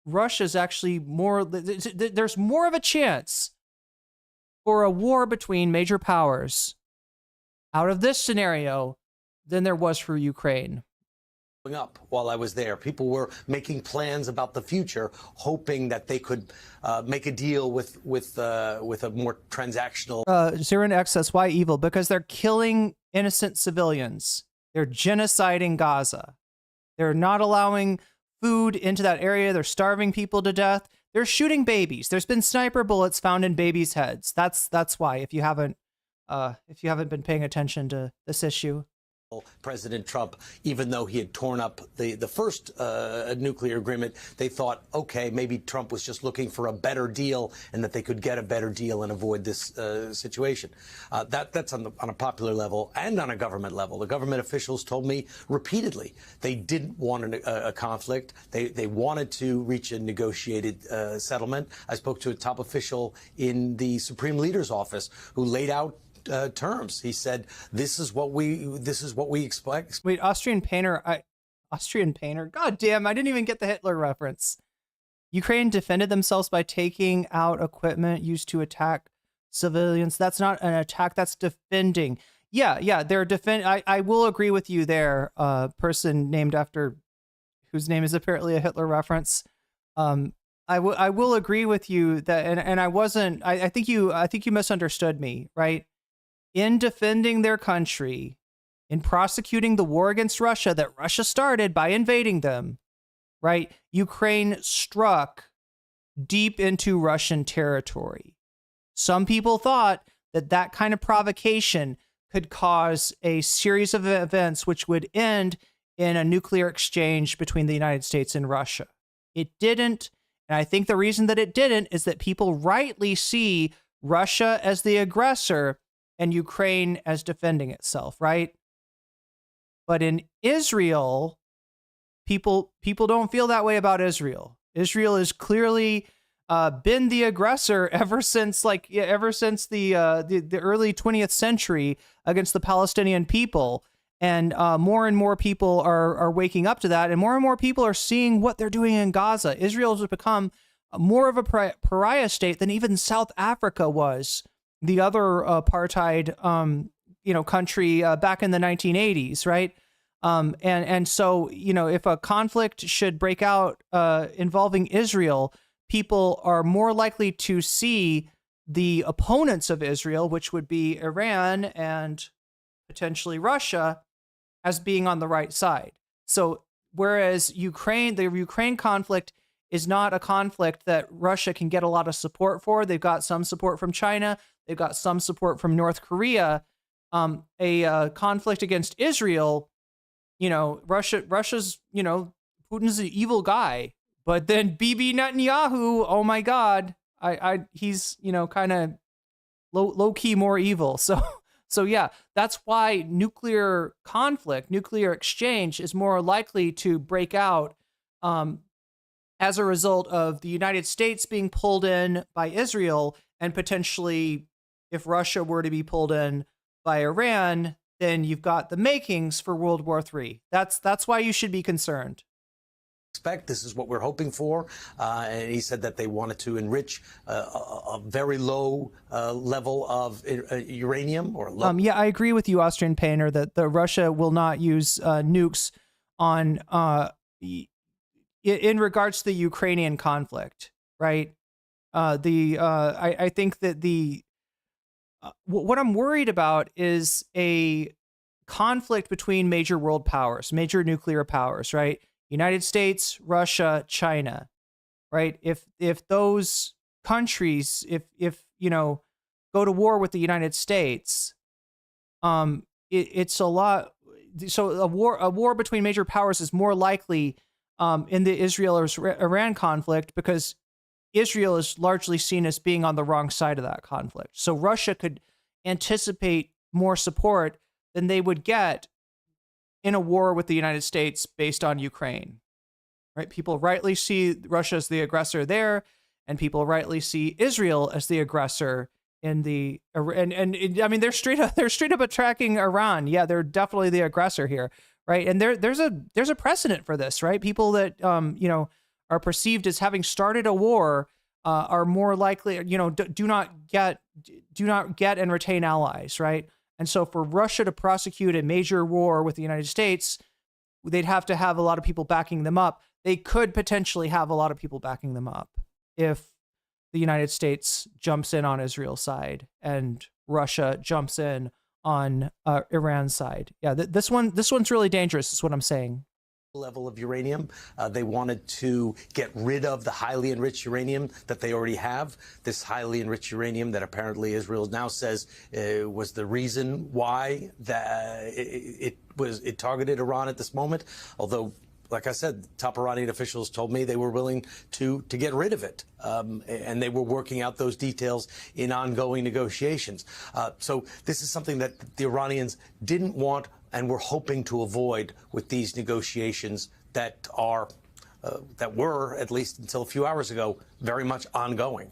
Speaker 1: Russia's actually there's more of a chance for a war between major powers out of this scenario than there was for Ukraine.
Speaker 14: Up while I was there, people were making plans about the future, hoping that they could make a deal with a more transactional.
Speaker 1: Zirin X says, why evil? Because they're killing innocent civilians. They're genociding Gaza. They're not allowing food into that area. They're starving people to death. They're shooting babies. There's been sniper bullets found in babies' heads. That's why. If you haven't been paying attention to this issue.
Speaker 14: President Trump, even though he had torn up the first nuclear agreement, they thought, okay, maybe Trump was just looking for a better deal and that they could get a better deal and avoid this situation. That's on a popular level and on a government level. The government officials told me repeatedly they didn't want a conflict. They wanted to reach a negotiated settlement. I spoke to a top official in the Supreme Leader's office who laid out terms. He said, "This is what we expect."
Speaker 1: Wait, Austrian painter. God damn! I didn't even get the Hitler reference. Ukraine defended themselves by taking out equipment used to attack civilians. That's not an attack. That's defending. Yeah. They're I will agree with you there. Person named after whose name is apparently a Hitler reference. I will agree with you that, and I wasn't. I think you misunderstood me, right? In defending their country, in prosecuting the war against Russia that Russia started by invading them, right? Ukraine struck deep into Russian territory. Some people thought that kind of provocation could cause a series of events which would end in a nuclear exchange between the United States and Russia. It didn't. And I think the reason that it didn't is that people rightly see Russia as the aggressor and Ukraine as defending itself, right? But in Israel, people don't feel that way about Israel. Israel has clearly been the aggressor ever since the early 20th century against the Palestinian people. And more and more people are waking up to that, and more people are seeing what they're doing in Gaza. Israel has become more of a pariah state than even South Africa was, the other apartheid country back in the 1980s, right? And so, if a conflict should break out involving Israel, people are more likely to see the opponents of Israel, which would be Iran and potentially Russia, as being on the right side. So whereas the Ukraine conflict is not a conflict that Russia can get a lot of support for. They've got some support from China. They've got some support from North Korea. A conflict against Israel, Russia's, Putin's an evil guy. But then Bibi Netanyahu, oh my God, he's, kind of low key more evil. So yeah, that's why nuclear conflict, nuclear exchange is more likely to break out as a result of the United States being pulled in by Israel, and potentially if Russia were to be pulled in by Iran, then you've got the makings for World War III. That's why you should be concerned.
Speaker 14: This is what we're hoping for. And he said that they wanted to enrich a very low level of uranium or low.
Speaker 1: Yeah, I agree with you, Austrian Painter, that Russia will not use nukes on in regards to the Ukrainian conflict, right? I think that what I'm worried about is a conflict between major world powers, major nuclear powers, right? United States, Russia, China, right? If those countries, if go to war with the United States, it's a lot. So a war between major powers is more likely in the Israel-Iran conflict because Israel is largely seen as being on the wrong side of that conflict. So Russia could anticipate more support than they would get in a war with the United States based on Ukraine, right? People rightly see Russia as the aggressor there, and people rightly see Israel as the aggressor in the I mean they're straight up attacking Iran. Yeah, they're definitely the aggressor here, right? And there's a precedent for this, right? People that are perceived as having started a war are more likely, do not get and retain allies, right? And so for Russia to prosecute a major war with the United States, they'd have to have a lot of people backing them up. They could potentially have a lot of people backing them up if the United States jumps in on Israel's side and Russia jumps in on Iran's side. Yeah, this one's really dangerous, is what I'm saying.
Speaker 14: Level of uranium. They wanted to get rid of the highly enriched uranium that they already have. This highly enriched uranium that apparently Israel now says was the reason why that it targeted Iran at this moment. Although, like I said, top Iranian officials told me they were willing to get rid of it, and they were working out those details in ongoing negotiations. So this is something that the Iranians didn't want and we're hoping to avoid with these negotiations that were, at least until a few hours ago, very much ongoing.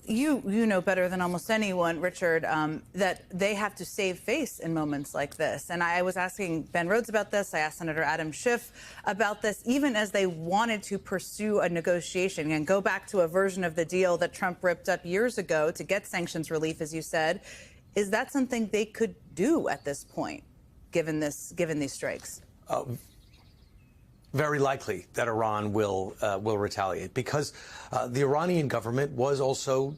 Speaker 15: You know better than almost anyone, Richard, that they have to save face in moments like this. And I was asking Ben Rhodes about this. I asked Senator Adam Schiff about this, even as they wanted to pursue a negotiation and go back to a version of the deal that Trump ripped up years ago to get sanctions relief, as you said. Is that something they could do at this point, given these strikes?
Speaker 14: Very likely that Iran will retaliate, because the Iranian government was also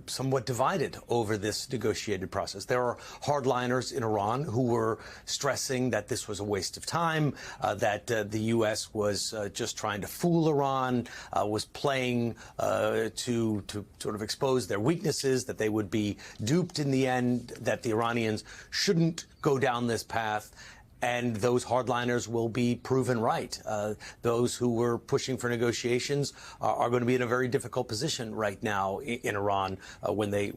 Speaker 14: somewhat divided over this negotiated process. There are hardliners in Iran who were stressing that this was a waste of time, that the U.S. was just trying to fool Iran, was playing to sort of expose their weaknesses, that they would be duped in the end, that the Iranians shouldn't go down this path. And those hardliners will be proven right. Those who were pushing for negotiations are going to be in a very difficult position right now in Iran when they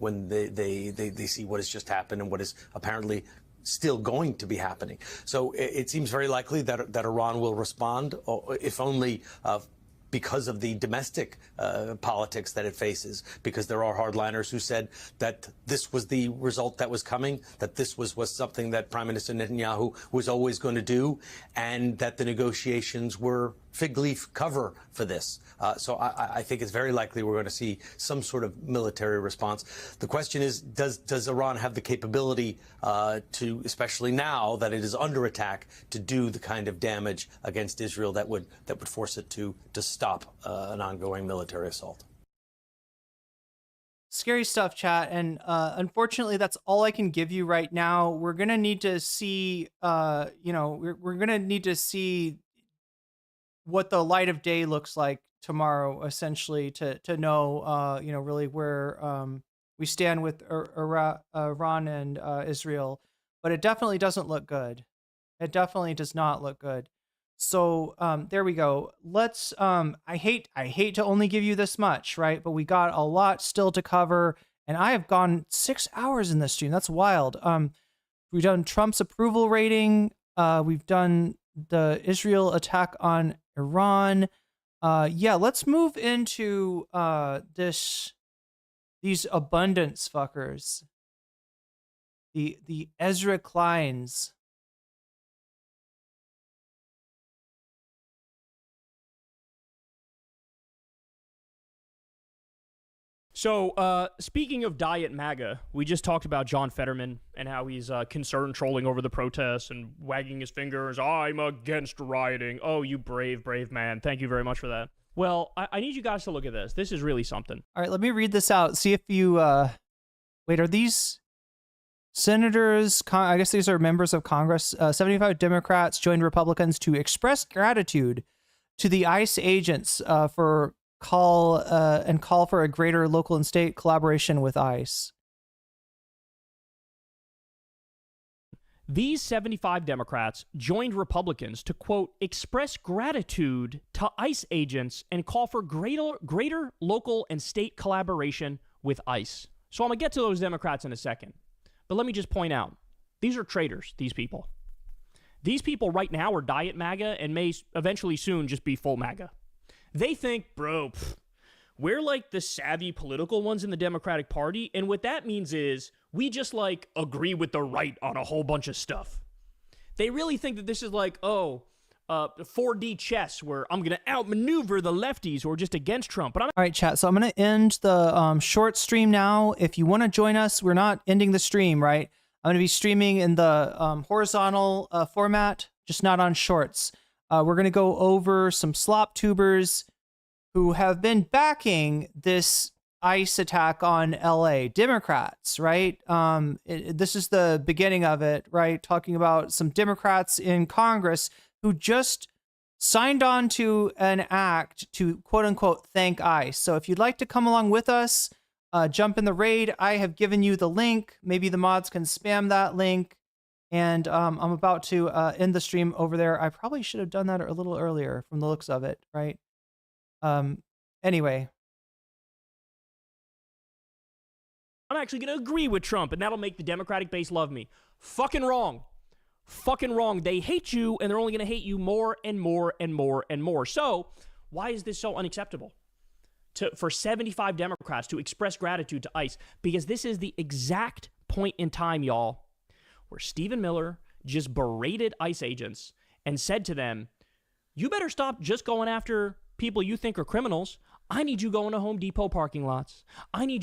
Speaker 14: see what has just happened and what is apparently still going to be happening. So it seems very likely that Iran will respond, if only because of the domestic politics that it faces, because there are hardliners who said that this was the result that was coming, that this was something that Prime Minister Netanyahu was always going to do, and that the negotiations were fig leaf cover for this. So I think it's very likely we're going to see some sort of military response. The question is, does Iran have the capability to, especially now that it is under attack, to do the kind of damage against Israel that would force it to stop an ongoing military assault?
Speaker 1: Scary stuff, chat. And unfortunately, that's all I can give you right now. We're gonna need to see, we're gonna need to see what the light of day looks like tomorrow, essentially, to know, really where we stand with Iran and Israel. But it definitely doesn't look good. It definitely does not look good. So there we go. Let's. I hate to only give you this much, right? But we got a lot still to cover, and I have gone 6 hours in this stream. That's wild. We've done Trump's approval rating. We've done the Israel attack on Iran. Yeah, let's move into these abundance fuckers. The Ezra Kleins.
Speaker 16: So, speaking of Diet MAGA, we just talked about John Fetterman and how he's concerned trolling over the protests and wagging his fingers. I'm against rioting. Oh, you brave, brave man. Thank you very much for that. Well, I need you guys to look at this. This is really something.
Speaker 1: All right, let me read this out. See if you... Wait, are these senators... I guess these are members of Congress. 75 Democrats joined Republicans to express gratitude to the ICE agents for... call for a greater local and state collaboration with ICE.
Speaker 16: These 75 Democrats joined Republicans to, quote, express gratitude to ICE agents and call for greater local and state collaboration with ICE. So I'm going to get to those Democrats in a second. But let me just point out, these are traitors, these people. These people right now are Diet MAGA and may eventually soon just be full MAGA. They think, bro, we're like the savvy political ones in the Democratic Party, and what that means is we just like agree with the right on a whole bunch of stuff. They really think that this is like, 4D chess where I'm going to outmaneuver the lefties who are just against Trump. But
Speaker 1: All right, chat, so I'm going to end the short stream now. If you want to join us, we're not ending the stream, right? I'm going to be streaming in the horizontal format, just not on shorts. We're going to go over some slop tubers who have been backing this ICE attack on LA. Democrats, right? This is the beginning of it, right? Talking about some Democrats in Congress who just signed on to an act to quote unquote thank ICE. So if you'd like to come along with us, jump in the raid. I have given you the link. Maybe the mods can spam that link. And I'm about to end the stream over there. I probably should have done that a little earlier from the looks of it, right? Anyway.
Speaker 16: I'm actually going to agree with Trump, and that'll make the Democratic base love me. Fucking wrong. Fucking wrong. They hate you, and they're only going to hate you more and more and more and more. So why is this so unacceptable? For 75 Democrats to express gratitude to ICE, because this is the exact point in time, y'all, where Stephen Miller just berated ICE agents and said to them, you better stop just going after people you think are criminals. I need you going to Home Depot parking lots. I need you